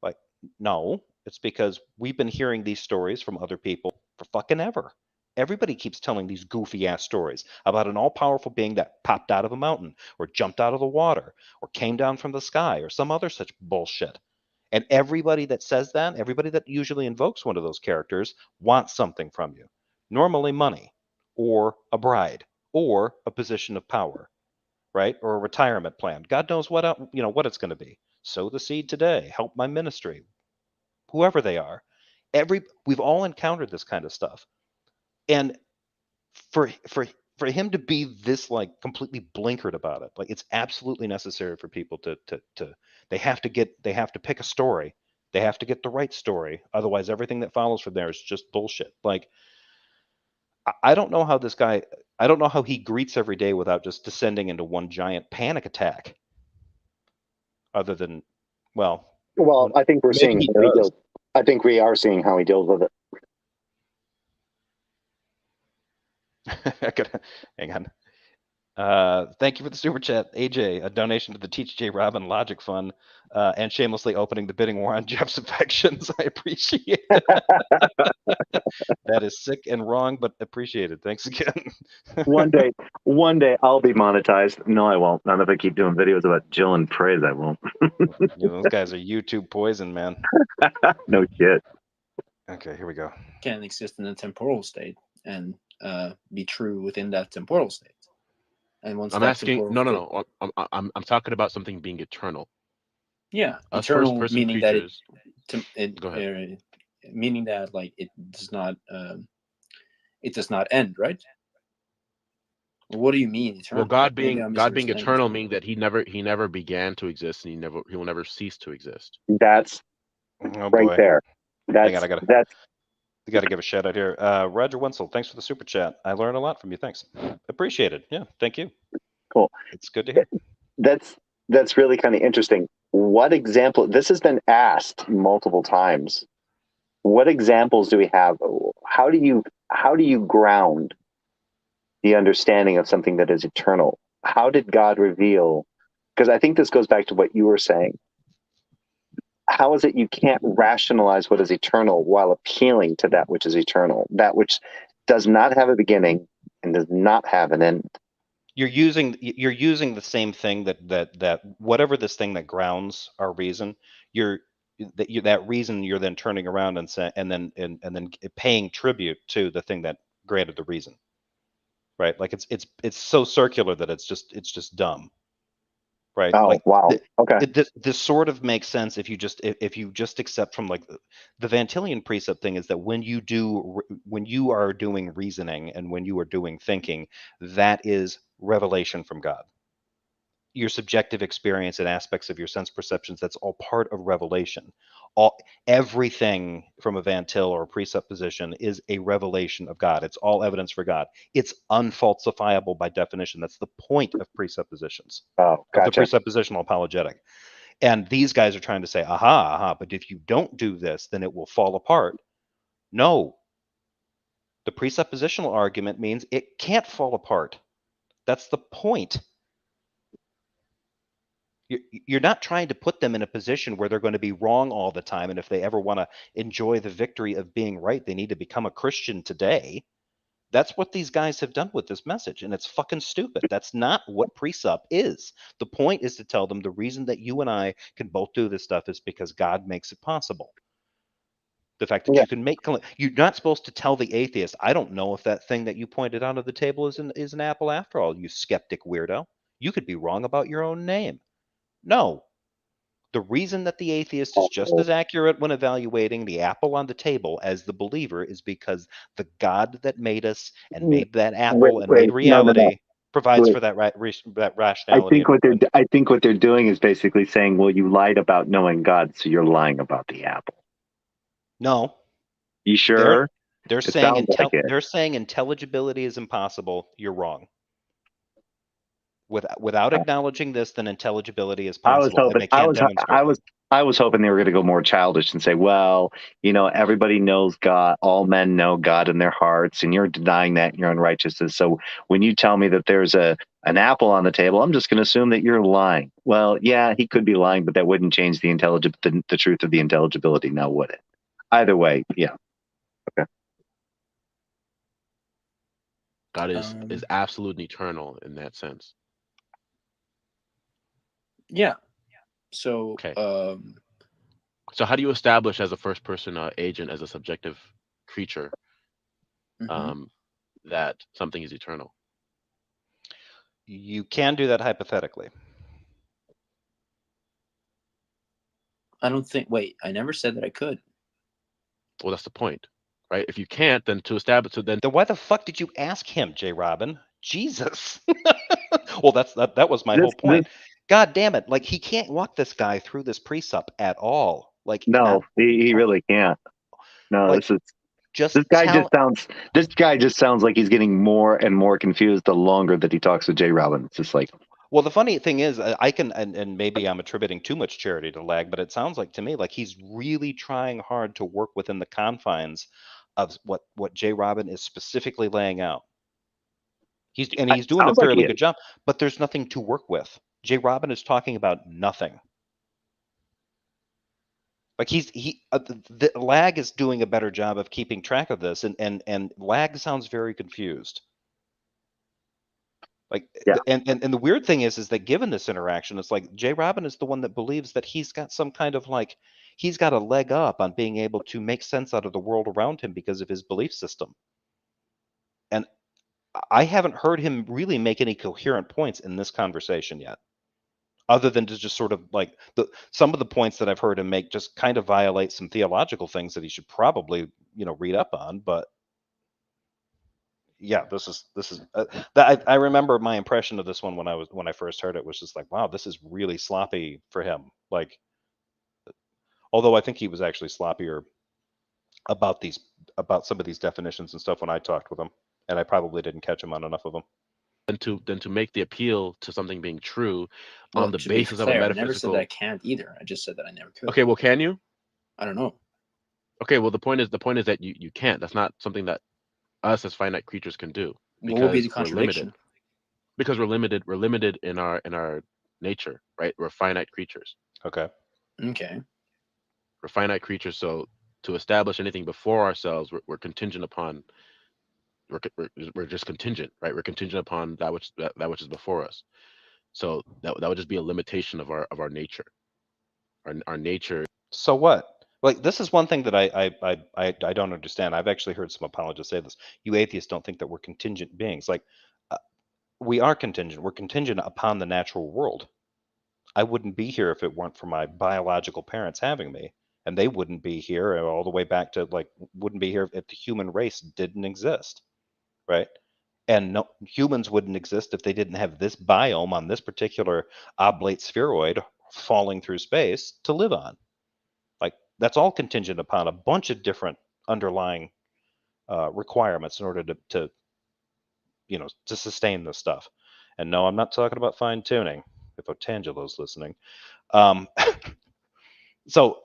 Like, no, it's because we've been hearing these stories from other people for fucking ever. Everybody keeps telling these goofy ass stories about an all powerful being that popped out of a mountain or jumped out of the water or came down from the sky or some other such bullshit. And everybody that says that, everybody that usually invokes one of those characters, wants something from you. Normally money, or a bride, or a position of power, right? Or a retirement plan. God knows what what it's going to be. Sow the seed today. Help my ministry. Whoever they are, we've all encountered this kind of stuff, and for him to be this like completely blinkered about it, like it's absolutely necessary for people to they have to pick a story. They have to get the right story. Otherwise, everything that follows from there is just bullshit. Like I don't know how this guy. I don't know how he greets every day without just descending into one giant panic attack. Other than, well, Well, I think we're maybe seeing he how he does. deals. I think we are seeing how he deals with it. I gotta hang on. Thank you for the super chat, AJ. A donation to the Teach JRobin Logic Fund, and shamelessly opening the bidding war on Jeff's affections. I appreciate it. That is sick and wrong, but appreciated. Thanks again. One day I'll be monetized. No, I won't. Not if I keep doing videos about Jill and praise. I won't. Those guys are YouTube poison, man. No shit. Okay, here we go. Can exist in a temporal state and be true within that temporal state. And once I'm that asking. temporal No. I'm talking about something being eternal. Yeah, Us eternal first-person meaning creatures. that Go ahead. meaning that like it does not end, right? What do you mean eternal? Well, God Maybe I'm being misunderstanding eternal something. means that he never began to exist, and he will never cease to exist. That's Oh right boy. there. Hang on, That's we got to give a shout out here. Roger Wenzel, thanks for the super chat. I learned a lot from you. Thanks. Appreciate it. Yeah, thank you. cool. It's good to hear. That's really kind of interesting. What example? This has been asked multiple times. What examples do we have? How do you ground the understanding of something that is eternal? How did God reveal? Because I think this goes back to what you were saying. How is it you can't rationalize what is eternal while appealing to that which is eternal, that which does not have a beginning and does not have an end? You're using the same thing that whatever this thing that grounds our reason, that reason you're then turning around and say, and then paying tribute to the thing that granted the reason. Right? Like it's so circular that it's just dumb. Right? Oh, Like wow. Okay. this sort of makes sense if you just accept from like the Van Tillian precept thing is that when you are doing reasoning and when you are doing thinking, that is revelation from God. Your subjective experience and aspects of your sense perceptions, that's all part of revelation. Everything from a Van Til or a presupposition is a revelation of God. It's all evidence for God. It's unfalsifiable by definition. That's the point of presuppositions, Oh, of the gotcha. presuppositional apologetic. And these guys are trying to say, aha, but if you don't do this, then it will fall apart. No. The presuppositional argument means it can't fall apart. That's the point. You're not trying to put them in a position where they're going to be wrong all the time. And if they ever want to enjoy the victory of being right, they need to become a Christian today. That's what these guys have done with this message. And it's fucking stupid. That's not what presup is. The point is to tell them the reason that you and I can both do this stuff is because God makes it possible. The fact that Yeah. you can make, you're not supposed to tell the atheist, I don't know if that thing that you pointed out on the table is an apple after all, you skeptic weirdo. You could be wrong about your own name. No. The reason that the atheist is just as accurate when evaluating the apple on the table as the believer is because the God that made us and made that apple and made Wait, no. reality provides Wait. for that rationality. I think what they're doing is basically saying, well, you lied about knowing God, so you're lying about the apple. No, You sure? they're It saying sounds like it. they're saying intelligibility is impossible. You're wrong. Without acknowledging this, then intelligibility is possible, and they can't demonstrate that. I was hoping they were going to go more childish and say, well, everybody knows God. All men know God in their hearts, and you're denying that in your unrighteousness. So when you tell me that there's an apple on the table, I'm just going to assume that you're lying. Well, yeah, he could be lying, but that wouldn't change the truth of the intelligibility, now would it? Either way, yeah. Okay. God is absolute and eternal in that sense. Yeah. So Okay. So how do you establish as a first person agent, as a subjective creature, that something is eternal? You can do that hypothetically. I don't think. Wait, I never said that I could. Well, that's the point, right? If you can't, then to establish, so then Then why the fuck did you ask him, JRobin? Jesus. Well, that was my whole point. God damn it! Like, he can't walk this guy through this presup at all. Like, No, he really can't. No, like, this guy just sounds like he's getting more and more confused the longer that he talks with JRobin. It's just like, well, the funny thing is, I can, and maybe I'm attributing too much charity to Lag, but it sounds like to me like he's really trying hard to work within the confines of what JRobin is specifically laying out. He's doing a sounds like fairly he good job, but there's nothing to work with. JRobin is talking about nothing. Like the Lag is doing a better job of keeping track of this, and Lag sounds very confused. Like, Yeah. and the weird thing is that given this interaction, it's like JRobin is the one that believes that he's got some kind of like, he's got a leg up on being able to make sense out of the world around him because of his belief system. And I haven't heard him really make any coherent points in this conversation yet, other than to just sort of like some of the points that I've heard him make just kind of violate some theological things that he should probably, read up on. But yeah, this is I remember my impression of this one when I first heard it was just like, wow, this is really sloppy for him. Like, although I think he was actually sloppier about some of these definitions and stuff when I talked with him, and I probably didn't catch him on enough of them. Than to make the appeal to something being true Well, on the to be basis of fair, a I never said metaphysical. that I can't either. I just said that I never could. Okay, well, can you? I don't know. Okay, well, the point is that you can't. That's not something that us as finite creatures can do, What will be the because we're limited. contradiction? Because we're limited in our nature, right? We're finite creatures. Okay. Okay. We're finite creatures, so to establish anything before ourselves, we're contingent upon. We're just contingent, right? We're contingent upon that which is before us. So that would just be a limitation of our nature. Our nature. So what? Like, this is one thing that I don't understand. I've actually heard some apologists say this. You atheists don't think that we're contingent beings. Like, we are contingent. We're contingent upon the natural world. I wouldn't be here if it weren't for my biological parents having me, and they wouldn't be here all the way back to like wouldn't be here if the human race didn't exist, right? And no, humans wouldn't exist if they didn't have this biome on this particular oblate spheroid falling through space to live on. Like, that's all contingent upon a bunch of different underlying requirements in order to to sustain this stuff. And no, I'm not talking about fine tuning. If Otangelo's listening, so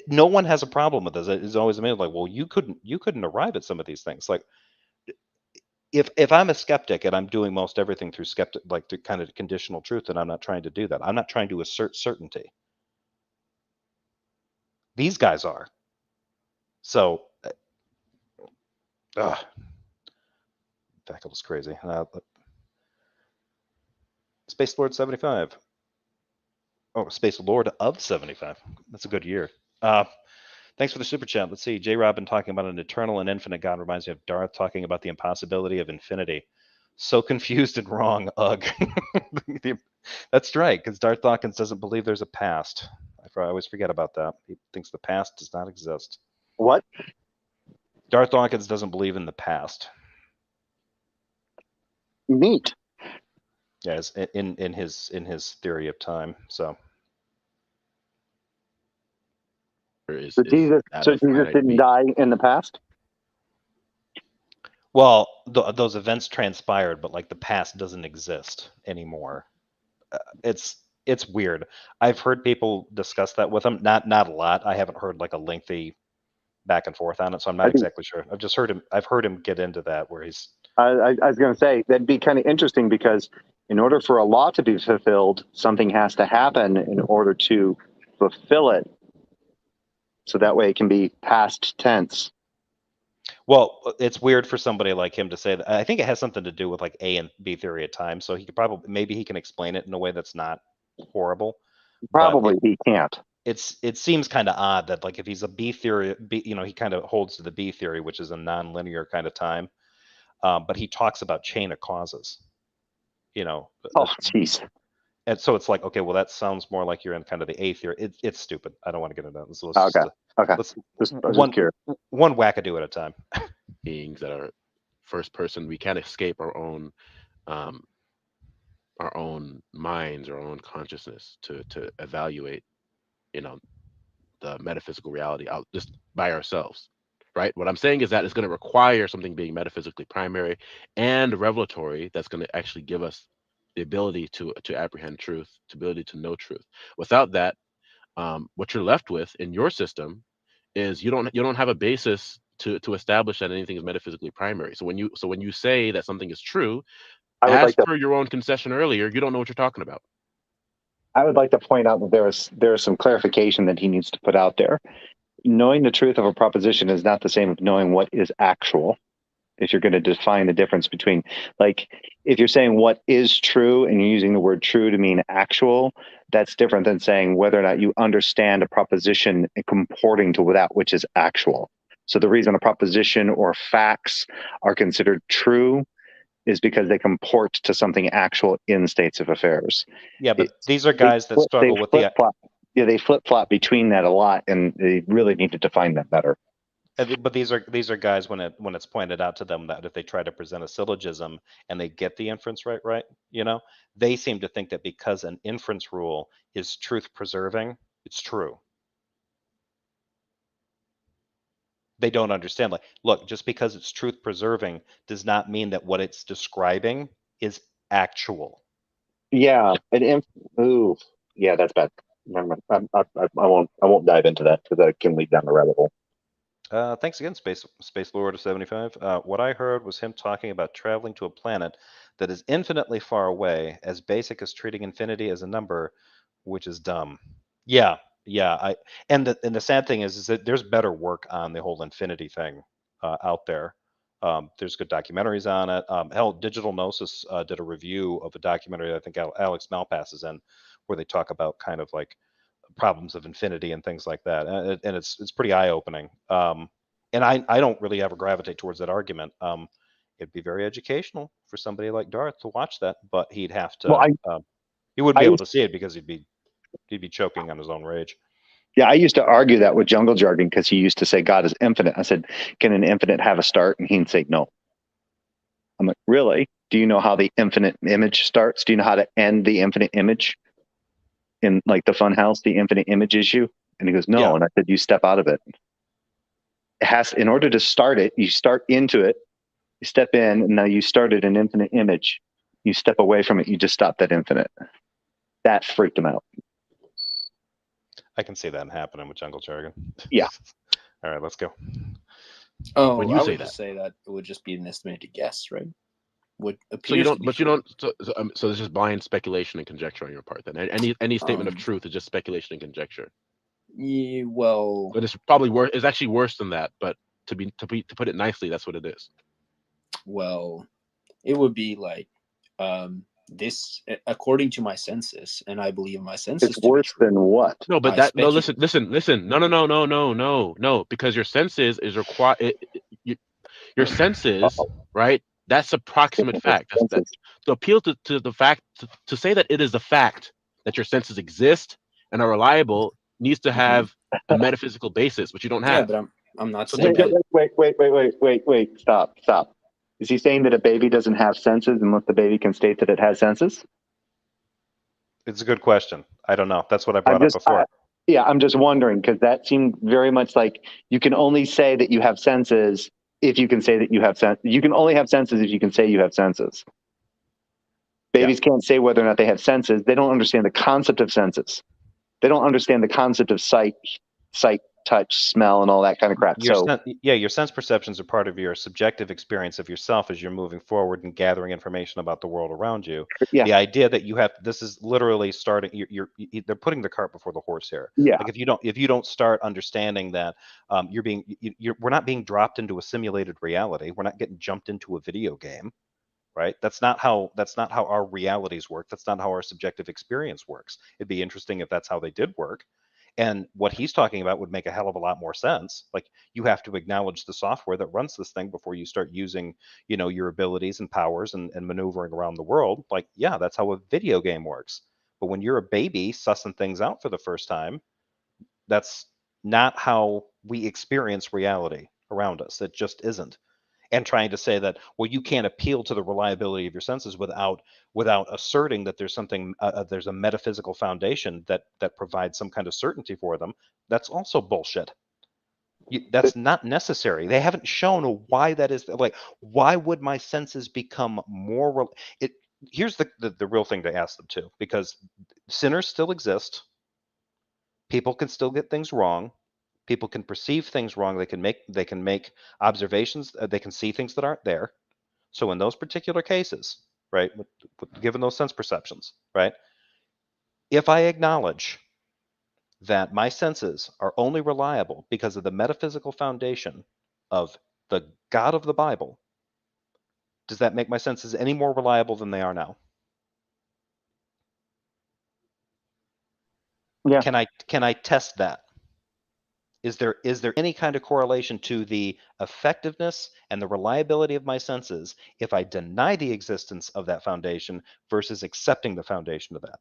no one has a problem with this. It's always amazing. Like, well, you couldn't arrive at some of these things. Like, if I'm a skeptic and I'm doing most everything through through kind of conditional truth, and I'm not trying to do that. I'm not trying to assert certainty. These guys are. So, faculty's crazy. Space Lord 75. Oh, Space Lord of 75. That's a good year. Thanks for the super chat. Let's see. JRobin talking about an eternal and infinite God reminds me of Darth talking about the impossibility of infinity. So confused and wrong. Ugh. That's right, because Darth Dawkins doesn't believe there's a past. I always forget about that. He thinks the past does not exist. What? Darth Dawkins doesn't believe in the past. Neat. Yes, in his theory of time. So So Jesus didn't die in the past? Well, those events transpired, but like the past doesn't exist anymore. It's weird. I've heard people discuss that with him. Not a lot. I haven't heard like a lengthy back and forth on it, so I'm not exactly sure. I've heard him get into that where he's. I was going to say that'd be kind of interesting because in order for a law to be fulfilled, something has to happen in order to fulfill it. So that way it can be past tense. Well, it's weird for somebody like him to say that. I think it has something to do with like A and B theory of time. So maybe he can explain it in a way that's not horrible. Probably he can't. it seems kind of odd that like if he's a B theory, he kind of holds to the B theory, which is a nonlinear kind of time, but he talks about chain of causes. Oh, jeez. And so it's like, okay, well, that sounds more like you're in kind of the A theory. It's stupid. I don't want to get into that. So let's Okay. Okay. let's I was just curious. one wackadoo at a time. Beings that are first person, we can't escape our own minds, our own consciousness to evaluate, you know, the metaphysical reality out just by ourselves. Right. What I'm saying is that it's going to require something being metaphysically primary and revelatory that's going to actually give us the ability to apprehend truth, the ability to know truth. Without that, what you're left with in your system is you don't have a basis to establish that anything is metaphysically primary. So when you say that something is true, I would as like to. per your own concession earlier, you don't know what you're talking about. I would like to point out that there is some clarification that he needs to put out there. Knowing the truth of a proposition is not the same as knowing what is actual. If you're going to define the difference between, like, if you're saying what is true and you're using the word true to mean actual, that's different than saying whether or not you understand a proposition comporting to that which is actual. So the reason a proposition or facts are considered true is because they comport to something actual in states of affairs. Yeah, but these are guys that struggle with the. Yeah, they flip flop between that a lot, and they really need to define that better. But these are guys when it's pointed out to them that if they try to present a syllogism and they get the inference right, they seem to think that because an inference rule is truth preserving, it's true. They don't understand. Like, look, just because it's truth preserving does not mean that what it's describing is actual. Yeah, ooh, yeah, that's bad. Never mind. I won't dive into that because that can lead down the rabbit hole. Thanks again, Space Lord of 75. What I heard was him talking about traveling to a planet that is infinitely far away, as basic as treating infinity as a number, which is dumb. Yeah, and the sad thing is that there's better work on the whole infinity thing out there. There's good documentaries on it. Hell, Digital Gnosis did a review of a documentary that I think Alex Malpass is in, where they talk about kind of like problems of infinity and things like that, and it's pretty eye opening. And I don't really ever gravitate towards that argument. It'd be very educational for somebody like Darth to watch that, but he'd have to. He wouldn't be able to see it because he'd be choking on his own rage. Yeah, I used to argue that with Jungle Jargon because he used to say God is infinite. I said, can an infinite have a start? And he'd say no. I'm like, really? Do you know how the infinite image starts? Do you know how to end the infinite image? In like the Funhouse, the infinite image issue? And he goes, no. Yeah. And I said, you step out of it. In order to start it, you start into it, you step in, and now you started an infinite image. You step away from it, you just stop that infinite. That freaked him out. I can see that happening with Jungle Jargon. Yeah. All right, let's go. Oh, When you I say would that. just say that it would just be an estimated guess, right? So you don't, but you don't. So it's just blind speculation and conjecture on your part. Then any statement of truth is just speculation and conjecture. Yeah, well, But it's probably worse. It's actually worse than that. But to put it nicely, that's what it is. well, it would be like this according to my census, and I believe my census. It's worse than what? No, but listen. No. Because your senses is required. Your senses, right? That's approximate fact. That's to appeal to the fact to say that it is a fact that your senses exist and are reliable needs to have a metaphysical basis, which you don't have. Yeah, but I'm not saying that. Wait. Stop. Is he saying that a baby doesn't have senses unless the baby can state that it has senses? It's a good question. I don't know. That's what I brought up before. I'm just wondering because that seemed very much like you can only say that you have senses if you can say that you have sense. You can only have senses if you can say you have senses. Babies can't say whether or not they have senses. They don't understand the concept of senses. They don't understand the concept of sight, touch, smell, and all that kind of crap. Your sense perceptions are part of your subjective experience of yourself as you're moving forward and gathering information about the world around you. Yeah. The idea that this is literally starting. They're putting the cart before the horse here. Yeah. Like if you don't start understanding that we're not being dropped into a simulated reality. We're not getting jumped into a video game. Right? That's not how our realities work. That's not how our subjective experience works. It'd be interesting if that's how they did work. And what he's talking about would make a hell of a lot more sense. Like, you have to acknowledge the software that runs this thing before you start using, your abilities and powers and maneuvering around the world. Like, yeah, that's how a video game works. But when you're a baby sussing things out for the first time, that's not how we experience reality around us. It just isn't. And trying to say that, well, you can't appeal to the reliability of your senses without asserting that there's something, there's a metaphysical foundation that provides some kind of certainty for them. That's also bullshit. That's not necessary. They haven't shown why that is. Like, why would my senses become more? Here's the real thing to ask them too, because sinners still exist. People can still get things wrong. People can perceive things wrong. They can make observations. They can see things that aren't there. So in those particular cases, right, given those sense perceptions, right, if I acknowledge that my senses are only reliable because of the metaphysical foundation of the God of the Bible, does that make my senses any more reliable than they are now? Yeah. Can I test that? Is there any kind of correlation to the effectiveness and the reliability of my senses if I deny the existence of that foundation versus accepting the foundation of that?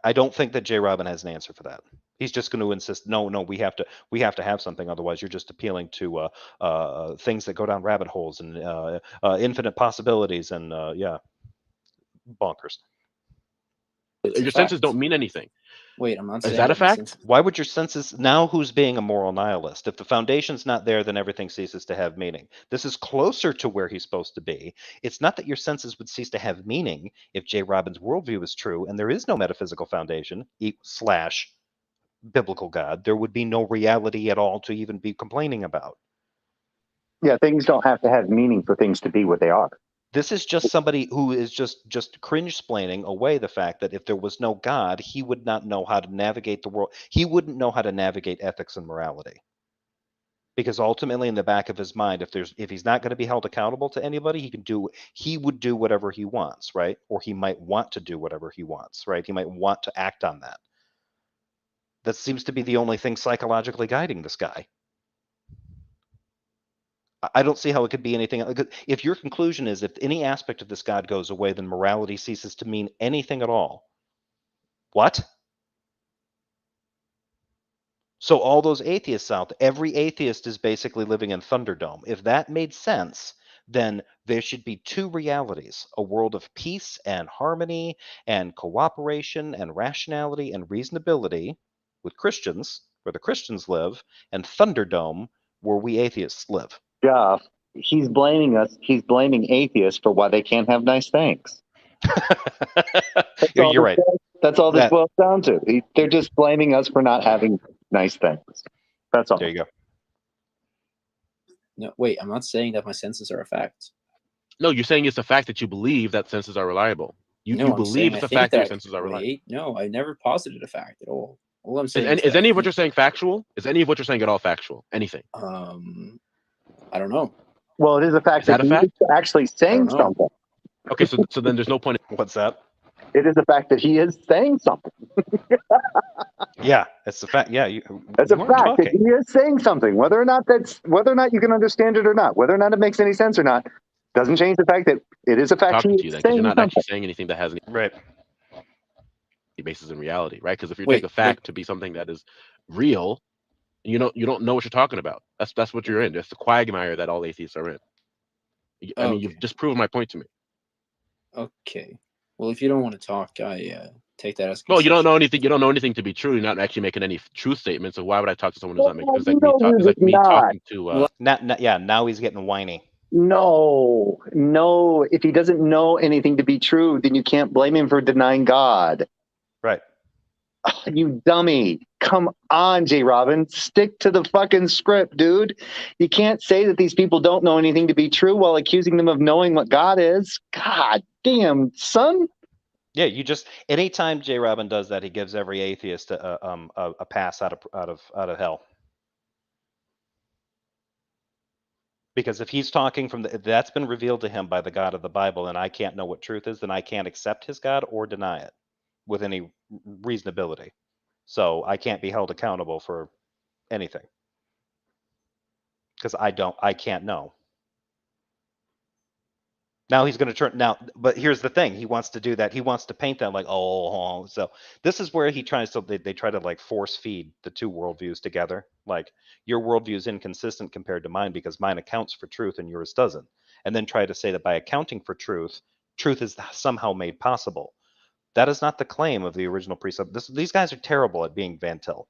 I don't think that JRobin has an answer for that. He's just going to insist, no, we have to have something, otherwise you're just appealing to things that go down rabbit holes and infinite possibilities and yeah, bonkers. Your senses don't mean anything. Wait, I'm not saying Is that a fact? Why would your senses, now who's being a moral nihilist? If the foundation's not there, then everything ceases to have meaning. This is closer to where he's supposed to be. It's not that your senses would cease to have meaning if JRobin's worldview is true and there is no metaphysical foundation / biblical God. There would be no reality at all to even be complaining about. Yeah, things don't have to have meaning for things to be what they are. This is just somebody who is just cringe-splaining away the fact that if there was no God, he would not know how to navigate the world. He wouldn't know how to navigate ethics and morality. Because ultimately, in the back of his mind, if he's not going to be held accountable to anybody, he would do whatever he wants, right? Or he might want to do whatever he wants, right? He might want to act on that. That seems to be the only thing psychologically guiding this guy. I don't see how it could be anything. If your conclusion is if any aspect of this God goes away, then morality ceases to mean anything at all. What? So all those atheists out there, every atheist is basically living in Thunderdome. If that made sense, then there should be two realities: a world of peace and harmony and cooperation and rationality and reasonability with Christians, where the Christians live, and Thunderdome, where we atheists live. Jeff, he's blaming us. He's blaming atheists for why they can't have nice things. You're right. That's all this boils down to. They're just blaming us for not having nice things. That's all. There you go. No, wait, I'm not saying that my senses are a fact. No, you're saying it's a fact that you believe that senses are reliable. You believe it's a fact that your senses are reliable. No, I never posited a fact at all. All I'm saying is any of what you're saying factual? Is any of what you're saying at all factual? Anything? I don't know. Well, it is a fact that he's actually saying something. Okay, so then there's no point. What's that? It is a fact that he is saying something. Yeah, it's a fact. Yeah, it's a fact that he is saying something. Whether or not you can understand it or not, whether or not it makes any sense or not, doesn't change the fact that it is a fact. Talking to you then, because you're not actually saying anything that has any basis in reality, right? Because if you take a fact to be something that is real, you don't know what you're talking about. That's what you're in. That's the quagmire that all atheists are in. I mean, you've just proven my point to me. Okay. Well, if you don't want to talk, I take that as. Well, you don't know anything. You don't know anything to be true. You're not actually making any truth statements. So why would I talk to someone who's not making? It's like me talking to. Now he's getting whiny. No. If he doesn't know anything to be true, then you can't blame him for denying God. Right. Oh, you dummy. Come on, JRobin. Stick to the fucking script, dude. You can't say that these people don't know anything to be true while accusing them of knowing what God is. God damn, son. Yeah, anytime JRobin does that, he gives every atheist a pass out of hell. Because if he's talking from if that's been revealed to him by the God of the Bible, and I can't know what truth is, then I can't accept his God or deny it with any reasonability. So I can't be held accountable for anything because I can't know. Now he's going to turn now, but here's the thing: he wants to do that. He wants to paint that like, oh, so this is where he tries to. They try to like force feed the two worldviews together. Like your worldview is inconsistent compared to mine because mine accounts for truth and yours doesn't. And then try to say that by accounting for truth, truth is somehow made possible. That is not the claim of the original precept. These guys are terrible at being Van Til.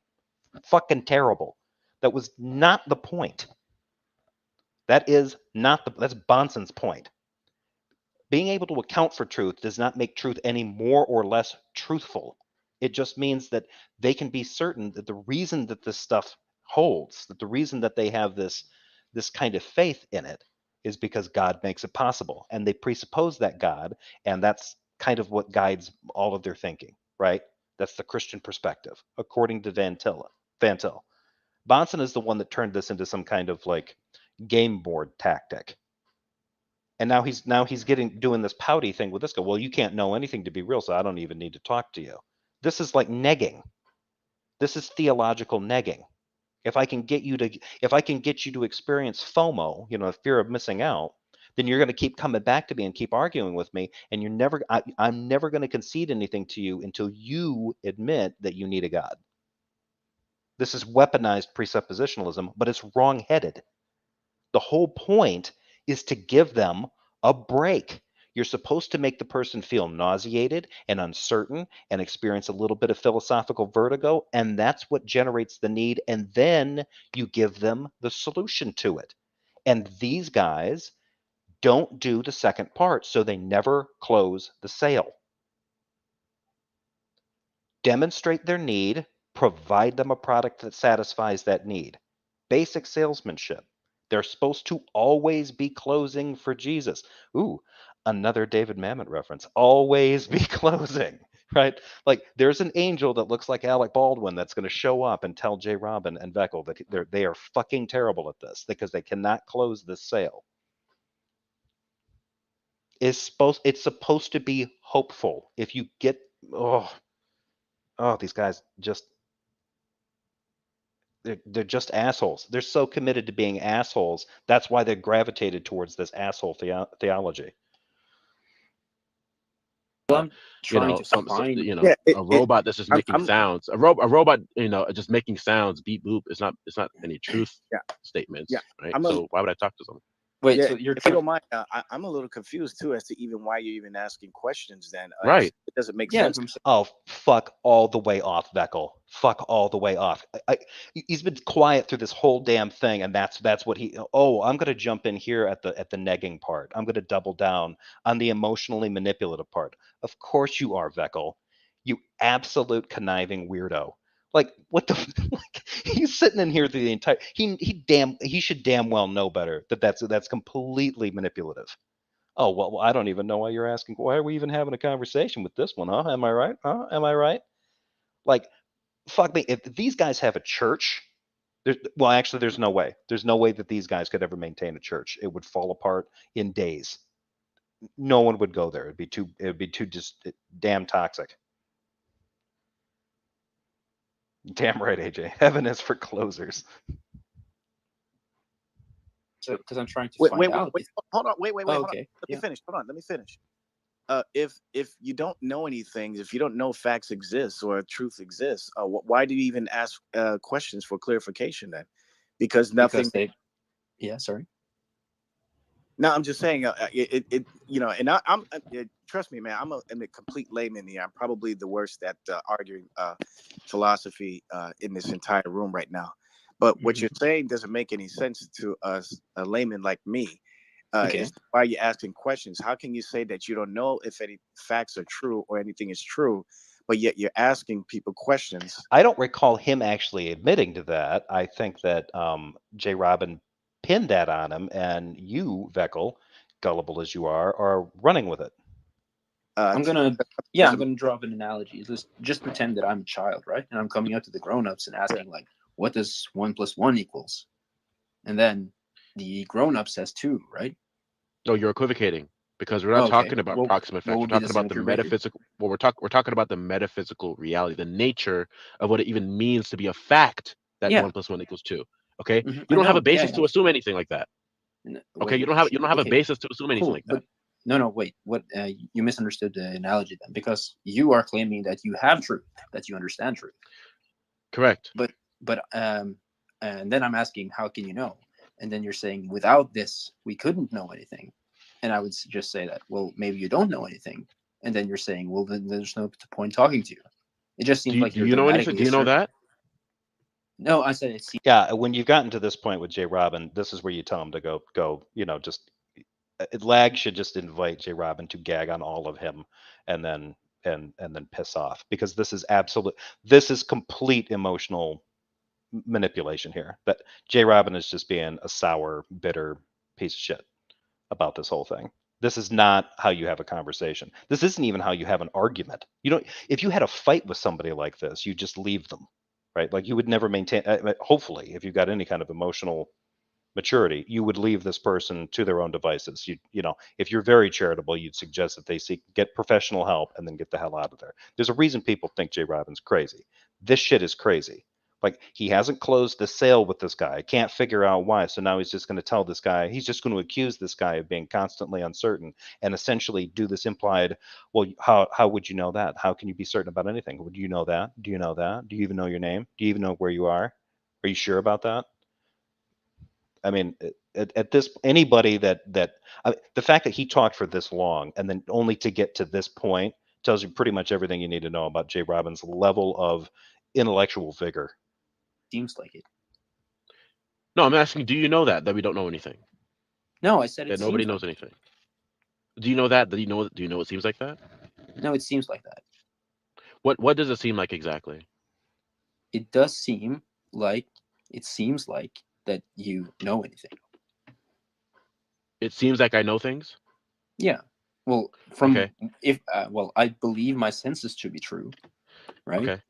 Fucking terrible. That was not the point. That is not the. That's Bonson's point. Being able to account for truth does not make truth any more or less truthful. It just means that they can be certain that the reason that this stuff holds, that the reason that they have this kind of faith in it is because God makes it possible. And they presuppose that God, and that's kind of what guides all of their thinking, right? That's the Christian perspective, according to Van Til. Bonson is the one that turned this into some kind of like game board tactic. And now he's doing this pouty thing with this guy. Well, you can't know anything to be real, so I don't even need to talk to you. This is like negging. This is theological negging. If I can get you to experience FOMO, the fear of missing out, then you're going to keep coming back to me and keep arguing with me, and I'm never going to concede anything to you until you admit that you need a God. This is weaponized presuppositionalism, but it's wrong-headed. The whole point is to give them a break. You're supposed to make the person feel nauseated and uncertain and experience a little bit of philosophical vertigo, and that's what generates the need, and then you give them the solution to it. And these guys don't do the second part, so they never close the sale. Demonstrate their need, provide them a product that satisfies that need. Basic salesmanship. They're supposed to always be closing for Jesus. Ooh, another David Mamet reference. Always be closing, right? Like there's an angel that looks like Alec Baldwin that's going to show up and tell JRobin and Veckel that they are fucking terrible at this because they cannot close this sale. It's supposed to be hopeful. If you get these guys just they're just assholes. They're so committed to being assholes. That's why they're gravitated towards this asshole theology. Well, I'm trying to find. A robot that's just making sounds. A robot, just making sounds. Beep boop. It's not any truth statements. Right. So why would I talk to someone? Wait, Yeah, so you're if you don't mind, I'm a little confused too as to even why you're even asking questions. Then, Right? It doesn't make sense. Oh, fuck all the way off, Veckel. Fuck all the way off. He's been quiet through this whole damn thing, and that's what he. Oh, I'm gonna jump in here at the negging part. I'm gonna double down on the emotionally manipulative part. Of course you are, Veckel. You absolute conniving weirdo. Like what the? Like, he's sitting in here through the entire. He should damn well know better that's completely manipulative. Oh, well, I don't even know why you're asking. Why are we even having a conversation with this one, huh? Am I right? Huh? Am I right? Like, fuck me. If these guys have a church, actually, there's no way. There's no way that these guys could ever maintain a church. It would fall apart in days. No one would go there. It would be too just damn toxic. Damn right, AJ. Heaven is for closers. So, because I'm trying to find out. Hold on. Wait. Oh, Hold okay. on. Let me finish. Hold on. Let me finish. If you don't know anything, if you don't know facts exist or truth exists, why do you even ask questions for clarification then? Because nothing. Sorry. No, I'm just saying, and I'm trust me, man, I'm a complete layman here. I'm probably the worst at arguing philosophy in this entire room right now. But what you're saying doesn't make any sense to us, a layman like me. Is why you're asking questions. How can you say that you don't know if any facts are true or anything is true, but yet you're asking people questions? I don't recall him actually admitting to that. I think that JRobin pinned that on him, and you, Veckel, gullible as you are running with it. I'm gonna draw up an analogy. Just pretend that I'm a child, right? And I'm coming up to the grown-ups and asking like, what does 1 + 1 equals? And then the grown-up says too, right? No, you're equivocating because we're not Okay. talking about What proximate facts. We're would be the talking sin about of the your behavior? metaphysical. Well, we're talking about the metaphysical reality, the nature of what it even means to be a fact that Yeah. 1 + 1 = 2. Okay, Mhm, you I don't have know. a basis Yeah, to assume anything like that. Okay, you wait. don't have a Okay, basis to assume anything cool. like that. But no, wait. What you misunderstood the analogy then, because you are claiming that you have truth, that you understand truth. Correct. But and then I'm asking, how can you know? And then you're saying, without this, we couldn't know anything. And I would just say that, well, maybe you don't know anything. And then you're saying, well, then there's no point talking to you. It just seems like Do you're you know anything? dogmatically Do you know that? No, I said it seems. Yeah, when you've gotten to this point with JRobin, this is where you tell him to go. Just Lag should just invite JRobin to gag on all of him, and then then piss off, because this is complete emotional manipulation here. That JRobin is just being a sour, bitter piece of shit about this whole thing. This is not how you have a conversation. This isn't even how you have an argument. You don't. If you had a fight with somebody like this, you just leave them, right? Like, you would never maintain. Hopefully, if you've got any kind of emotional maturity, you would leave this person to their own devices. If you're very charitable, you'd suggest that they get professional help and then get the hell out of there. There's a reason people think JRobin's crazy. This shit is crazy. Like, he hasn't closed the sale with this guy. Can't figure out why. So now he's just going to tell this guy, he's just going to accuse this guy of being constantly uncertain and essentially do this implied, well, how would you know that? How can you be certain about anything? Would you know that? Do you know that? Do you even know your name? Do you even know where you are? Are you sure about that? I mean, at this, anybody the fact that he talked for this long and then only to get to this point tells you pretty much everything you need to know about JRobin's level of intellectual vigor. Seems like it. No, I'm asking, do you know that we don't know anything? No, I said it. That nobody knows anything. Do you know that? Do you know it seems like that? No, it seems like that. What does it seem like exactly? It does seem like that you know anything. It seems like I know things? Yeah. Well, I believe my senses to be true, right? Okay.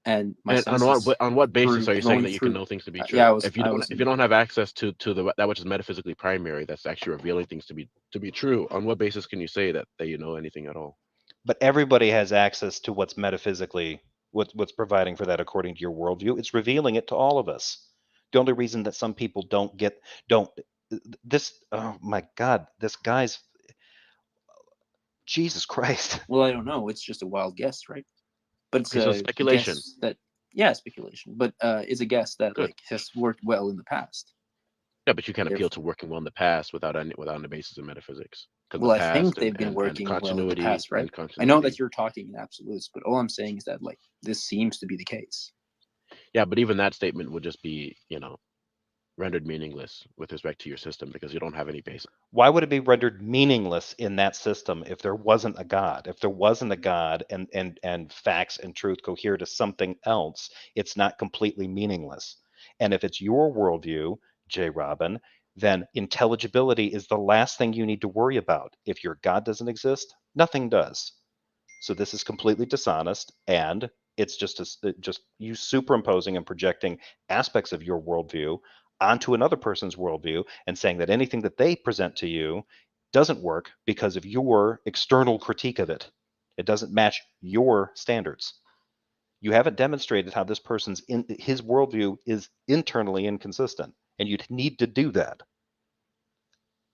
And my And senses. on what basis are you saying that you can know things to be true? If you don't have access to that which is metaphysically primary, that's actually revealing things to be true, on what basis can you say that you know anything at all? But everybody has access to what's metaphysically, what's providing for that according to your worldview. It's revealing it to all of us. The only reason that some people don't this, oh my God, this guy's, Jesus Christ. Well, I don't know. It's just a wild guess, right? But it's So speculation. Guess that, speculation. But it's a guess that Good. has worked well in the past. Yeah, but you can't appeal to working well in the past without the basis of metaphysics. Well, I think they've been working well in the past, right? I know that you're talking in absolutes, but all I'm saying is that this seems to be the case. Yeah, but even that statement would just be, rendered meaningless with respect to your system because you don't have any basis. Why would it be rendered meaningless in that system if there wasn't a God? If there wasn't a God and facts and truth cohere to something else, it's not completely meaningless. And if it's your worldview, JRobin, then intelligibility is the last thing you need to worry about. If your God doesn't exist, nothing does. So this is completely dishonest, and it's just you superimposing and projecting aspects of your worldview onto another person's worldview and saying that anything that they present to you doesn't work because of your external critique of it. It doesn't match your standards. You haven't demonstrated how this person's his worldview is internally inconsistent, and you'd need to do that.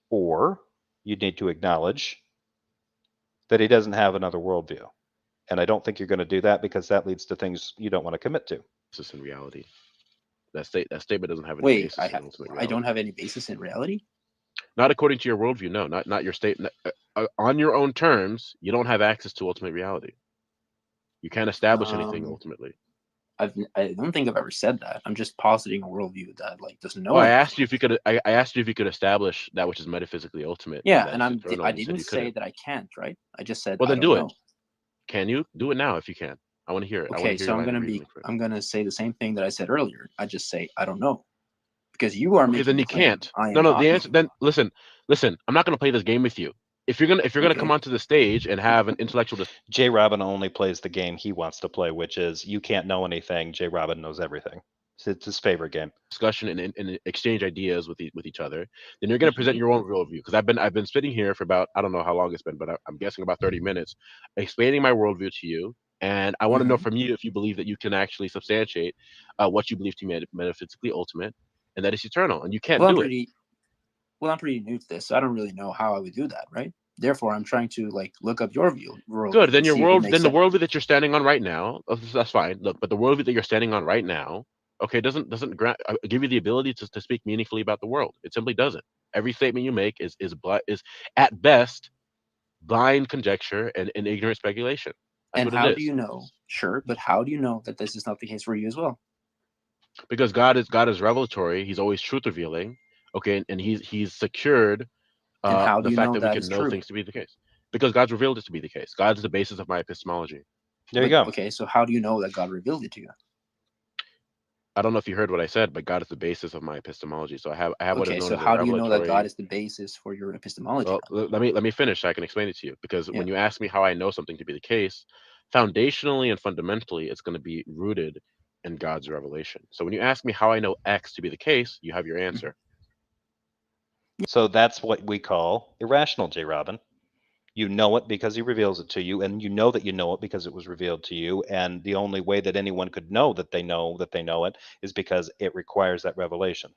Or you'd need to acknowledge that he doesn't have another worldview. And I don't think you're going to do that because that leads to things you don't want to commit to. This is in reality. That statement doesn't have any basis in ultimate reality. I don't have any basis in reality? Not according to your worldview, no. Not your statement. On your own terms, you don't have access to ultimate reality. You can't establish anything ultimately. I don't think I've ever said that. I'm just positing a worldview that doesn't know. Well, I asked you if you could. I asked you if you could establish that which is metaphysically ultimate. Yeah, and I didn't say that I can't, right? I just said. Well, then do it. Know. Can you do it now if you can? I want to hear it. Okay, so I'm gonna say the same thing that I said earlier. I just say I don't know, because you are. Okay, then you can't. No. The answer. Then listen. I'm not gonna play this game with you. If you're gonna come onto the stage and have an intellectual. JRobin only plays the game he wants to play, which is you can't know anything. JRobin knows everything. It's his favorite game. discussion and exchange ideas with each other, then you're going to present your own worldview. Because I've been sitting here for about, I don't know how long it's been, but I'm guessing about 30 minutes, explaining my worldview to you. And I want to know from you if you believe that you can actually substantiate what you believe to be metaphysically ultimate, and that it's eternal, and you can't do it. Well, I'm pretty new to this, so I don't really know how I would do that, right? Therefore, I'm trying to like look up your view. Good. Then your world, then the sense. worldview that you're standing on right now, that's fine. Look, but the worldview that you're standing on right now, okay, doesn't give you the ability to speak meaningfully about the world. It simply doesn't. Every statement you make is at best blind conjecture and ignorant speculation. That's And what how it do is. you know? Sure, but how do you know that this is not the case for you as well? Because God is revelatory. He's always truth revealing. Okay, and he's secured And how do the you fact know that we that can is know true? things to be the case. Because God's revealed it to be the case. God is the basis of my epistemology. There you go. Okay, so how do you know that God revealed it to you? I don't know if you heard what I said, but God is the basis of my epistemology. So I have what is Okay, known so as a how do you know that God revelatory. is the basis for your epistemology? Well, let me finish so I can explain it to you. Because Yeah. when you ask me how I know something to be the case, foundationally and fundamentally, it's going to be rooted in God's revelation. So when you ask me how I know X to be the case, you have your answer. So that's what we call irrational, JRobin. You know it because he reveals it to you, and you know that you know it because it was revealed to you. And the only way that anyone could know that they know it is because it requires that revelation.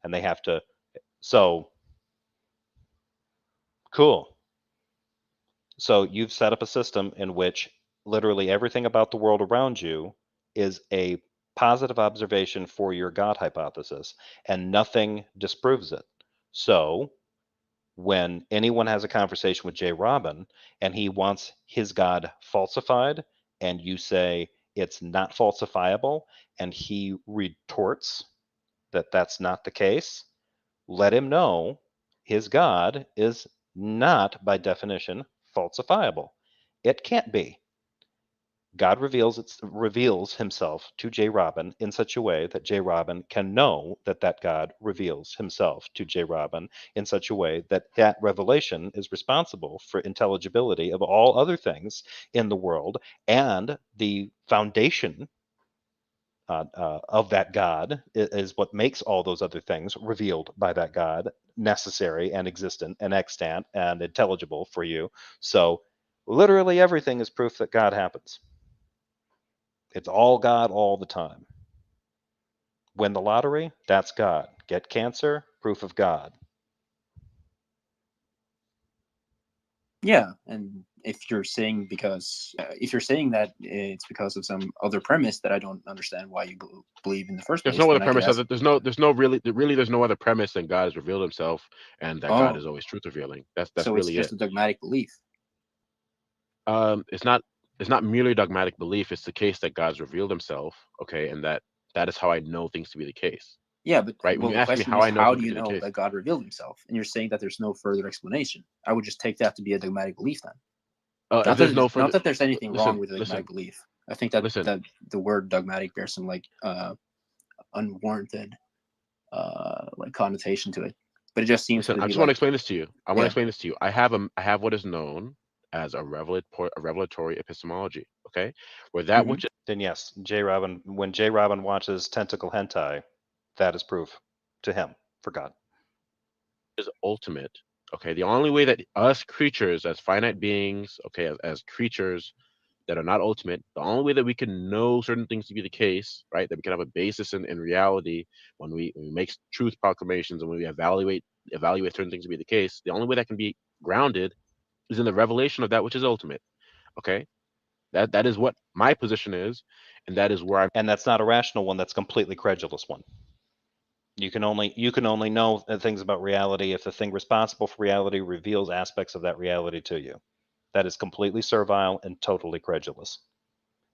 And they have to. So, cool. So you've set up a system in which literally everything about the world around you is a positive observation for your God hypothesis, and nothing disproves it. So when anyone has a conversation with JRobin and he wants his God falsified, and you say it's not falsifiable, and he retorts that that's not the case, let him know his God is not, by definition, falsifiable. It can't be. God reveals himself to JRobin in such a way that JRobin can know that that God reveals himself to JRobin in such a way that that revelation is responsible for intelligibility of all other things in the world, and the foundation of that God is what makes all those other things revealed by that God necessary and existent and extant and intelligible for you. So literally everything is proof that God happens. It's all God all the time. Win the lottery, that's God. Get cancer, proof of God. Yeah, and if you're saying that it's because of some other premise that I don't understand why you believe in the first place, There's no other then I could premise. ask, There's no other premise than God has revealed himself and that God oh, is always truth revealing. That's so it's really just it. a dogmatic belief. It's not merely dogmatic belief. It's the case that God's revealed himself. Okay, and that is how I know things to be the case. Yeah, but Right. When well, you the ask me question how is, I know how do something you to be the know case, that God revealed himself? And you're saying that there's no further explanation. I would just take that to be a dogmatic belief then. if there's no Not further, that there's anything wrong with a listen, dogmatic belief. I think that listen. that the word dogmatic bears some like unwarranted like connotation to it. But it just seems Listen, to I be just want to like, explain this to you. I want to yeah. explain this to you. I have what is known as a revelatory epistemology. Okay, where that which Then yes, JRobin, when JRobin watches tentacle hentai, that is proof to him for God. is ultimate. Okay, the only way that us creatures, as finite beings, okay, as creatures that are not ultimate, the only way that we can know certain things to be the case, right, that we can have a basis in reality when we make truth proclamations and when we evaluate certain things to be the case, the only way that can be grounded is in the revelation of that which is ultimate. Okay, that is what my position is, and that is where I'm. And that's not a rational one, that's a completely credulous one. You can only know things about reality if the thing responsible for reality reveals aspects of that reality to you. That is completely servile and totally credulous.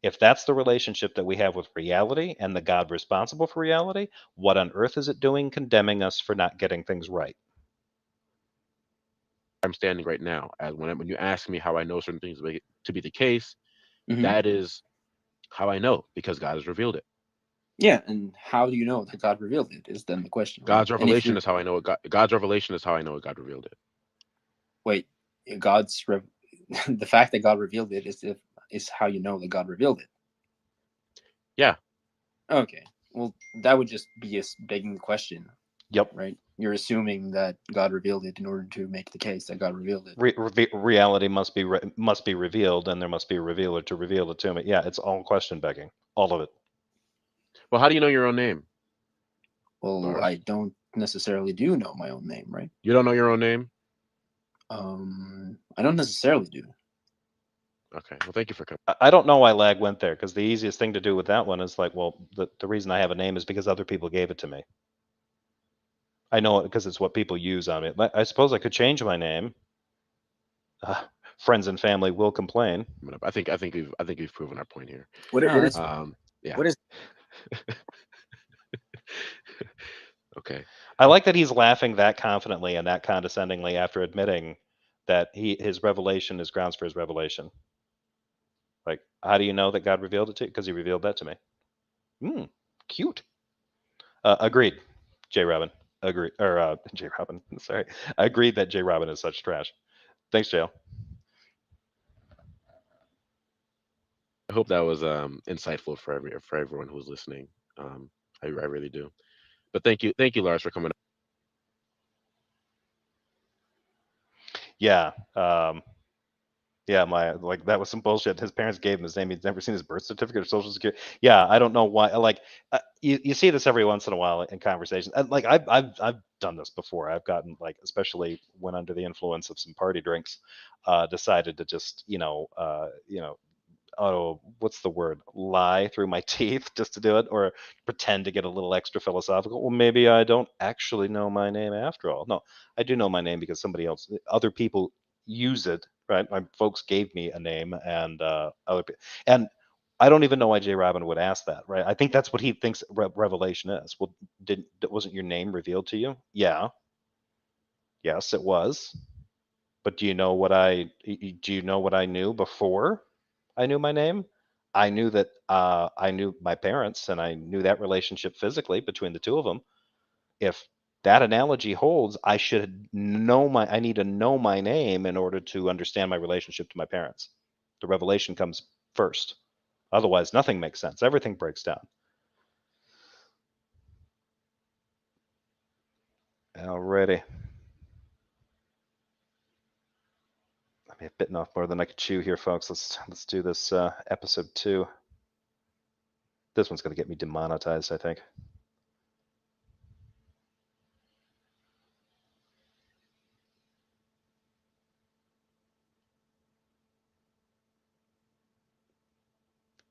If that's the relationship that we have with reality and the God responsible for reality, what on earth is it doing condemning us for not getting things right? I'm standing right now. As when you ask me how I know certain things to be the case, Mm-hmm. that is how I know, because God has revealed it. Yeah, and how do you know that God revealed it is then the question. Right? God's revelation is how I know it. God's revelation is how I know it. God revealed it. Wait, the fact that God revealed it is how you know that God revealed it. Yeah. Okay. Well, that would just be us begging the question. Yep. Right. You're assuming that God revealed it in order to make the case that God revealed it. Reality must be revealed, and there must be a revealer to reveal it to me. Yeah, it's all question begging, all of it. Well, how do you know your own name? Well, Lars? I don't necessarily do know my own name, right? You don't know your own name? I don't necessarily do. Okay. Well, thank you for coming. I don't know why Lag went there, because the easiest thing to do with that one is like, well, the reason I have a name is because other people gave it to me. I know it because it's what people use on it. I suppose I could change my name. Friends and family will complain. I think we've proven our point here. What is Yeah. what is Okay. I like that he's laughing that confidently and that condescendingly after admitting that his revelation is grounds for his revelation. Like, how do you know that God revealed it to you? Because he revealed that to me. Cute. Agreed, JRobin. Agreed. Or JRobin. Sorry. Agreed that JRobin is such trash. Thanks, JL. I hope that was insightful for everyone who was listening. I really do. But thank you, Lars, for coming up. Yeah. Yeah, that was some bullshit. His parents gave him his name. He's never seen his birth certificate or social security. Yeah, I don't know why. Like, you see this every once in a while in conversations. And like, I've done this before. I've gotten, like, especially when under the influence of some party drinks, decided to just what's the word? Lie through my teeth just to do it, or pretend to get a little extra philosophical. Well, maybe I don't actually know my name after all. No, I do know my name because other people use it, right? My folks gave me a name, and and I don't even know why JRobin would ask that, right? I think that's what he thinks revelation is. Well, wasn't your name revealed to you? Yeah. Yes, it was. But do you know what I knew before I knew my name? I knew that I knew my parents, and I knew that relationship physically between the two of them. If that analogy holds, I need to know my name in order to understand my relationship to my parents. The revelation comes first. Otherwise, nothing makes sense. Everything breaks down. Alrighty. I may have bitten off more than I could chew here, folks. Let's do this episode 2. This one's going to get me demonetized, I think.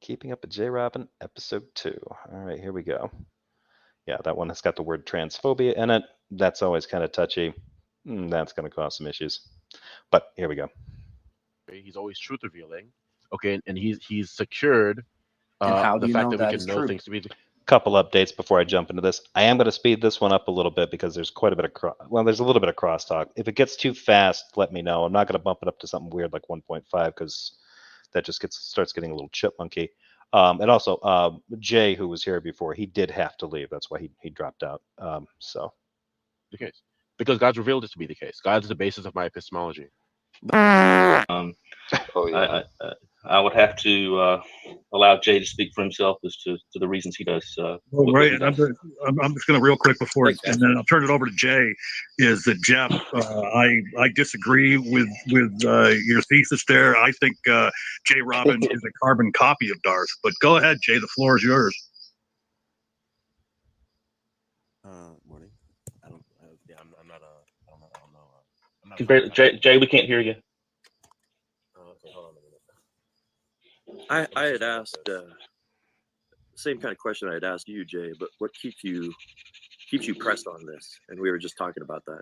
Keeping Up with JRobin, episode 2. All right, here we go. Yeah, that one has got the word transphobia in it. That's always kind of touchy. That's going to cause some issues. But here we go. He's always truth revealing. Okay, and he's secured And how do the you fact know that we that can is know true? things to be. Couple updates before I jump into this. I am going to speed this one up a little bit because there's quite a bit of there's a little bit of crosstalk. If it gets too fast, let me know. I'm not going to bump it up to something weird like 1.5 because that just starts getting a little chipmunky. And also, Jay, who was here before, he did have to leave. That's why he dropped out. So The case, because God's revealed it to be the case. God's the basis of my epistemology. I would have to allow Jay to speak for himself as to the reasons he does. Well, right. I'm just going to real quick before, and then I'll turn it over to Jay. Is that Jeff? I disagree with your thesis there. I think JRobin is a carbon copy of Darth. But go ahead, Jay. The floor is yours. Morning. I don't know. Jay, we can't hear you. Okay, hold on a minute. I had asked the same kind of question I had asked you, Jay, but what keeps you pressed on this? And we were just talking about that.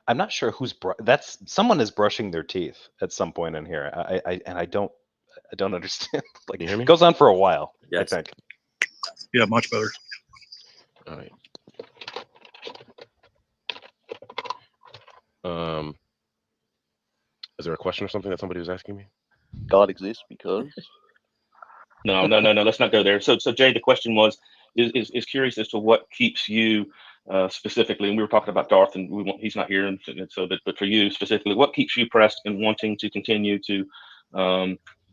I'm not sure who's someone is brushing their teeth at some point in here. I don't understand. Like, Can you hear me? It goes on for a while. Yes. I think. Yeah, much better. All right. Is there a question or something that somebody was asking me? God exists because. No. Let's not go there. So Jay, the question was, is curious as to what keeps you specifically, and we were talking about Darth, and he's not here, and so but for you specifically, what keeps you pressed and wanting to continue to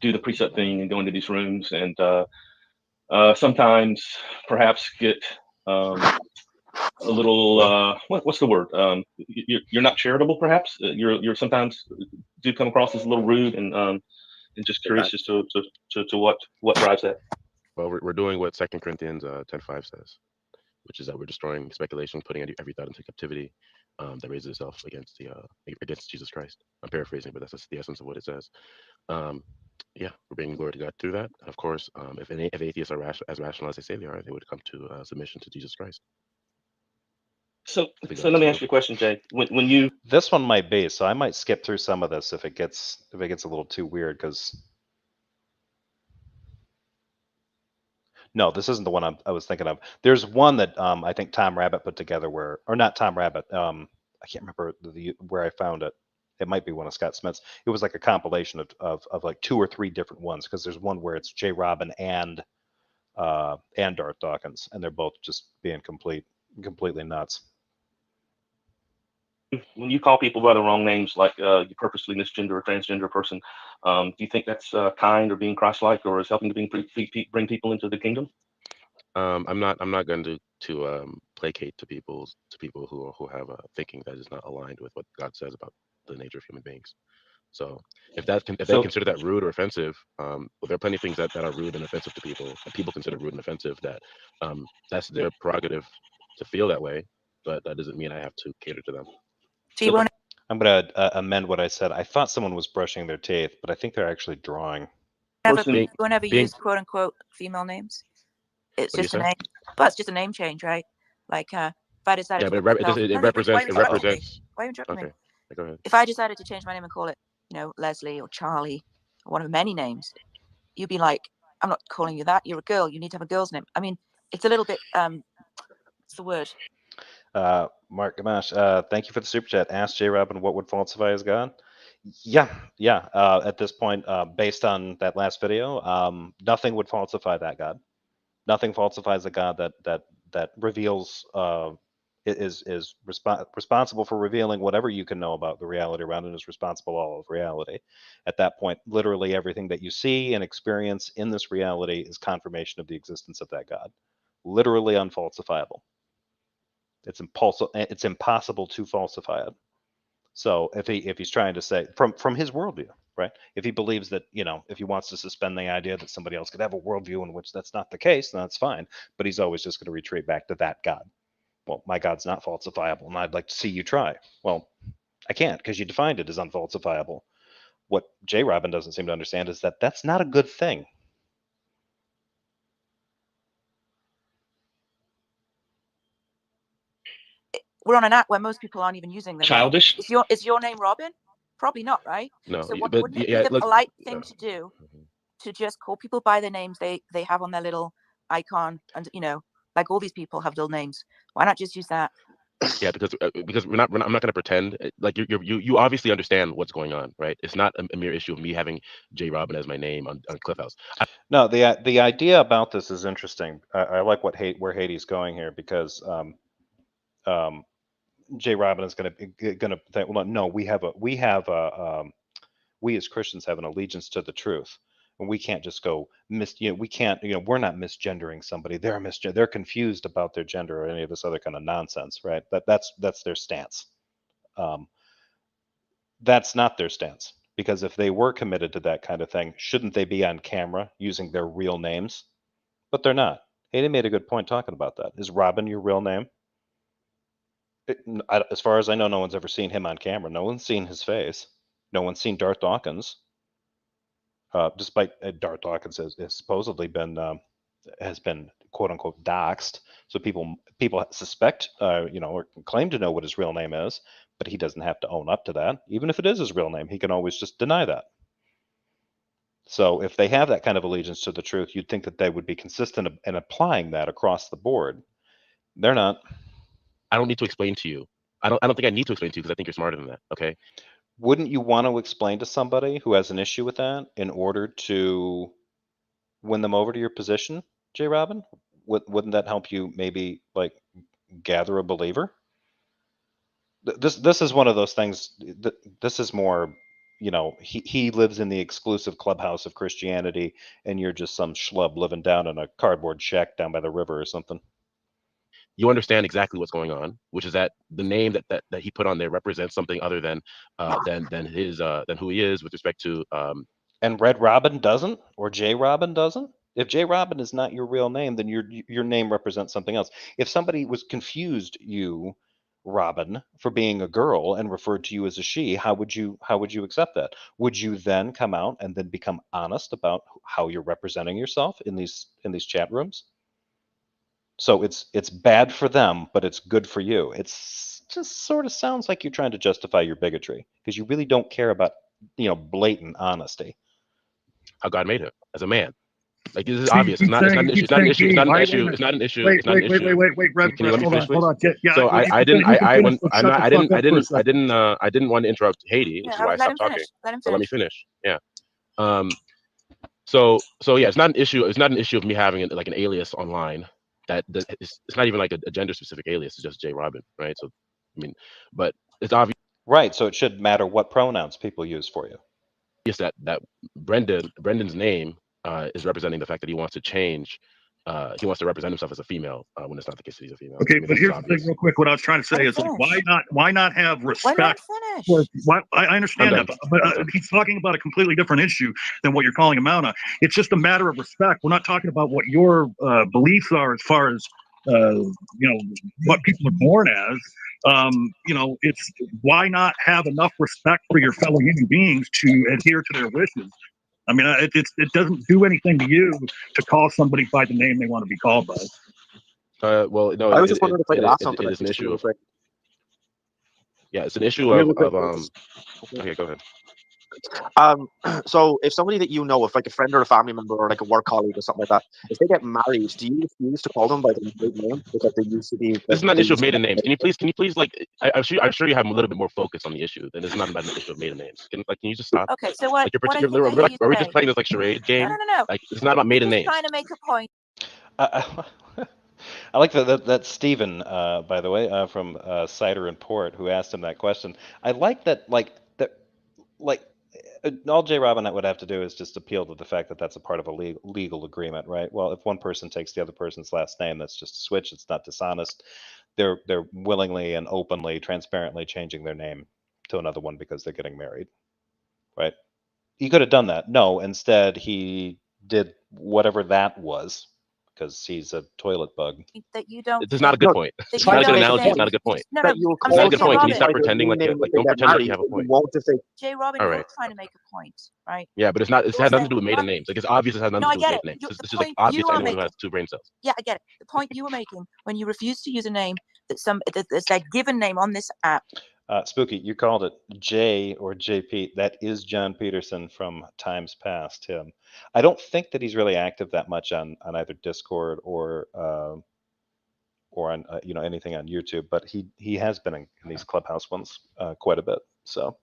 do the precept thing and go into these rooms and sometimes perhaps get a little what's the word? You're not charitable, perhaps. You're sometimes do come across as a little rude and just curious as to what drives that. Well, we're doing what 2 Corinthians 10:5 says, which is that we're destroying speculation, putting every thought into captivity that raises itself against Jesus Christ. I'm paraphrasing, but that's the essence of what it says. Yeah, we're bringing glory to God through that. And of course, if atheists are as rational as they say they are, they would come to submission to Jesus Christ. So let me ask you a question, Jay. When you This one might be, so I might skip through some of this if it gets a little too weird, because no, this isn't the one I was thinking of. There's one that I think Tom Rabbit put together or not Tom Rabbit. I can't remember where I found it. It might be one of Scott Smith's. It was like a compilation of like 2 or 3 different ones, because there's one where it's JRobin and Darth Dawkins, and they're both just being completely nuts. When you call people by the wrong names, like you purposely misgender or transgender person, do you think that's kind or being Christ-like, or is helping to bring people into the kingdom? I'm not going to placate to people who have a thinking that is not aligned with what God says about the nature of human beings. So if they consider that rude or offensive, well, there are plenty of things that are rude and offensive to people, and people consider rude and offensive. That's their prerogative to feel that way, but that doesn't mean I have to cater to them. I'm going to amend what I said. I thought someone was brushing their teeth, but I think they're actually drawing. Whenever use quote unquote female names, it's just a name. But it's just a name change, right? Like if I decided it represents. Why are you interrupting me? Go ahead. If I decided to change my name and call it, Leslie or Charlie or one of many names, you'd be like, I'm not calling you that. You're a girl. You need to have a girl's name. I mean, it's a little bit what's the word? Mark Gamash, thank you for the super chat. Ask JRobin what would falsify as God. Yeah. At this point, based on that last video, nothing would falsify that God. Nothing falsifies a God that reveals is responsible for revealing whatever you can know about the reality around it, is responsible all of reality. At that point, literally everything that you see and experience in this reality is confirmation of the existence of that God. Literally unfalsifiable. It's impossible to falsify it. So if he's trying to say from his worldview, right? If he believes that, if he wants to suspend the idea that somebody else could have a worldview in which that's not the case, then that's fine. But he's always just going to retreat back to that God. Well, my God's not falsifiable, and I'd like to see you try. Well, I can't, because you defined it as unfalsifiable. What JRobin doesn't seem to understand is that that's not a good thing. We're on an app where most people aren't even using them. Childish. Is your name Robin? Probably not, right? No, so wouldn't it be the polite thing to do to just call people by the names they have on their little icon, and like all these people have little names. Why not just use that? Yeah, because I'm not going to pretend like you obviously understand what's going on, right? It's not a mere issue of me having JRobin as my name on Clubhouse. No, the idea about this is interesting. I like where Hades going here, because JRobin is going to think, well, no, we as Christians have an allegiance to the truth, and we can't just go we can't, we're not misgendering somebody. They're confused about their gender or any of this other kind of nonsense, right? That's their stance. That's not their stance, because if they were committed to that kind of thing, shouldn't they be on camera using their real names? But they're not. Hayden made a good point talking about that. Is Robin your real name? As far as I know, no one's ever seen him on camera. No one's seen his face. No one's seen Darth Dawkins. Despite Darth Dawkins has supposedly has been quote unquote doxxed, so people suspect, or claim to know what his real name is, but he doesn't have to own up to that. Even if it is his real name, he can always just deny that. So if they have that kind of allegiance to the truth, you'd think that they would be consistent in applying that across the board. They're not. I don't need to explain to you. I don't think I need to explain to you, because I think you're smarter than that. Okay. Wouldn't you want to explain to somebody who has an issue with that in order to win them over to your position, JRobin? wouldn't that help you maybe like gather a believer? This is one of those things. This is more, he lives in the exclusive clubhouse of Christianity, and you're just some schlub living down in a cardboard shack down by the river or something. You understand exactly what's going on, which is that the name that he put on there represents something other than who he is with respect to. And Red Robin doesn't, or JRobin doesn't. If JRobin is not your real name, then your name represents something else. If somebody was confused you, Robin, for being a girl and referred to you as a she, how would you accept that? Would you then come out and then become honest about how you're representing yourself in these chat rooms? So it's bad for them, but it's good for you. It's just sort of sounds like you're trying to justify your bigotry because you really don't care about blatant honesty. How God made him as a man. Like, this is obvious. It's not an issue. It's not an issue. It's not an issue. It's not an issue. Wait, It's not an issue. Rev, Can you let me finish, please? hold on. Yeah, So well, I didn't I want to interrupt Haiti, which is why I stopped talking. So let me finish. Yeah. So yeah, it's not an issue. It's not an issue of me having like an alias online. It's not even like a gender specific alias. It's just JRobin, right? So I mean, but it's obvious. Right. So it shouldn't matter what pronouns people use for you. Yes, that Brendan's name is representing the fact that he wants to change. He wants to represent himself as a female when it's not the case that he's a female. Okay, but here's the thing, real quick. What I was trying to say is, like, why not have respect? I understand that, but he's talking about a completely different issue than what you're calling him out on. It's just a matter of respect. We're not talking about what your beliefs are as far as what people are born as. It's why not have enough respect for your fellow human beings to adhere to their wishes? I mean, it doesn't do anything to you to call somebody by the name they want to be called by. Well, no, I was just wondering if I could ask something. It is an issue of. Yeah, it's an issue Okay, go ahead. So if somebody that if like a friend or a family member or like a work colleague or something like that, if they get married, do you refuse to call them by their maiden name because they used to be? This is not an issue of maiden names. Can you please like? I'm sure you have a little bit more focus on the issue. Then it's not about an issue of maiden names. Can you just stop? Okay, so what? Like are we just playing this like charade game? No. Like, it's not about maiden names. Trying to make a point. I like that Stephen, by the way, from Cider and Port, who asked him that question. I like that, all JRobin would have to do is just appeal to the fact that that's a part of a legal agreement, right? Well, if one person takes the other person's last name, that's just a switch. It's not dishonest. They're willingly and openly, transparently changing their name to another one because they're getting married, right? He could have done that. No, instead he did whatever that was because he's a toilet bug. That you don't. This is not a good point. It's not a good analogy. It's not a good point. No, it's not a good point. Can you stop pretending like don't pretend like you have a point? JRobin, you're trying to make a point, right? Yeah, but it has nothing to do with maiden names. Like, it's obvious it has nothing to do with maiden names. This is like obvious to anyone who has two brain cells. Yeah, I get it. The point you were making when you refused to use a name that's their given name on this app. Spooky, you called it J or JP. That is John Peterson from times past. Him. I don't think that he's really active that much on either Discord or on anything on YouTube, but he has been in these Clubhouse ones quite a bit. So,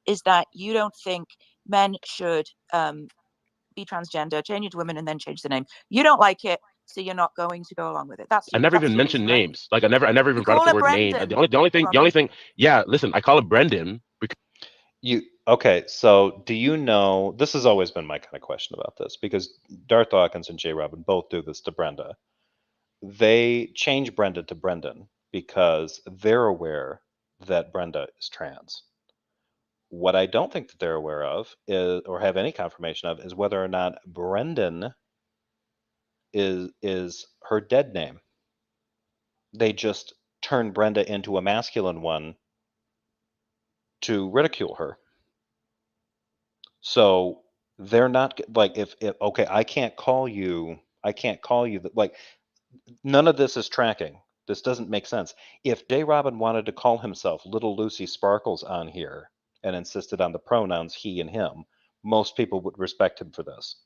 is that you don't think men should be transgender, change into women, and then change the name? You don't like it. So you're not going to go along with it. I never even mentioned names. Like, I never even brought up the word name. The only thing. Yeah, listen, I call it Brendan. Okay, so do you know? This has always been my kind of question about this because Darth Dawkins and JRobin both do this to Brenda. They change Brenda to Brendan because they're aware that Brenda is trans. What I don't think that they're aware of is, or have any confirmation of, is whether or not Brendan is her dead name. They just turn Brenda into a masculine one to ridicule her. So they're not like if okay, I can't call you that, like, none of this is tracking. This doesn't make sense. If JRobin wanted to call himself Little Lucy Sparkles on here and insisted on the pronouns he and him, most people would respect him for this.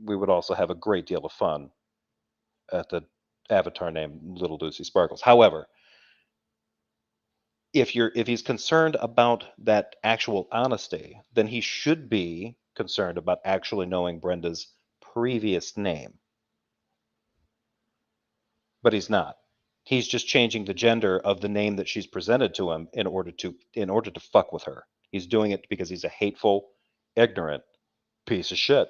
We would also have a great deal of fun at the avatar name Little Lucy Sparkles. However, if he's concerned about that actual honesty, then he should be concerned about actually knowing Brenda's previous name. But he's not. He's just changing the gender of the name that she's presented to him in order to fuck with her. He's doing it because he's a hateful, ignorant piece of shit.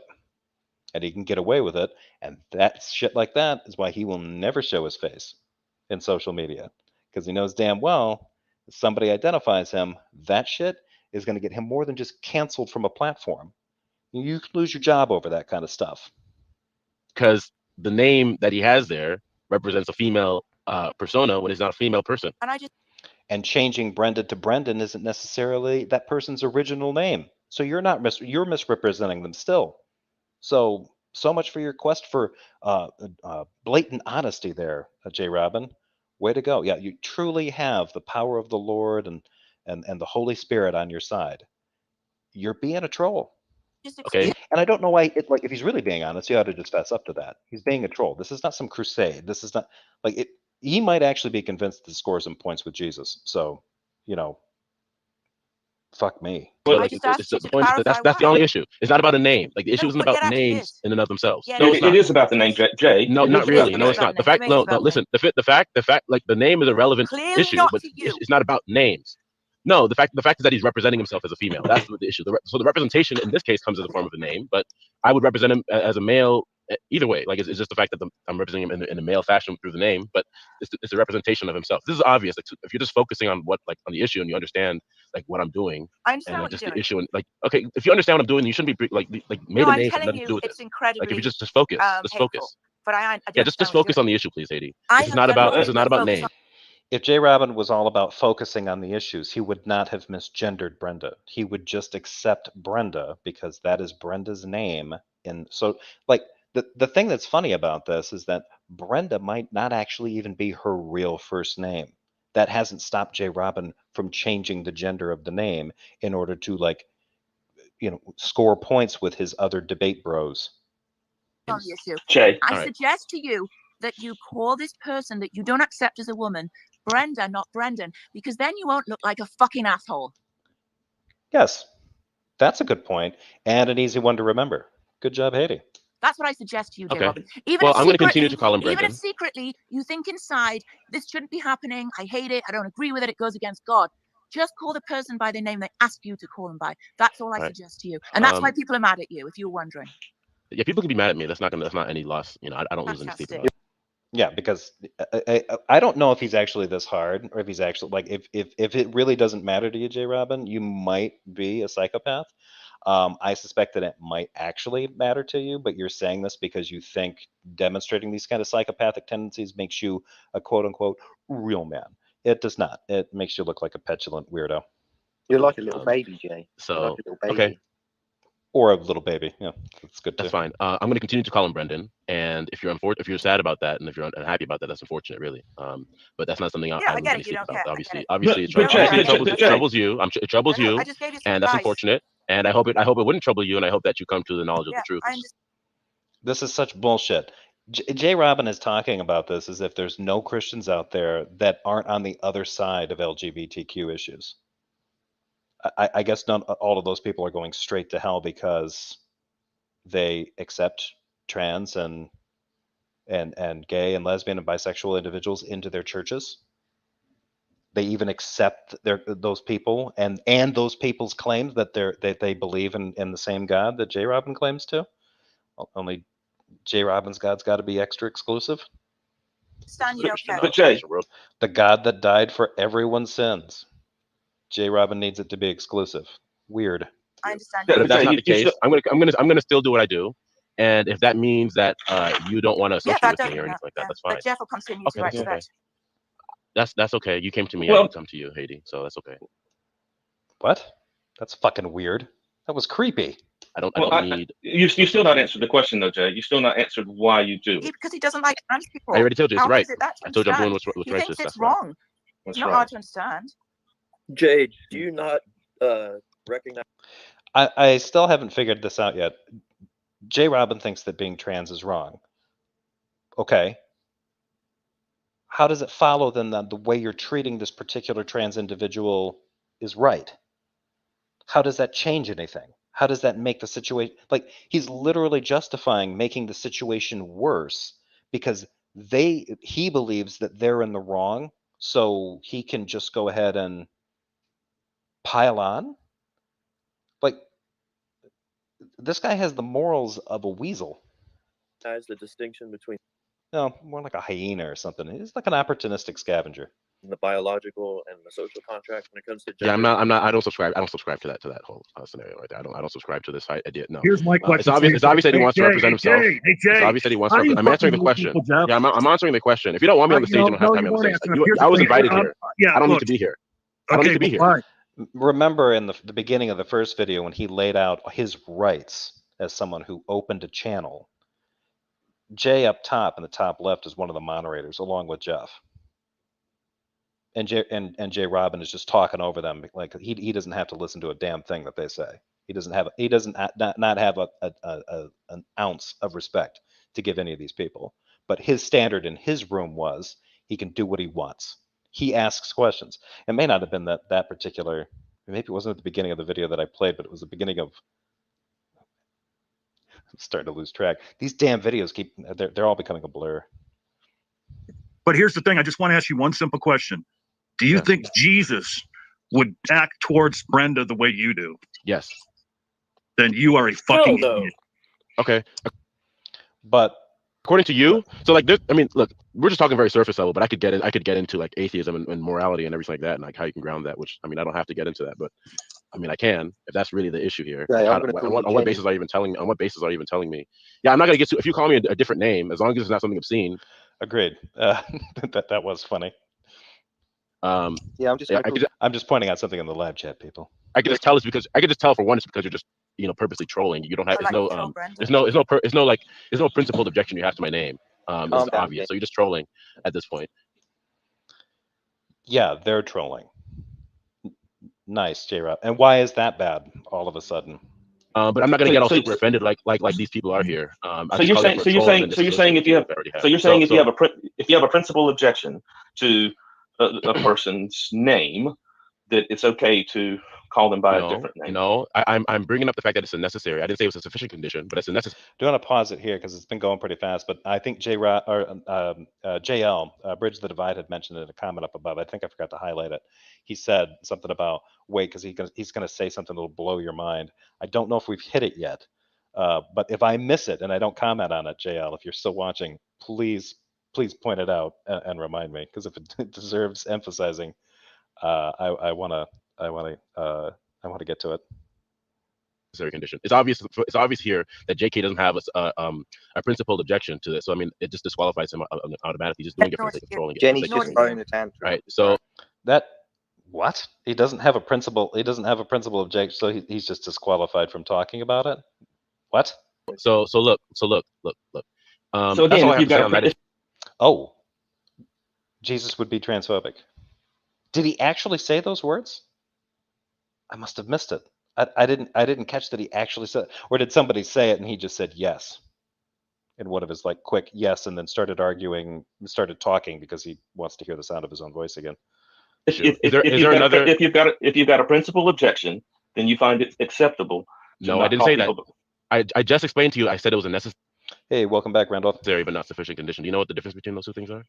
And he can get away with it. And that shit like that is why he will never show his face in social media. Because he knows damn well if somebody identifies him, that shit is going to get him more than just canceled from a platform. You can lose your job over that kind of stuff. Because the name that he has there represents a female persona when he's not a female person. And changing Brenda to Brendan isn't necessarily that person's original name. So you're misrepresenting them still. So much for your quest for blatant honesty there, JRobin. Way to go. Yeah, you truly have the power of the Lord and the Holy Spirit on your side. You're being a troll. Okay. And I don't know why, if he's really being honest, you ought to just fess up to that. He's being a troll. This is not some crusade. This is not, he might actually be convinced to score some points with Jesus. So, fuck me. But that's the only issue. It's not about a name. Like the issue isn't about names in and of themselves. No, it is about the name, Jay. No, not really. No, it's not. The fact, no, listen. The fact, like the name is a relevant issue, but it's not about names. No, the fact is that he's representing himself as a female. That's the issue. So the representation in this case comes as a form of a name, but I would represent him as a male either way. Like it's just the fact that I'm representing him in a male fashion through the name, but it's a representation of himself. This is obvious. Like, if you're just focusing on on the issue and you understand what I'm doing, I understand and what just you're the doing. issue, and if you understand what I'm doing, you shouldn't be made a name for nothing to do with it. It's incredibly If you just focus, focus. But I just focus on the issue, please, Haiti. This is not about name. If JRobin was all about focusing on the issues, he would not have misgendered Brenda. He would just accept Brenda because that is Brenda's name. And so, the thing that's funny about this is that Brenda might not actually even be her real first name. That hasn't stopped JRobin from changing the gender of the name in order to score points with his other debate bros. On the issue. Jay, I suggest to you that you call this person that you don't accept as a woman Brenda, not Brendan, because then you won't look like a fucking asshole. Yes, that's a good point and an easy one to remember. Good job, Haiti. That's what I suggest to you, JRobin. Even I'm going to continue to call him Brendan. Even if secretly you think inside, this shouldn't be happening, I hate it, I don't agree with it, it goes against God. Just call the person by the name they ask you to call them by. That's all I suggest to you. And that's why people are mad at you, if you're wondering. Yeah, people can be mad at me. That's not any loss. I don't lose any sleep about it. Yeah, because I don't know if he's actually this hard, or if he's actually if it really doesn't matter to you, JRobin, you might be a psychopath. I suspect that it might actually matter to you, but you're saying this because you think demonstrating these kind of psychopathic tendencies makes you a quote unquote real man. It does not. It makes you look like a petulant weirdo. You're like a little baby, Jay. So okay. Or a little baby. Yeah, that's good too. That's fine. I'm going to continue to call him Brendan, and if you're sad about that, and if you're unhappy about that, that's unfortunate, really. But that's not something I lose any sleep about. Obviously, it troubles you. It troubles you, and that's unfortunate. And I hope it wouldn't trouble you, and I hope that you come to the knowledge of the truth. This is such bullshit. JRobin is talking about this as if there's no Christians out there that aren't on the other side of LGBTQ issues. I guess not all of those people are going straight to hell because they accept trans and gay and lesbian and bisexual individuals into their churches. They even accept those people and those people's claims that they believe in the same God that JRobin claims to. Only JRobin's God's got to be extra exclusive. But Jay, the God that died for everyone's sins. JRobin needs it to be exclusive. Weird. I understand. But if that's not the case, I'm gonna still do what I do, and if that means that you don't want to associate with me or anything like that, that's fine. But Jeff will continue to expect. That's okay. You came to me, I can come to you, Haiti. So that's okay. What? That's fucking weird. That was creepy. I don't need. You still not answered the question though, Jay. You still not answered why you do. Because he doesn't like trans people. I already told you it's right. I told you I'm doing what's he right. Thinks it's wrong. It's not hard to understand. Jay, do you not recognize? I still haven't figured this out yet. JRobin thinks that being trans is wrong. Okay. How does it follow then that the way you're treating this particular trans individual is right? How does that change anything? How does that make the situation, like, he's literally justifying making the situation worse because he believes that they're in the wrong, so he can just go ahead and pile on? Like, this guy has the morals of a weasel. Guys, the distinction between No, more like a hyena or something. He's like an opportunistic scavenger. the biological and the social contract when it comes to Yeah, gender. I'm not. I don't subscribe to that whole scenario right there. I don't subscribe to this idea. No. Here's my It's question. obvious. It's obvious that he wants to represent himself. Hey, It's Jay. obvious that he wants How to. do you I'm answering the fucking question. people, Jeff? Yeah, I'm answering the question. If you don't want me on the stage, you don't have to have me on the stage. Here's I was the thing. invited here. Yeah, I don't need look. to be here. I don't need Okay, to be but here. why? Remember in the beginning of the first video when he laid out his rights as someone who opened a channel, Jay up top in the top left is one of the moderators along with Jeff. And JRobin is just talking over them like he doesn't have to listen to a damn thing that they say. He doesn't have not have an ounce of respect to give any of these people. But his standard in his room was he can do what he wants. He asks questions. It may not have been that particular. Maybe it wasn't at the beginning of the video that I played, but it was the beginning of. I'm starting to lose track. These damn videos they're all becoming a blur. But here's the thing. I just want to ask you one simple question. Do you think Jesus would act towards Brenda the way you do? Yes. Then you are a fucking idiot. Okay. But according to you, so like this, I mean, look, we're just talking very surface level, but I could get into like atheism and morality and everything like that, and like how you can ground that. Which I mean, I don't have to get into that, but I mean, I can if that's really the issue here. Yeah, Like, on what basis are you even telling me? On what basis are you even telling me? Yeah, I'm not gonna get to. If you call me a different name, as long as it's not something obscene. Agreed. That was funny. Yeah, I'm just pointing out something in the live chat, people. I can just tell I can just tell for one, it's because you're just purposely trolling. You don't have there's no principled objection you have to my name. It's obvious. So you're just trolling at this point. Yeah, they're trolling. Nice, J-Rob. And why is that bad all of a sudden? But I'm not gonna get all super offended like these people are here. So you're saying if you have a principal objection to a person's name, that it's okay to call them by a different name. No, I'm bringing up the fact that it's a necessary. I didn't say it was a sufficient condition, but it's a necessary. Do you want to pause it here because it's been going pretty fast? But I think JL Bridge the Divide had mentioned in a comment up above. I think I forgot to highlight it. He said something about wait because he's going to say something that'll blow your mind. I don't know if we've hit it yet, but if I miss it and I don't comment on it, JL, if you're still watching, please point it out and remind me because if it deserves emphasizing, I want to get to it. Necessary condition. It's obvious here that JK doesn't have a principled objection to this. So I mean, it just disqualifies him automatically. He's just doing it for the sake of trolling it. Jenny's just throwing the tantrum. Right. So that what he doesn't have a principle. He doesn't have a principle objection, so he's just disqualified from talking about it. What? So look. So again, if you've got oh, Jesus would be transphobic. Did he actually say those words? I must have missed it. I didn't catch that he actually said, or did somebody say it and he just said yes in one of his like quick yes and then started talking because he wants to hear the sound of his own voice again. If you've got a principal objection, then you find it acceptable. No, I didn't say that. I just explained to you. I said it was a necessary. Hey, welcome back, Randolph. Necessary but not sufficient condition. Do you know what the difference between those two things are?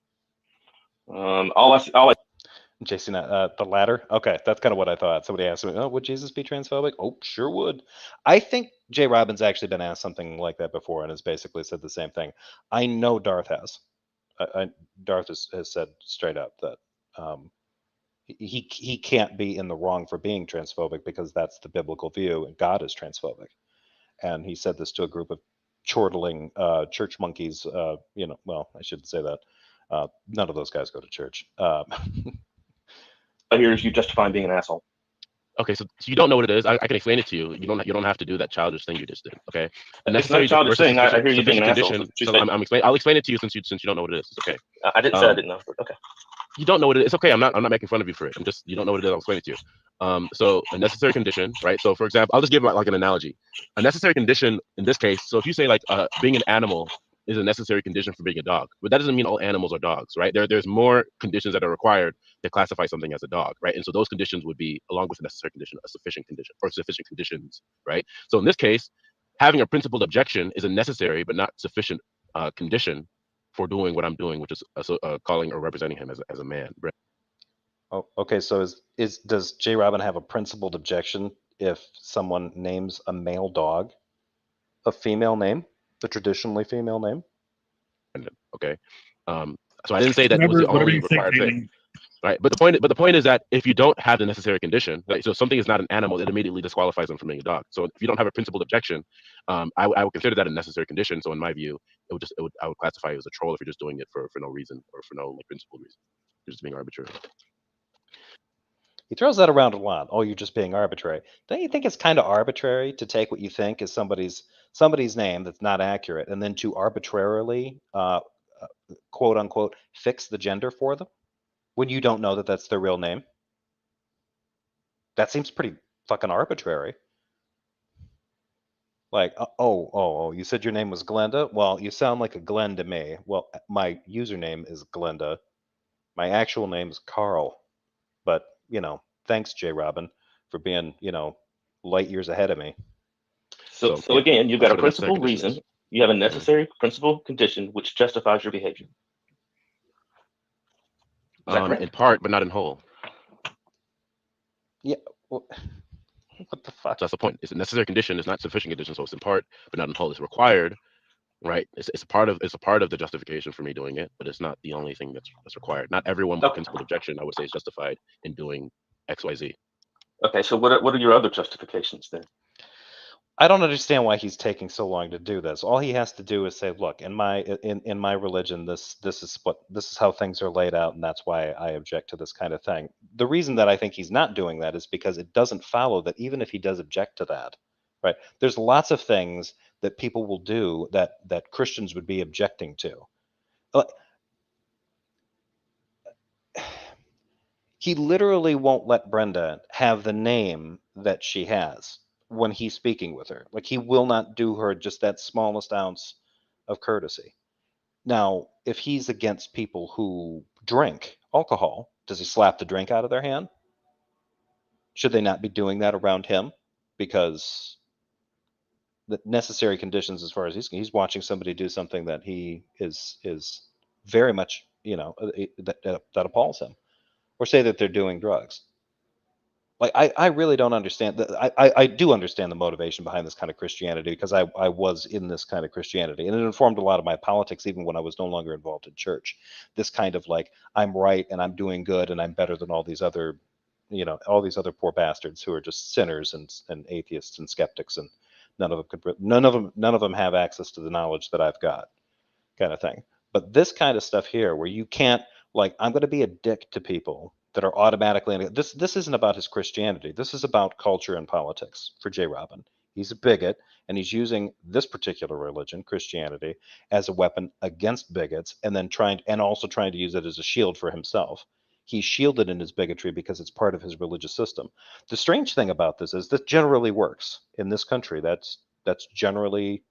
Jason, the latter. Okay, that's kind of what I thought. Somebody asked me, "Oh, would Jesus be transphobic?" Oh, sure would. I think JRobin's actually been asked something like that before and has basically said the same thing. I know Darth has. Darth has said straight up that he can't be in the wrong for being transphobic because that's the biblical view, and God is transphobic. And he said this to a group of chortling church monkeys. Well, I shouldn't say that. None of those guys go to church. Here's you justifying being an asshole. Okay, so you don't know what it is. I can explain it to you. You don't have to do that childish thing you just did. Okay, it's not a childish thing. I hear you being an asshole. So I'll explain it to you since you don't know what it is. It's okay. I didn't say I didn't know. But okay. You don't know what it is. It's okay. I'm not making fun of you for it. You don't know what it is. I'll explain it to you. So a necessary condition, right? So for example, I'll just give like an analogy. A necessary condition in this case. So if you say like being an animal is a necessary condition for being a dog. But that doesn't mean all animals are dogs, right? There's more conditions that are required to classify something as a dog, right? And so those conditions would be, along with a necessary condition, a sufficient condition, or sufficient conditions, right? So in this case, having a principled objection is a necessary but not sufficient condition for doing what I'm doing, which is calling or representing him as a man. Oh, okay. So does JRobin have a principled objection if someone names a male dog a female name, the traditionally female name? Okay. So I didn't say that was the Whatever only you think, required thing. Right, but the point is that if you don't have the necessary condition, right, so if something is not an animal, it immediately disqualifies them from being a dog. So if you don't have a principled objection, I would consider that a necessary condition. So in my view, I would classify you as a troll if you're just doing it for no reason or for no like principled reason. You're just being arbitrary. He throws that around a lot. Oh, you're just being arbitrary. Don't you think it's kind of arbitrary to take what you think is somebody's name that's not accurate and then to arbitrarily, quote unquote, fix the gender for them when you don't know that that's their real name? That seems pretty fucking arbitrary. Like, you said your name was Glenda? Well, you sound like a Glenn to me. Well, my username is Glenda. My actual name is Carl. But, thanks, JRobin, for being, light years ahead of me. So again, you've got a principal reason. You have a necessary principal condition which justifies your behavior. In part, but not in whole. Yeah. Well, what the fuck? So that's the point. It's a necessary condition. It's not sufficient condition. So it's in part, but not in whole. It's required, right? It's a part of the justification for me doing it, but it's not the only thing that's required. Not everyone with a principled objection, I would say, is justified in doing X, Y, Z. Okay, so what are your other justifications then? I don't understand why he's taking so long to do this. All he has to do is say, "Look, in my religion, this is how things are laid out, and that's why I object to this kind of thing." The reason that I think he's not doing that is because it doesn't follow that even if he does object to that, right? There's lots of things that people will do that Christians would be objecting to. He literally won't let Brenda have the name that she has when he's speaking with her. Like, he will not do her just that smallest ounce of courtesy. Now, if he's against people who drink alcohol, does he slap the drink out of their hand? Should they not be doing that around him? Because the necessary conditions, as far as he's watching somebody do something that he is very much, that appalls him. Or say that they're doing drugs. Like, I really don't understand that. I do understand the motivation behind this kind of Christianity because I was in this kind of Christianity, and it informed a lot of my politics even when I was no longer involved in church. This kind of like, I'm right and I'm doing good and I'm better than all these other, all these other poor bastards who are just sinners and atheists and skeptics, and none of them have access to the knowledge that I've got, kind of thing. But this kind of stuff here, where you can't, like, I'm going to be a dick to people that are automatically, this isn't about his Christianity. This is about culture and politics for JRobin. He's a bigot, and he's using this particular religion, Christianity, as a weapon against bigots, and then also trying to use it as a shield for himself. He's shielded in his bigotry because it's part of his religious system. The strange thing about this is this generally works in this country. That's generally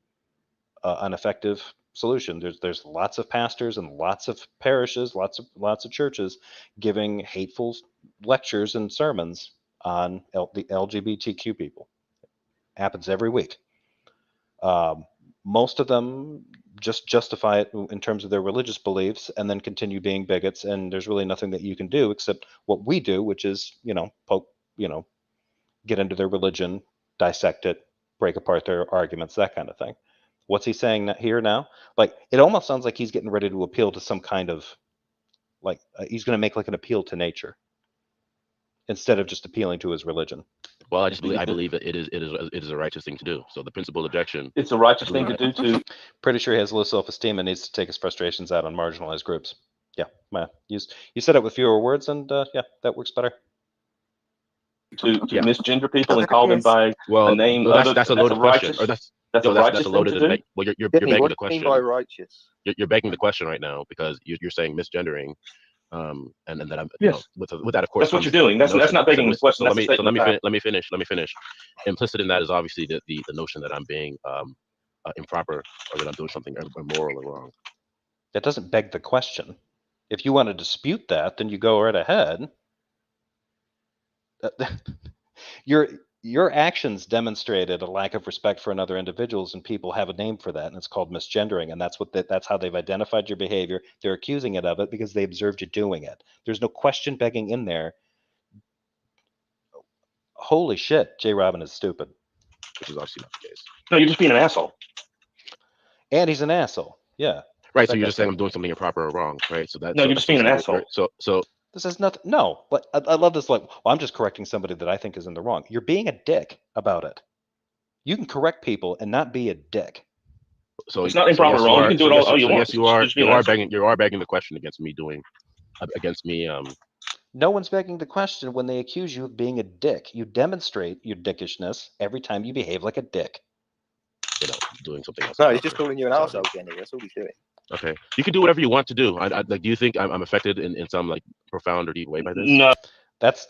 an effective solution. There's lots of pastors and lots of parishes, lots of churches giving hateful lectures and sermons on the LGBTQ people. Happens every week. Most of them just justify it in terms of their religious beliefs and then continue being bigots, and there's really nothing that you can do except what we do, which is, get into their religion, dissect it, break apart their arguments, that kind of thing. What's he saying here now? Like, it almost sounds like he's getting ready to appeal to some kind of, like, he's going to make like an appeal to nature instead of just appealing to his religion. Well, I believe that it is a righteous thing to do. So the principal objection. It's a righteous thing to do too. Pretty sure he has low self-esteem and needs to take his frustrations out on marginalized groups. Yeah, you said it with fewer words, and yeah, that works better. To misgender people and call them by a name. That's a loaded question. Or that's a righteous thing to do. Well, you're begging the question. By righteous? You're begging the question right now because you're saying misgendering, and then that I'm with that, of course. That's what you're doing. That's not begging the question. Let me finish. Implicit in that is obviously the notion that I'm being improper, or that I'm doing something immoral or wrong. That doesn't beg the question. If you want to dispute that, then you go right ahead. Your actions demonstrated a lack of respect for another individuals, and people have a name for that, and it's called misgendering, and that's how they've identified your behavior. They're accusing it of it because they observed you doing it. There's no question begging in there. Holy shit, JRobin is stupid. Which is obviously not the case. No, you're just being an asshole. And he's an asshole. Yeah. Right. So you're just saying I'm doing something improper or wrong, right? So that. No, you're just being an asshole. So this is nothing. No, but I love this. Like, well, I'm just correcting somebody that I think is in the wrong. You're being a dick about it. You can correct people and not be a dick. So it's not improper or wrong. You can do it all you want. Yes, you are begging the question against me. No one's begging the question when they accuse you of being a dick. You demonstrate your dickishness every time you behave like a dick. Doing something else. No, he's just calling you an arsehole, Kenny. That's all he's doing. Okay, you can do whatever you want to do. Do you think I'm affected in some like profound or deep way by this? No. That's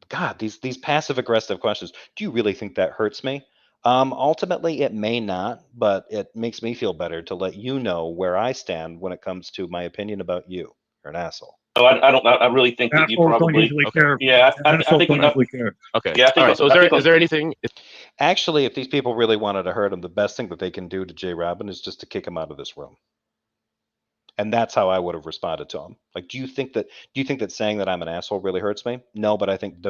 God. These passive aggressive questions. Do you really think that hurts me? Ultimately, it may not, but it makes me feel better to let you know where I stand when it comes to my opinion about you. You're an asshole. Oh, I don't. I really think that you probably. Don't usually care. Yeah, I think. Care. Okay. Yeah. I think, all right. So is there anything? Actually, if these people really wanted to hurt him, the best thing that they can do to JRobin is just to kick him out of this room. And that's how I would have responded to him. Like, do you think that saying that I'm an asshole really hurts me? No, but I think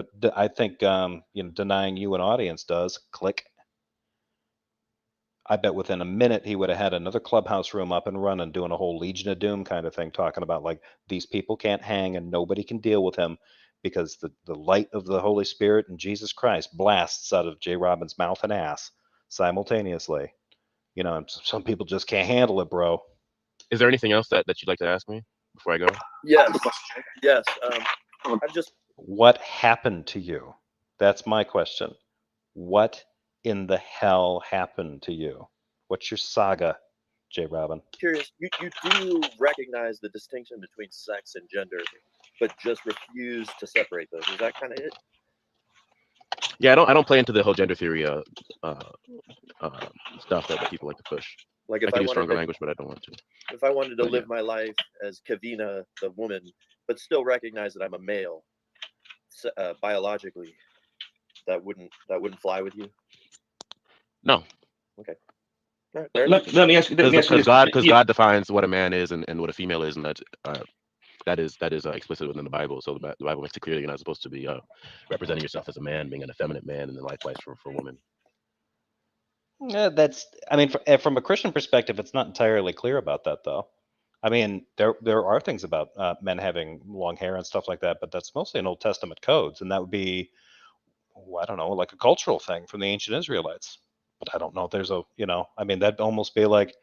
denying you an audience does. Click. I bet within a minute he would have had another Clubhouse room up and running, doing a whole Legion of Doom kind of thing, talking about like these people can't hang and nobody can deal with him because the light of the Holy Spirit and Jesus Christ blasts out of JRobin's mouth and ass simultaneously. And some people just can't handle it, bro. Is there anything else that you'd like to ask me before I go? Yes. Yes. What happened to you? That's my question. What in the hell happened to you? What's your saga, JRobin? Curious, you do recognize the distinction between sex and gender, but just refuse to separate those. Is that kind of it? Yeah, I don't play into the whole gender theory stuff that people like to push. Like if I can use stronger language, but I don't want to. If I wanted to live my life as Kavina, the woman, but still recognize that I'm a male, biologically, that wouldn't fly with you. No. Okay. Let me ask you this. Because God defines what a man is and what a female is, and that is explicit within the Bible. So the Bible makes it clear that you're not supposed to be representing yourself as a man, being an effeminate man, and then likewise for women. From a Christian perspective, it's not entirely clear about that, though. I mean, there are things about men having long hair and stuff like that, but that's mostly in Old Testament codes, and that would be, I don't know, like a cultural thing from the ancient Israelites. But I don't know if there's that'd almost be like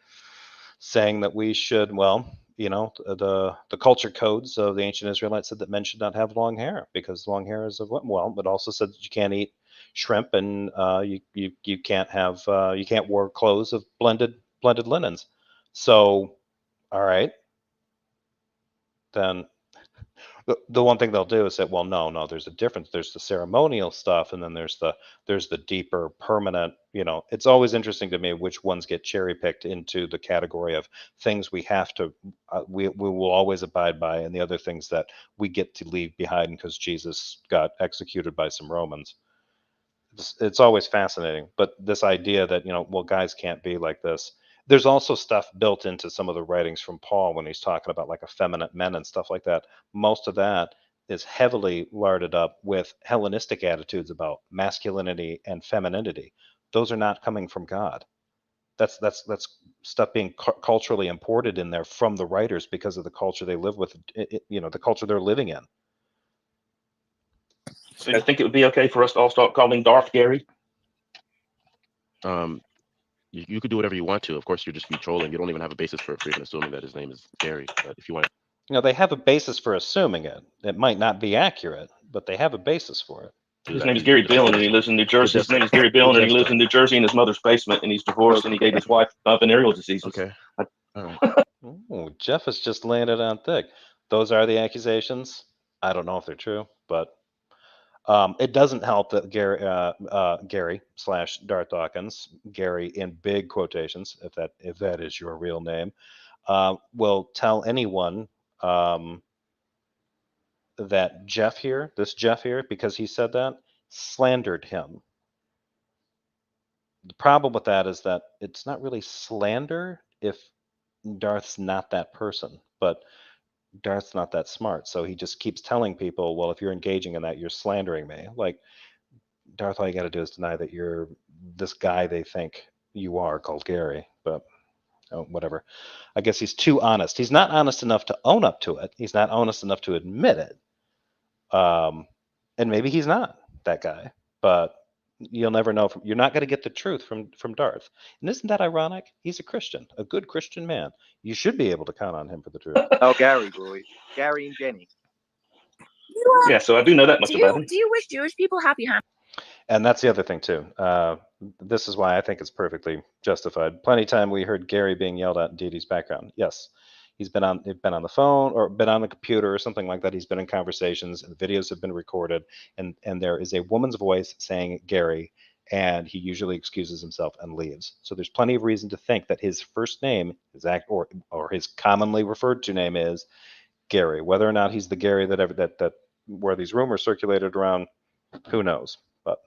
saying that we should, the culture codes of the ancient Israelites said that men should not have long hair because long hair is but also said that you can't eat shrimp and you can't have you can't wear clothes of blended linens. So, all right, then the one thing they'll do is say, well, no, there's a difference. There's the ceremonial stuff, and then there's the deeper, permanent. It's always interesting to me which ones get cherry picked into the category of things we have to, we will always abide by, and the other things that we get to leave behind because Jesus got executed by some Romans. It's always fascinating. But this idea that guys can't be like this. There's also stuff built into some of the writings from Paul when he's talking about like effeminate men and stuff like that. Most of that is heavily larded up with Hellenistic attitudes about masculinity and femininity. Those are not coming from God. That's stuff being culturally imported in there from the writers because of the culture they live with, the culture they're living in. So you think it would be okay for us to all start calling Darth Gary? You could do whatever you want to. Of course, you're just be trolling. You don't even have a basis for even assuming that his name is Gary. But if you want, they have a basis for assuming it. It might not be accurate, but they have a basis for it. His name is Gary Bill, and he lives in New Jersey. His name is Gary Bill, and he lives in New Jersey in his mother's basement, and he's divorced, and he gave his wife venereal diseases. Okay. All right. Ooh, Jeff is just laying it on thick. Those are the accusations. I don't know if they're true, but It doesn't help that Gary / Darth Dawkins, Gary in big quotations, if that is your real name, will tell anyone that this Jeff here, because he said that, slandered him. The problem with that is that it's not really slander if Darth's not that person, but Darth's not that smart. So he just keeps telling people, well, if you're engaging in that, you're slandering me. Like, Darth, all you got to do is deny that you're this guy they think you are called Gary, but whatever. I guess he's too honest. He's not honest enough to own up to it. He's not honest enough to admit it. And maybe he's not that guy, but you'll never know. You're not going to get the truth from Darth. And isn't that ironic? He's a Christian, a good Christian man. You should be able to count on him for the truth. Oh, Gary, boy. Gary and Jenny. Yeah, so I do know that much about him. Do you wish Jewish people happy Hanukkah? And that's the other thing too. This is why I think it's perfectly justified. Plenty of time we heard Gary being yelled at in Dee Dee's background. Yes, he's been on the phone or been on the computer or something like that. He's been in conversations, and videos have been recorded, and there is a woman's voice saying Gary, and he usually excuses himself and leaves. So there's plenty of reason to think that his first name is or his commonly referred to name is Gary. Whether or not he's the Gary that where these rumors circulated around, who knows? But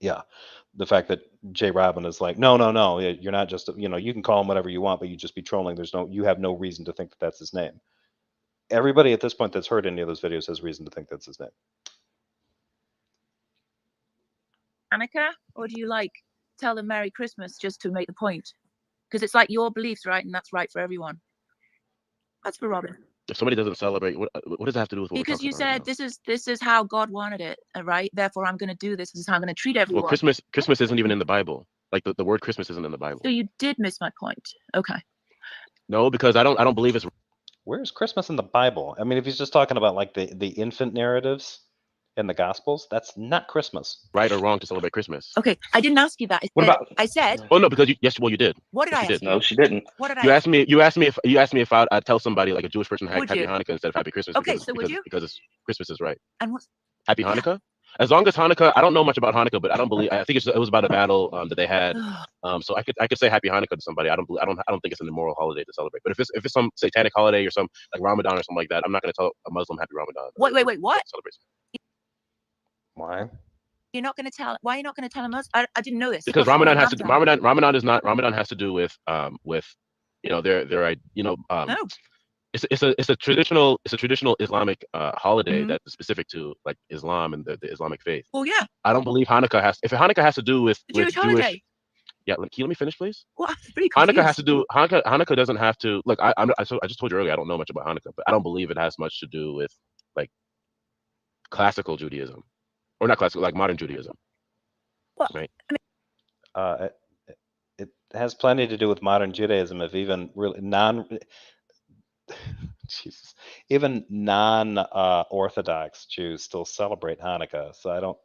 yeah, the fact that JRobin is like, no, you're not just, you can call him whatever you want, but you just be trolling. You have no reason to think that that's his name. Everybody at this point that's heard any of those videos has reason to think that's his name. Hanukkah, or do you tell them Merry Christmas just to make the point? Because it's your beliefs, right? And that's right for everyone. That's for Robin. If somebody doesn't celebrate, what does that have to do with what because we're you said about? this is how God wanted it, right? Therefore, I'm going to do this. This is how I'm going to treat everyone. Well, Christmas isn't even in the Bible. Like the word Christmas isn't in the Bible. So you did miss my point. Okay. No, because I don't believe it's. Where's Christmas in the Bible? I mean, if he's just talking about the infant narratives in the Gospels, that's not Christmas. Right or wrong to celebrate Christmas. Okay, I didn't ask you that. I said. Oh no, because you did. What did I ask you? No, she didn't. What did You asked me if I'd tell somebody like a Jewish person Happy Hanukkah instead of Happy Christmas. Okay, so would you? Because Christmas is right. And what's Happy Hanukkah? As long as Hanukkah, I don't know much about Hanukkah, but I think it was about a battle that they had. So I could say Happy Hanukkah to somebody. I don't think it's an immoral holiday to celebrate. But if it's some satanic holiday or some like Ramadan or something like that, I'm not going to tell a Muslim Happy Ramadan. Wait, what? Celebrate. Why? You're not going to tell. Why are you not going to tell a Muslim? I didn't know this. Because Ramadan has to. Ramadan has to do with their No. It's a traditional Islamic holiday that's specific to like Islam and the Islamic faith. Well, yeah. I don't believe Hanukkah has to do with Jewish holiday. Yeah, can you let me finish, please? Well, I'm pretty confused. Hanukkah doesn't have to. Look, I just told you earlier I don't know much about Hanukkah, but I don't believe it has much to do with like classical Judaism, or not classical, like modern Judaism. Well, right. I mean, it has plenty to do with modern Judaism, if even really Jesus, even non-Orthodox Jews still celebrate Hanukkah. So I don't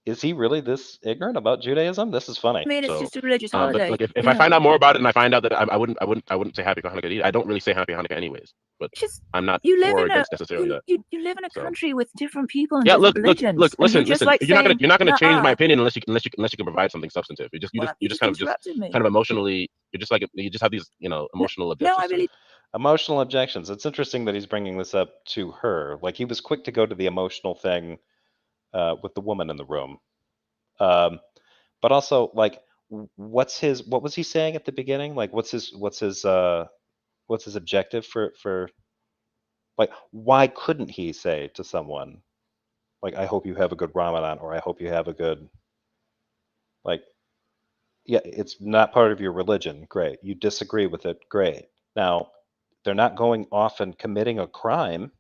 is he really this ignorant about Judaism? This is funny. I mean, it's just a religious holiday. But if I find out more about it and I find out that I wouldn't say Happy Hanukkah either. I don't really say Happy Hanukkah anyways. But I'm not for or against necessarily that. You live in a country with different people and different religions. Look, listen. You're not gonna change my opinion unless you can provide something substantive. You just kind of emotionally. You just have these emotional objections. No, I really. Emotional objections. It's interesting that he's bringing this up to her. Like he was quick to go to the emotional thing with the woman in the room. But also, like, what was he saying at the beginning? Like, what's his objective for like, why couldn't he say to someone, like, I hope you have a good Ramadan, or I hope you have a good, like, yeah, it's not part of your religion. Great. You disagree with it. Great. Now, they're not going off and committing a crime.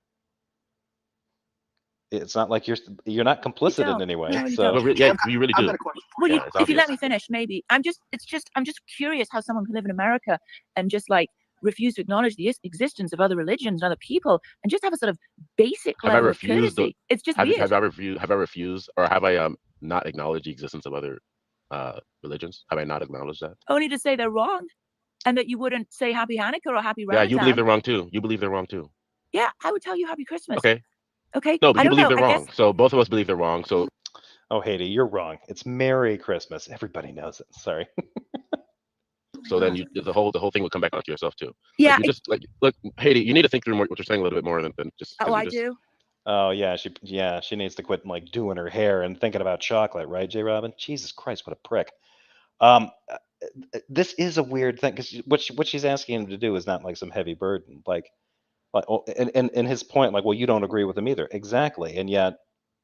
It's not like you're not complicit in any way. So yeah, you really do. Well, if you let me finish, maybe. I'm just curious how someone can live in America and just like refuse to acknowledge the existence of other religions and other people and just have a sort of basic level of courtesy. It's just weird. Have I refused or have I not acknowledged the existence of other religions? Have I not acknowledged that? Only to say they're wrong, and that you wouldn't say Happy Hanukkah or Happy Ramadan. Yeah, you believe they're wrong too. Yeah, I would tell you Happy Christmas. Okay. Okay. No, but I you don't believe know. they're I wrong. guess. So both of us believe they're wrong. So Oh, Haiti, you're wrong. It's Merry Christmas. Everybody knows it. Sorry. so then you the whole thing would come back onto yourself too. Yeah. Like you just like look, Haiti, you need to think through what you're saying a little bit more than just. Oh, I just, do. Oh yeah, she needs to quit like doing her hair and thinking about chocolate, right, JRobin? Jesus Christ, what a prick. This is a weird thing because what she's asking him to do is not like some heavy burden, like oh, and his point, like, well, you don't agree with him either, exactly, and yet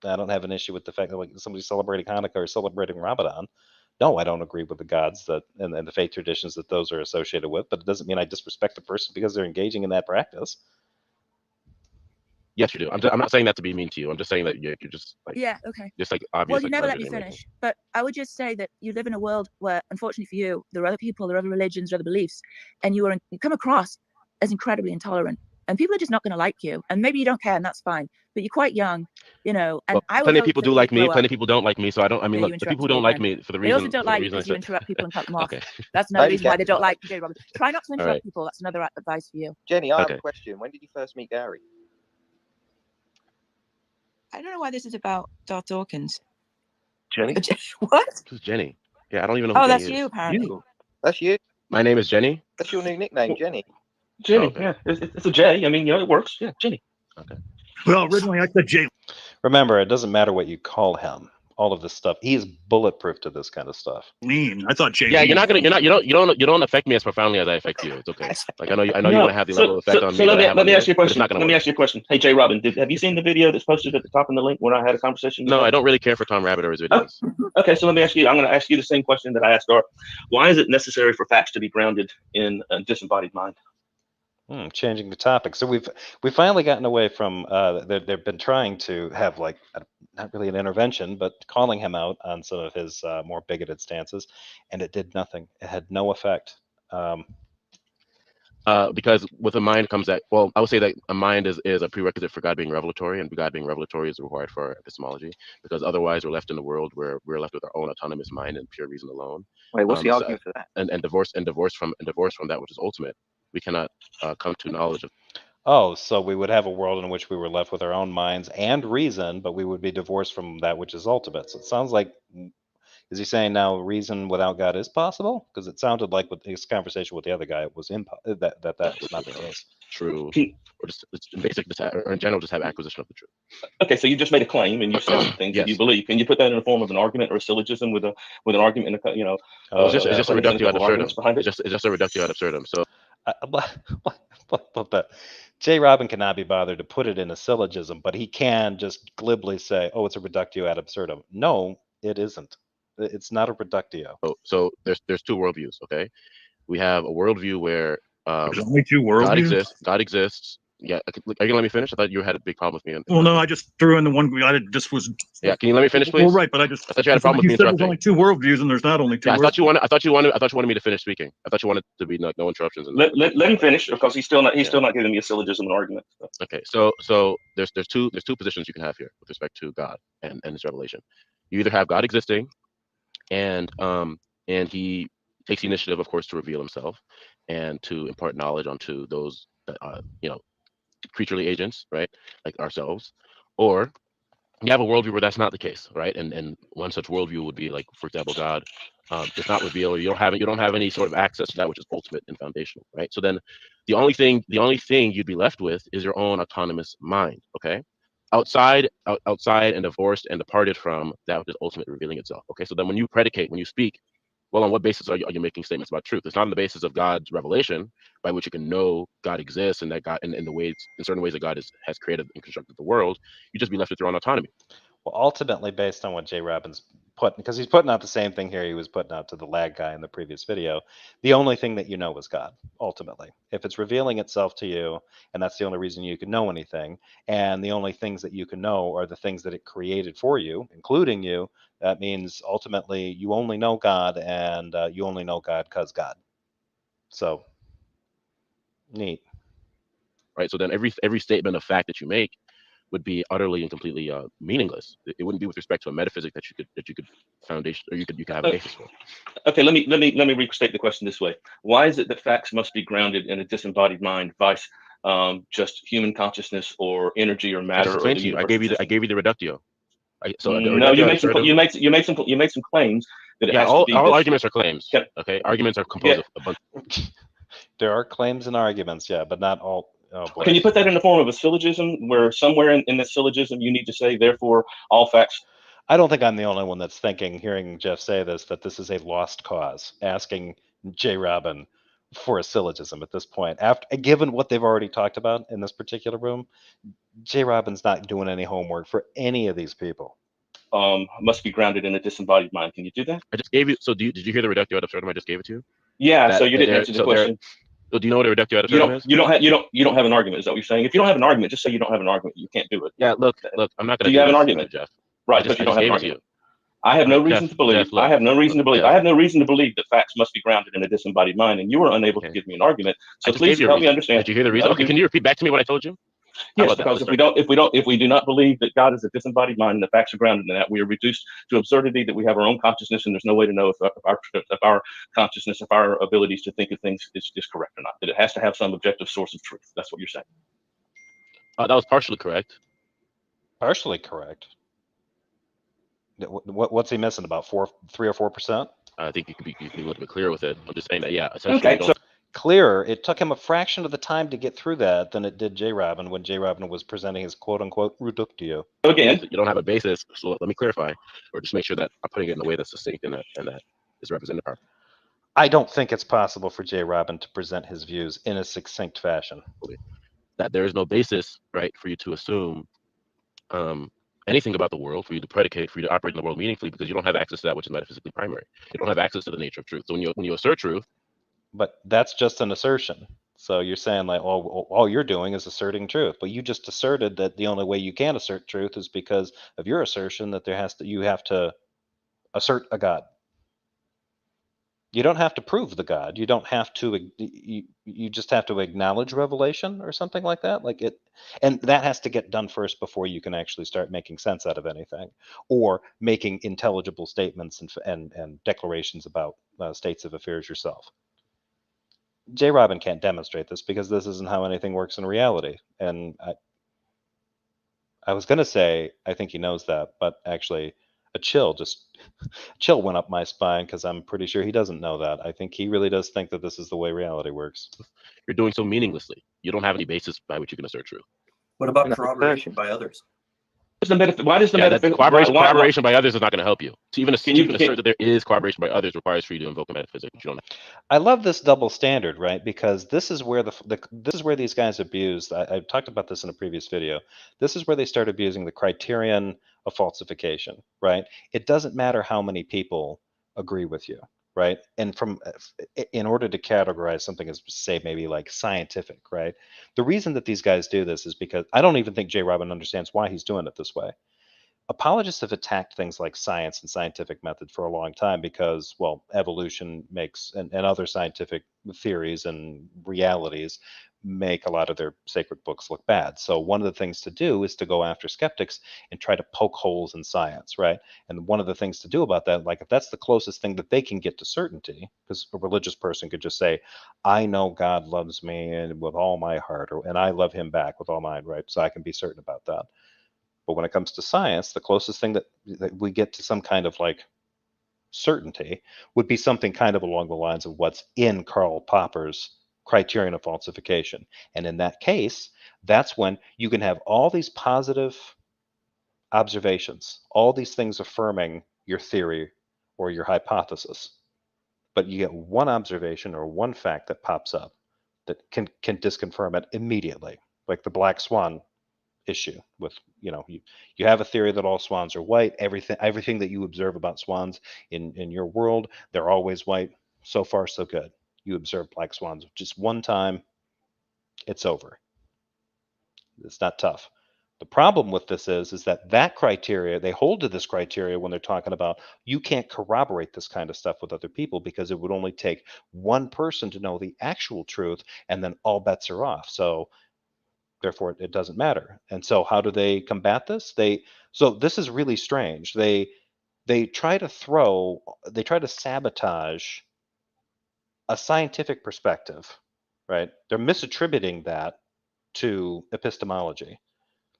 I don't have an issue with the fact that like somebody's celebrating Hanukkah or celebrating Ramadan. No, I don't agree with the gods that and the faith traditions that those are associated with, but it doesn't mean I disrespect the person because they're engaging in that practice. Yes, you do. I'm not saying that to be mean to you. I'm just saying that you're just like Okay. just like obvious. Well, you like, never let me arguing making. finish. But I would just say that you live in a world where, unfortunately for you, there are other people, there are other religions, there are other beliefs, and you come across as incredibly intolerant. And people are just not going to like you. And maybe you don't care, and that's fine. But you're quite young, you know. And Well, I would plenty of hope people that do you like me. grow Plenty up. of people don't like me. So I don't. I mean, Yeah, look, you the people interrupted who me don't like again. me for the They also reason. don't For the like reason I because you said. interrupt people and cut them off. Okay. That's another Hey, reason why they don't Jenny, like JRobin. Try not to interrupt right. people. That's another advice for you. Jenny, I have Okay. a question. When did you first meet Gary? I don't know why this is about Darth Dawkins. Jenny? What? Who's Jenny? Yeah, I don't even know who Oh, Jenny that's is. you, apparently. You. That's you. My name is Jenny. That's your new nickname, Well, Jenny. Jenny, Oh, okay. yeah, it's a J. I mean, you know, it works. Yeah, Jenny. Okay. Well, originally I said Jay. Remember, it doesn't matter what you call him. All of this stuff, he is bulletproof to this kind of stuff. Lean. I thought Jay. Yeah, Lean. you don't affect me as profoundly as I affect you. It's okay. Like I know you're gonna have the level of effect on me. So that I have let on me you, ask you a but it's question. not gonna Let me work. ask you a question. Hey, JRobin, have you seen the video that's posted at the top in the link when I had a conversation with No, him? I don't really care for Tom Rabbit or his videos. Okay, so let me ask you. I'm going to ask you the same question that I asked Art. Why is it necessary for facts to be grounded in a disembodied mind? Changing the topic. So we've finally gotten away from. They've been trying to have like not really an intervention, but calling him out on some of his more bigoted stances, and it did nothing. It had no effect. Because with a mind comes that. Well, I would say that a mind is a prerequisite for God being revelatory, and God being revelatory is required for epistemology. Because otherwise, we're left in the world where we're left with our own autonomous mind and pure reason alone. Wait, what's the argument for that? And divorce from that which is ultimate. We cannot come to knowledge of. Oh, so we would have a world in which we were left with our own minds and reason, but we would be divorced from that which is ultimate. So it sounds like, is he saying now reason without God is possible? Because it sounded like with his conversation with the other guy, it was that was not the case. True, or just it's basic, or in general, just have acquisition of the truth. Okay, so you just made a claim and you said some things that you believe. Can you put that in the form of an argument or a syllogism with an argument? You know, it's just a reductio ad absurdum. Behind it? It's just a reductio ad absurdum. So. But JRobin cannot be bothered to put it in a syllogism, but he can just glibly say, "Oh, it's a reductio ad absurdum." No, it isn't. It's not a reductio. So there's two worldviews. Okay, we have a worldview where there's only two worldviews. God exists. Yeah, are you gonna let me finish? I thought you had a big problem with me. Well, no, I just threw in the one. I just was. Yeah, can you let me finish, please? Well, right, but I thought you had a problem with me interrupting. There's only two worldviews, and there's not only two. Yeah, I thought you wanted me to finish speaking. I thought you wanted to be no interruptions. Let him finish because he's still not giving me a syllogism and argument. So. Okay, so there's two positions you can have here with respect to God and his revelation. You either have God existing, and he takes the initiative, of course, to reveal himself and to impart knowledge onto those creaturely agents, right, like ourselves, or you have a worldview where that's not the case, right? And one such worldview would be like, for example, God does not reveal, or you don't have any sort of access to that which is ultimate and foundational, right? So then the only thing you'd be left with is your own autonomous mind, okay? Outside and divorced and departed from that which is ultimate revealing itself. Okay, so then when you speak, well, on what basis are you making statements about truth? It's not on the basis of God's revelation, by which you can know God exists and that God, in certain ways that God has created and constructed the world. You just be left with your own autonomy. Well, ultimately, based on what JRobin's putting, because he's putting out the same thing here he was putting out to the lag guy in the previous video, the only thing that you know is God, ultimately. If it's revealing itself to you, and that's the only reason you can know anything, and the only things that you can know are the things that it created for you, including you, that means ultimately you only know God, and you only know God because God. So, neat. Right, so then every statement of fact that you make would be utterly and completely meaningless. It wouldn't be with respect to a metaphysic that you could foundation, or you could have a basis for. Okay, let me restate the question this way: why is it that facts must be grounded in a disembodied mind, vice just human consciousness or energy or I matter just or explained the to you. universe I gave you the reductio. So the no, reductio ad absurdum. you made some claims that it Yeah, has to be all this, arguments are claims. Can, Okay, arguments are composed of a bunch. There are claims and arguments, yeah, but not all. Oh boy. Can you put that in the form of a syllogism, where somewhere in that syllogism you need to say, therefore, all facts? I don't think I'm the only one that's thinking, hearing Jeff say this, that this is a lost cause, asking JRobin for a syllogism at this point. After, given what they've already talked about in this particular room, JRobin's not doing any homework for any of these people. Must be grounded in a disembodied mind. Can you do that? I just gave you. So did you hear the reductio ad absurdum I just gave it to you? Yeah. So you didn't answer the question. So do you know what a reductio ad absurdum is? You don't have an argument. Is that what you're saying? If you don't have an argument, just say you don't have an argument. You can't do it. Yeah. Look. I'm not going to. Do you have an argument, Jeff? Right, but you don't have an argument. I have no reason to believe. I have no reason to believe. I have no reason to believe that facts must be grounded in a disembodied mind, and you were unable to give me an argument. So please help me understand. Did you hear the reason? Okay, can you repeat back to me what I told you? Yes, because if we do not believe that God is a disembodied mind and the facts are grounded in that, we are reduced to absurdity, that we have our own consciousness, and there's no way to know if our consciousness, if our abilities to think of things is correct or not. That it has to have some objective source of truth. That's what you're saying. That was partially correct. Partially correct. What's he missing? About 3 or 4%? I think you can be a little bit clearer with it. I'm just saying that, yeah. Essentially, okay, so clearer. It took him a fraction of the time to get through that than it did JRobin when JRobin was presenting his quote-unquote reductio. Again, you don't have a basis, so let me clarify, or just make sure that I'm putting it in a way that's succinct and that is represented properly. I don't think it's possible for JRobin to present his views in a succinct fashion. That there is no basis, right, for you to assume anything about the world, for you to predicate, for you to operate in the world meaningfully, because you don't have access to that which is metaphysically primary. You don't have access to the nature of truth. So when you assert truth, but that's just an assertion. So you're saying like, all you're doing is asserting truth, but you just asserted that the only way you can assert truth is because of your assertion that you have to assert a God. You don't have to prove the God. You don't have to. You just have to acknowledge revelation or something like that. Like it, and that has to get done first before you can actually start making sense out of anything, or making intelligible statements and declarations about states of affairs yourself. JRobin can't demonstrate this because this isn't how anything works in reality. And I was going to say I think he knows that, but actually a chill went up my spine because I'm pretty sure he doesn't know that. I think he really does think that this is the way reality works. You're doing so meaninglessly. You don't have any basis by which you can assert truth. What about corroboration by others? Why does the corroboration by others is not going to help you? To even assert that there is corroboration by others requires for you to invoke a metaphysic. You don't have. I love this double standard, right? Because this is where this is where these guys abused. I talked about this in a previous video. This is where they start abusing the criterion of falsification, right? It doesn't matter how many people agree with you, right? And in order to categorize something as, say, maybe like scientific, right? The reason that these guys do this is because I don't even think JRobin understands why he's doing it this way. Apologists have attacked things like science and scientific method for a long time because, well, evolution makes and other scientific theories and realities make a lot of their sacred books look bad. So one of the things to do is to go after skeptics and try to poke holes in science, right? And one of the things to do about that, like if that's the closest thing that they can get to certainty, because a religious person could just say, I know God loves me and with all my heart, and I love him back with all mine, right? So I can be certain about that. But when it comes to science, the closest thing that we get to some kind of like certainty would be something kind of along the lines of what's in Karl Popper's criterion of falsification. And in that case, that's when you can have all these positive observations, all these things affirming your theory or your hypothesis. But you get one observation or one fact that pops up that can disconfirm it immediately, like the black swan issue with, you have a theory that all swans are white. Everything that you observe about swans in your world, they're always white. So far so good. You observe black swans just one time, it's over. It's not tough. The problem with this is that criteria, they hold to this criteria when they're talking about you can't corroborate this kind of stuff with other people because it would only take one person to know the actual truth and then all bets are off. So therefore it doesn't matter. And so how do they combat this? So this is really strange. They try to sabotage a scientific perspective, right? They're misattributing that to epistemology.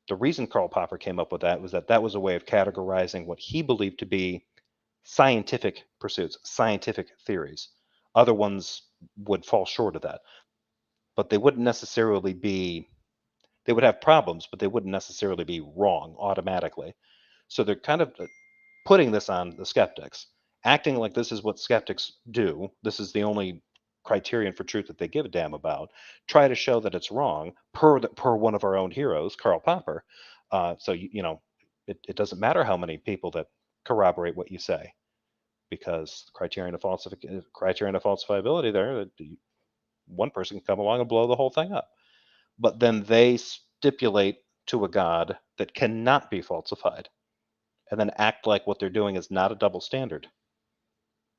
The reason Karl Popper came up with that was that was a way of categorizing what he believed to be scientific pursuits, scientific theories. Other ones would fall short of that, but they wouldn't necessarily be, they would have problems, but they wouldn't necessarily be wrong automatically. So they're kind of putting this on the skeptics, acting like this is what skeptics do. This is the only criterion for truth that they give a damn about. Try to show that it's wrong per one of our own heroes, Karl Popper. So it doesn't matter how many people that corroborate what you say, because the criterion of falsifiability there, one person can come along and blow the whole thing up. But then they stipulate to a God that cannot be falsified, and then act like what they're doing is not a double standard.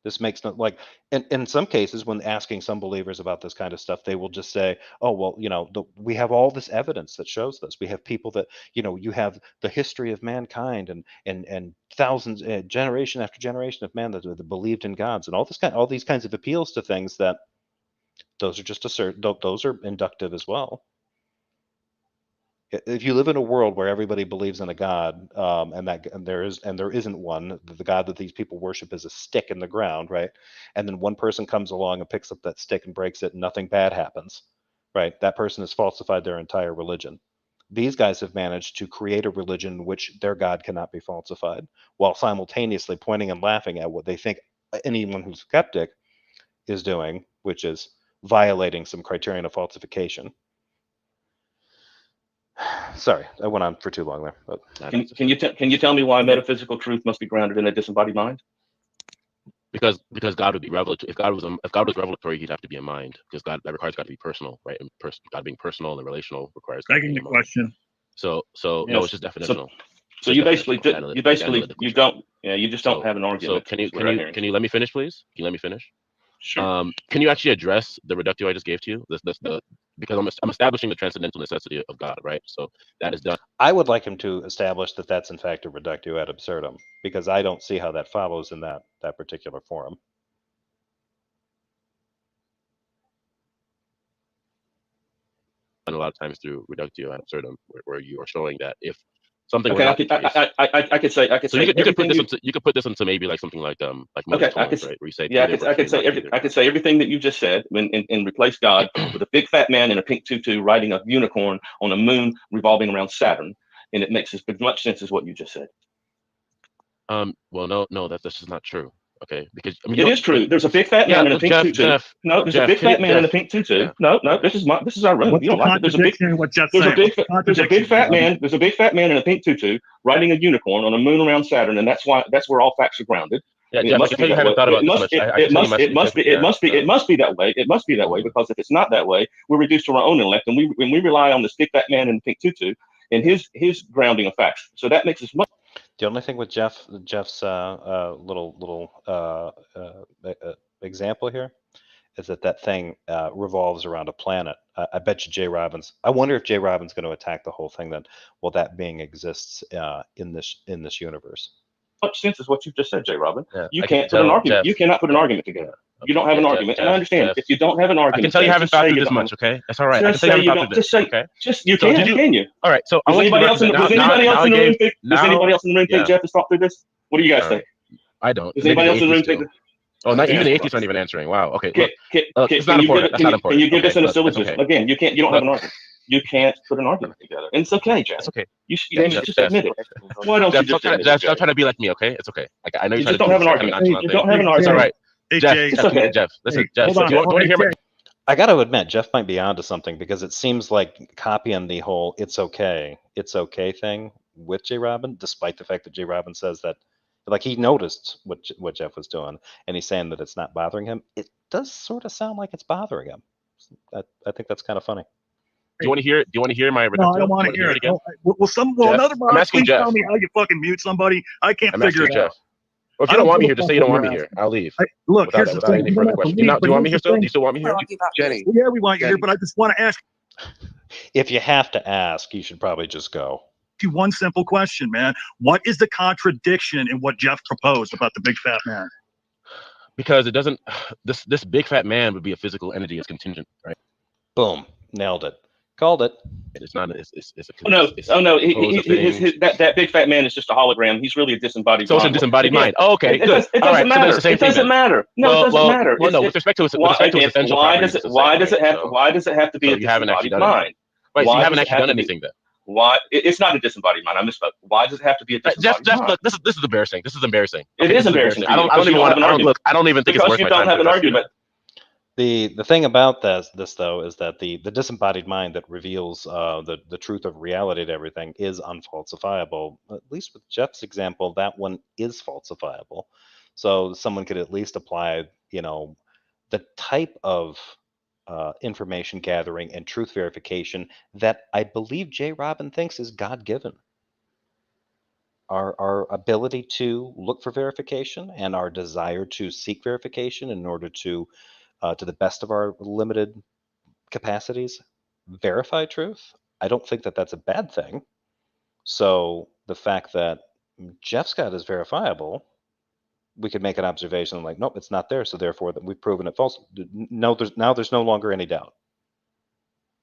This makes no, like, in some cases, when asking some believers about this kind of stuff, they will just say, oh, well, we have all this evidence that shows this. We have people that, you have the history of mankind and thousands, generation after generation of man that believed in gods, and all these kinds of appeals to things that those are just those are inductive as well. If you live in a world where everybody believes in a God, and there isn't one, the God that these people worship is a stick in the ground, right? And then one person comes along and picks up that stick and breaks it, and nothing bad happens, right? That person has falsified their entire religion. These guys have managed to create a religion in which their God cannot be falsified, while simultaneously pointing and laughing at what they think anyone who's skeptic is doing, which is violating some criterion of falsification. Sorry, I went on for too long there. But can you tell me why metaphysical truth must be grounded in a disembodied mind? Because God would be revelatory. If God was revelatory, he'd have to be a mind, because that requires God to be personal, right? And God being personal and relational requires God Begging the question. So Yes. No, it's just definitional. So you just don't have an argument. So can you let me finish, please? Can you let me finish? Sure. Can you actually address the reductio I just gave to you? Because I'm establishing the transcendental necessity of God, right? So that is done. I would like him to establish that that's in fact a reductio ad absurdum, because I don't see how that follows in that particular forum. And a lot of times through reductio ad absurdum, where you are showing that if something okay, were not the case, I could say so you could put this into maybe like something like okay, I could, right? Where you say I could say everything that you just said and replace God with a big fat man in a pink tutu riding a unicorn on a moon revolving around Saturn, and it makes as much sense as what you just said. Well, no, that's just not true. Okay, because it is true. There's a big fat man in a pink tutu. No, there's a big fat man in a pink tutu. Yeah. No, this is our room. You don't like it. There's a big fat man. There's a big fat man in a pink tutu riding a unicorn on a moon around Saturn, and that's where all facts are grounded. Yeah, it must be that way. It must be that way, because if it's not that way, we're reduced to our own intellect, and we rely on this big fat man in the pink tutu and his grounding of facts. So that makes us much. The only thing with Jeff's little example here is that thing revolves around a planet. I bet you JRobin's. I wonder if JRobin's going to attack the whole thing. Well, that being exists in this universe. Much sense is what you just said, JRobin. Yeah, you can't put an argument. You cannot put an argument together. You don't have an argument, and I understand if you don't have an argument. I can tell you haven't thought through this much. Okay, that's all right. Just say you don't. Just say. Okay. Just you can. Can you? All right. So does anybody else in the room think? Does anybody else in the room think Jeff has thought through this? What do you guys think? I don't. Does anybody else in the room think? Oh, not even the atheists aren't even answering. Wow. Okay. It's not important. That's not important. Can you give this in a syllogism? Again, you can't. You don't have an argument. You can't put an argument together, and it's okay, Jeff. It's okay. You just admit it. Why don't you just admit it? Stop trying to be like me, okay? It's okay. I know you just don't have an argument. You don't have an argument. It's all right. Hey, Jeff, Jay. it's okay. Jeff, listen, Jeff. Do you want to hear my? I got to admit, Jeff might be onto something, because it seems like copying the whole "it's okay" thing with JRobin, despite the fact that JRobin says that, like, he noticed what Jeff was doing, and he's saying that it's not bothering him. It does sort of sound like it's bothering him. I think that's kind of funny. Do you want to hear my reductio? No, I don't want to hear it. Another mod, please tell me how you fucking mute somebody. I can't figure it out. Well, if you don't want me here, just say you don't want me here. I'll leave. Look, here's the thing. Any further questions. Do you want me here still? Do you still want me here? Jenny. Yeah, we want you here, but I just want to ask. If you have to ask, you should probably just go. One simple question, man. What is the contradiction in what Jeff proposed about the big fat man? Because it doesn't. This big fat man would be a physical entity. It's contingent, right? Boom, nailed it. Called it. It's not. It's a. Oh no! It's Oh no! composed of things. That big fat man is just a hologram. He's really a disembodied So it's a mind. disembodied Again, mind. Oh, okay, good. It All doesn't right. So matter. that's the same It thing doesn't then. matter. No, it doesn't matter. Well, no. With respect to its essential Why properties, does it's it? the Why same. does it? So, Why does it have to be so a you haven't actually disembodied done mind? anything. Right. So Why you haven't does it actually have done to be? anything then. Why? It's not a disembodied mind. I misspoke. Why does it have to be a disembodied Jeff, mind? look, this is embarrassing. This is embarrassing. It Okay, is this is embarrassing for I you don't because you even don't want. have an I don't argument. look. I don't even think it's Because worth you my don't time have to an address you. argument. The thing about this though is that the disembodied mind that reveals the truth of reality to everything is unfalsifiable. At least with Jeff's example, that one is falsifiable. So someone could at least apply, the type of information gathering and truth verification that I believe JRobin thinks is God given. Our ability to look for verification and our desire to seek verification in order to the best of our limited capacities, verify truth. I don't think that that's a bad thing. So the fact that Jeff's Scott is verifiable, we could make an observation like, nope, it's not there. So therefore, that we've proven it false. No, there's no longer any doubt.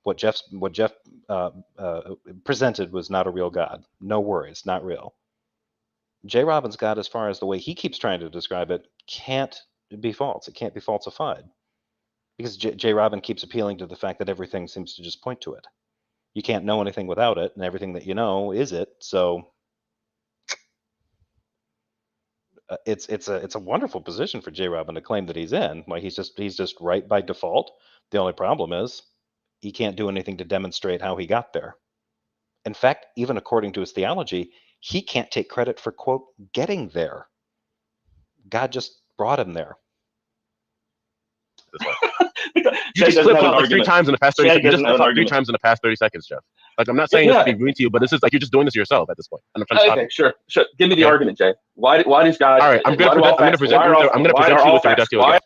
What Jeff presented was not a real God. No worries, not real. JRobin's God, as far as the way he keeps trying to describe it, can't be false. It can't be falsified. Because JRobin keeps appealing to the fact that everything seems to just point to it. You can't know anything without it, and everything that you know is it. So it's a wonderful position for JRobin to claim that he's in. Like he's just right by default. The only problem is he can't do anything to demonstrate how he got there. In fact, even according to his theology, he can't take credit for quote getting there. God just brought him there. You just flipped out like 3 times in the past 30 seconds. You just flipped out 3 times in the past 30 seconds, Jeff. Like I'm not saying this to be rude to you, but this is like you're just doing this to yourself at this point. And I'm trying to stop Okay, sure. Give me the argument, Jay. Why does God? All right, I'm going to present you with the reductio again.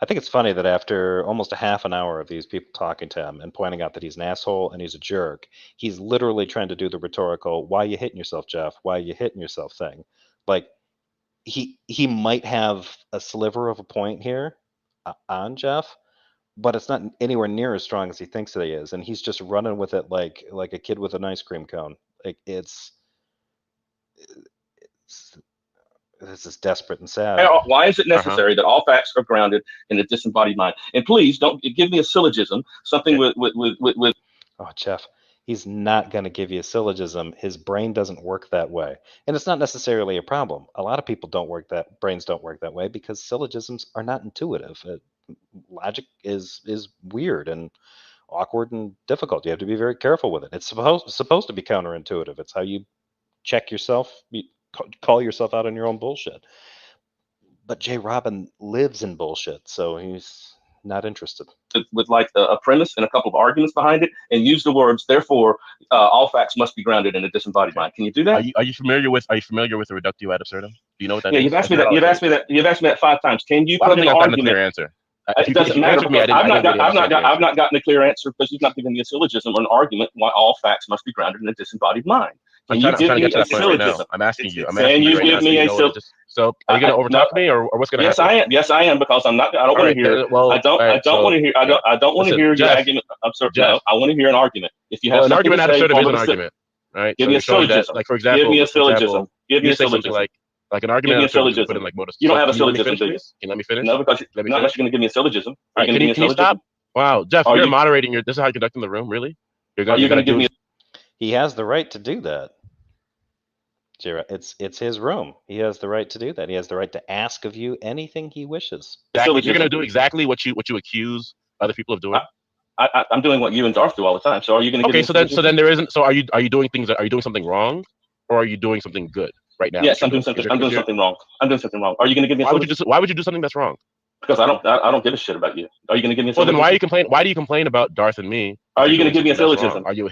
I think it's funny that after almost a half an hour of these people talking to him and pointing out that he's an asshole and he's a jerk, he's literally trying to do the rhetorical, why are you hitting yourself, Jeff? Why are you hitting yourself thing? Like, he might have a sliver of a point here on Jeff, but it's not anywhere near as strong as he thinks that he is. And he's just running with it like a kid with an ice cream cone. Like, this is desperate and sad. Why is it necessary that all facts are grounded in a disembodied mind? And please don't give me a syllogism, something with. Oh, Jeff, he's not going to give you a syllogism. His brain doesn't work that way. And it's not necessarily a problem. A lot of people brains don't work that way because syllogisms are not intuitive. Logic is weird and awkward and difficult. You have to be very careful with it. It's supposed to be counterintuitive. It's how you check yourself, call yourself out on your own bullshit. But JRobin lives in bullshit, so he's not interested. With like a premise and a couple of arguments behind it, and use the words. Therefore, all facts must be grounded in a disembodied mind. Can you do that? Are you familiar with the reductio ad absurdum? Do you know what that is? You've asked me that. You've asked me that 5 times. Can you put an argument? Clear answer. It doesn't matter. I've not gotten a clear answer because you've not given me a syllogism or an argument why all facts must be grounded in a disembodied mind. Can you give me a syllogism? I'm asking you. Can you give me a syllogism? So are you going to overtalk me, or what's going to happen? Yes, I am because I'm not. I don't want to hear. I don't want to hear. I don't want to hear your argument. I'm sorry. No, I want to hear an argument. If you have an argument ad absurdum is an argument, right? Give me a syllogism. Like for example, give me a syllogism. Give me a syllogism. Like an argument. Give me a syllogism. You don't have a syllogism, do you? Can you let me finish? No, because not unless you're going to give me a syllogism. All right, can you stop? Wow, Jeff, you're moderating. This is how you're conducting the room, really? You're going to give me. He has the right to do that. It's his room. He has the right to do that. He has the right to ask of you anything he wishes. You're going to do exactly what you accuse other people of doing. I'm doing what you and Darth do all the time. So are you going to? Okay, so then there isn't. So are you doing things? Are you doing something wrong, or are you doing something good right now? Yes, I'm doing something. I'm doing something wrong. I'm doing something wrong. Are you going to give me? Why would you do something that's wrong? Because I don't give a shit about you. Are you going to give me a syllogism? Well, then why do you complain about Darth and me? Are you going to give me a syllogism? Are you?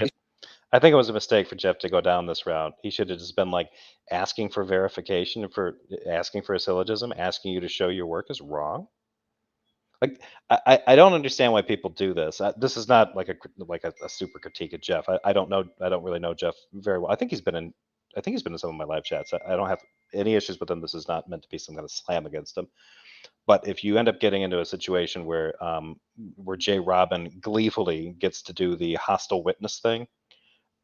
I think it was a mistake for Jeff to go down this route. He should have just been like asking for verification, for asking for a syllogism, asking you to show your work is wrong. Like I don't understand why people do this. This is not like a super critique of Jeff. I don't know. I don't really know Jeff very well. I think he's been in some of my live chats. I don't have any issues with him. This is not meant to be some kind of slam against him. But if you end up getting into a situation where JRobin gleefully gets to do the hostile witness thing,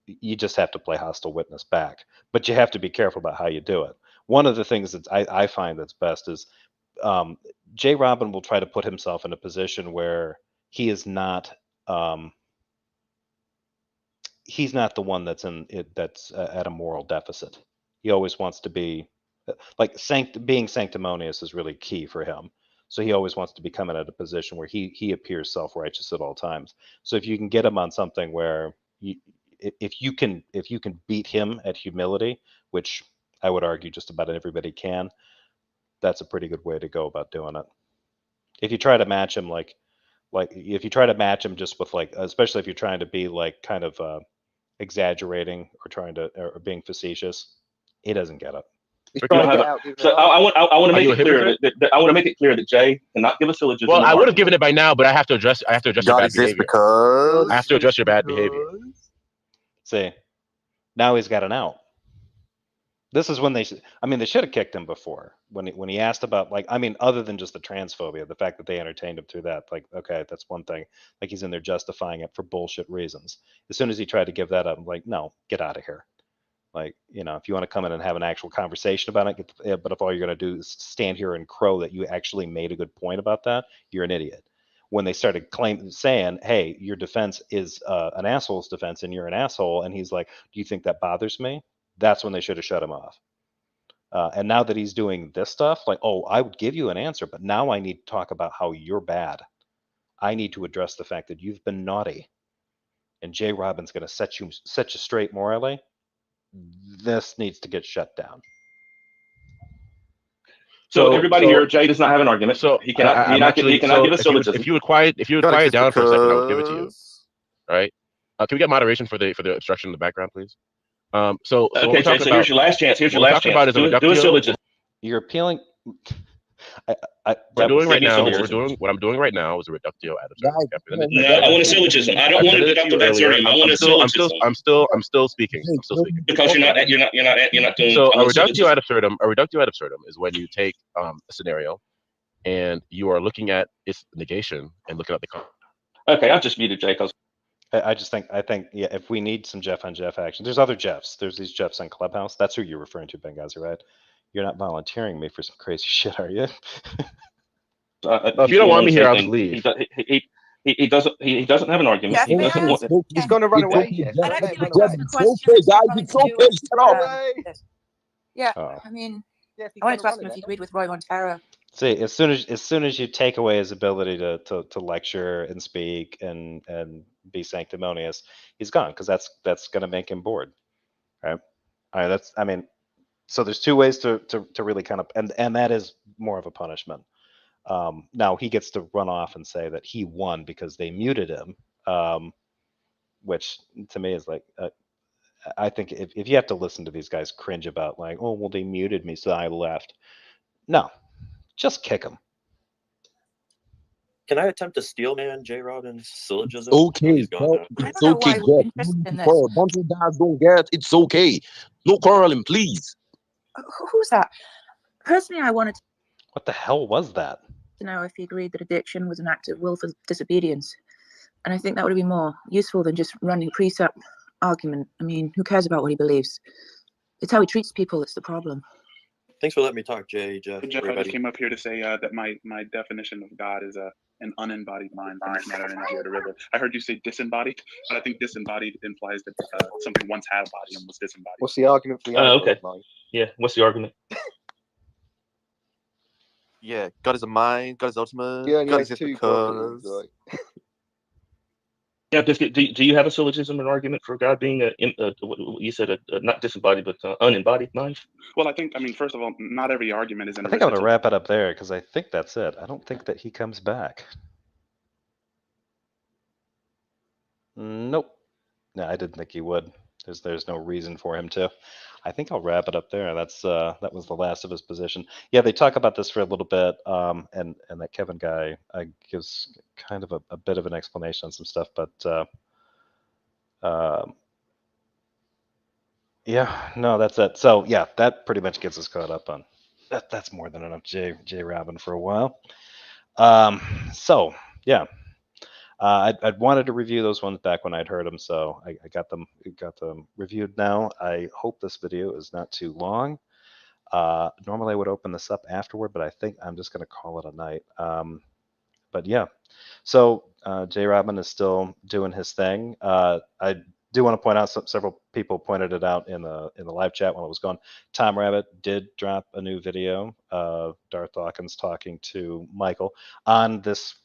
you just have to play hostile witness back, but you have to be careful about how you do it. One of the things that I find that's best is JRobin will try to put himself in a position where he is not he's not the one that's that's at a moral deficit. He always wants to be like being sanctimonious is really key for him. So he always wants to be coming at a position where he appears self-righteous at all times. So if you can get him on something where if you can beat him at humility, which I would argue just about everybody can, that's a pretty good way to go about doing it. If you try to match him like if you try to match him just with like, especially if you're trying to be like kind of exaggerating or trying to or being facetious, he doesn't get it. You don't have so I want to make it clear that I want to make it clear that Jay cannot give a syllogism. Well, I would have given it by now, but I have to address your bad behavior. Because I have to address your bad behavior. See, now he's got an out. This is when they should have kicked him before when he asked about, like, other than just the transphobia, the fact that they entertained him through that, like, okay, that's one thing. Like, he's in there justifying it for bullshit reasons. As soon as he tried to give that up, I'm like, no, get out of here. Like, if you want to come in and have an actual conversation about it, but if all you're going to do is stand here and crow that you actually made a good point about that, you're an idiot. When they started saying, hey, your defense is an asshole's defense and you're an asshole, and he's like, do you think that bothers me? That's when they should have shut him off. And now that he's doing this stuff, like, oh, I would give you an answer, but now I need to talk about how you're bad. I need to address the fact that you've been naughty, and JRobin's going to set you straight morally. This needs to get shut down. So everybody here, Jay does not have an argument. So he cannot give a syllogism. If you would quiet down for a second, I would give it to you. All right. Can we get moderation for the obstruction in the background, please? So okay, Jay, so here's your last chance. Here's your last chance. Do a syllogism. You're appealing. What I'm doing right now is a reductio ad absurdum. No, I want a syllogism. I don't want to deduct ad absurdum. I want a syllogism. I'm still speaking. Because you're not doing. So a reductio ad absurdum is when you take a scenario and you are looking at its negation and looking at the. Okay, I've just muted Jay because. I think yeah, if we need some Jeff on Jeff action, there's other Jeffs. There's these Jeffs on Clubhouse. That's who you're referring to, Benghazi, right? You're not volunteering me for some crazy shit, are you? If you don't want me here, I'll just leave. He doesn't have an argument. Jeff, He doesn't want. He's going to run away. Yeah, I wanted to ask him if he agreed with Roy Montero. See, as soon as you take away his ability to lecture and speak and be sanctimonious, he's gone, because that's going to make him bored, right? All right, so there's two ways to really kind of, and that is more of a punishment. Now he gets to run off and say that he won because they muted him, which to me is like, I think if you have to listen to these guys cringe about, like, oh, well, they muted me, so I left. No, just kick him. Can I attempt to steel man JRobin's syllogism? Okay, it's okay. A bunch of guys don't get. It's okay. No quarreling, please. Who's that? Personally, I wanted What the hell was that? to know if he agreed that addiction was an act of willful disobedience, and I think that would be more useful than just running precept argument. Who cares about what he believes? It's how he treats people that's the problem. Thanks for letting me talk, Jay. Jeff, I just came up here to say that my definition of God is an unembodied mind, matter, energy, or the river. I heard you say disembodied, but I think disembodied implies that something once had a body and was disembodied. What's the argument for the okay. Yeah, what's the argument? Yeah, God is a mind. God is ultimate. God is because. Yeah, do you have a syllogism or argument for God being you said a not disembodied but unembodied mind? Well, I think first of all, not every argument is. I think I'm gonna wrap it up there because I think that's it. I don't think that he comes back. Nope. No, I didn't think he would. There's no reason for him to. I think I'll wrap it up there. That was the last of his position. Yeah, they talk about this for a little bit, and that Kevin guy gives kind of a bit of an explanation on some stuff, but yeah, no, that's it. So yeah, that pretty much gets us caught up on that. That's more than enough JRobin for a while. So yeah, I'd wanted to review those ones back when I'd heard them, so I got them reviewed now. I hope this video is not too long. Normally I would open this up afterward, but I think I'm just going to call it a night. But yeah, so JRobin is still doing his thing. I do want to point out several people pointed it out in the live chat while it was going. Tom Rabbit did drop a new video of Darth Dawkins talking to Michael on this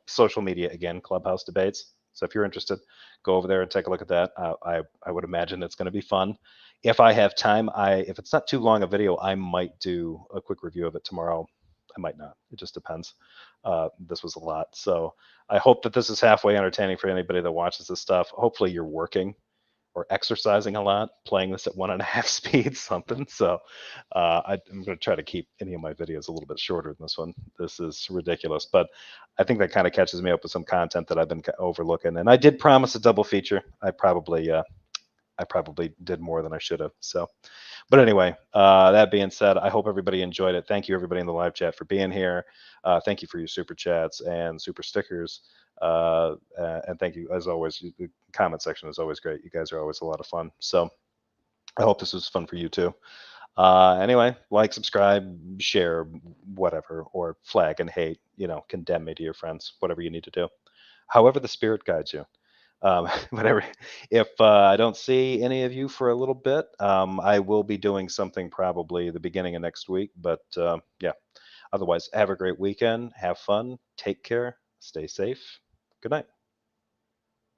social media again, Clubhouse Debates. So if you're interested, go over there and take a look at that. I would imagine it's going to be fun. If I have time, if it's not too long a video, I might do a quick review of it tomorrow. I might not. It just depends. This was a lot. So I hope that this is halfway entertaining for anybody that watches this stuff. Hopefully you're working or exercising a lot, playing this at 1.5 speed, something. So I'm going to try to keep any of my videos a little bit shorter than this one. This is ridiculous, but I think that kind of catches me up with some content that I've been overlooking. And I did promise a double feature. I probably did more than I should have. So, but anyway, that being said, I hope everybody enjoyed it. Thank you, everybody in the live chat, for being here. Thank you for your super chats and super stickers. And thank you, as always. The comment section is always great. You guys are always a lot of fun. So I hope this was fun for you too. Anyway, like, subscribe, share, whatever, or flag and hate, condemn me to your friends, whatever you need to do. However the spirit guides you. Whatever. If I don't see any of you for a little bit, I will be doing something probably the beginning of next week. But yeah, otherwise, have a great weekend. Have fun. Take care. Stay safe. Good night.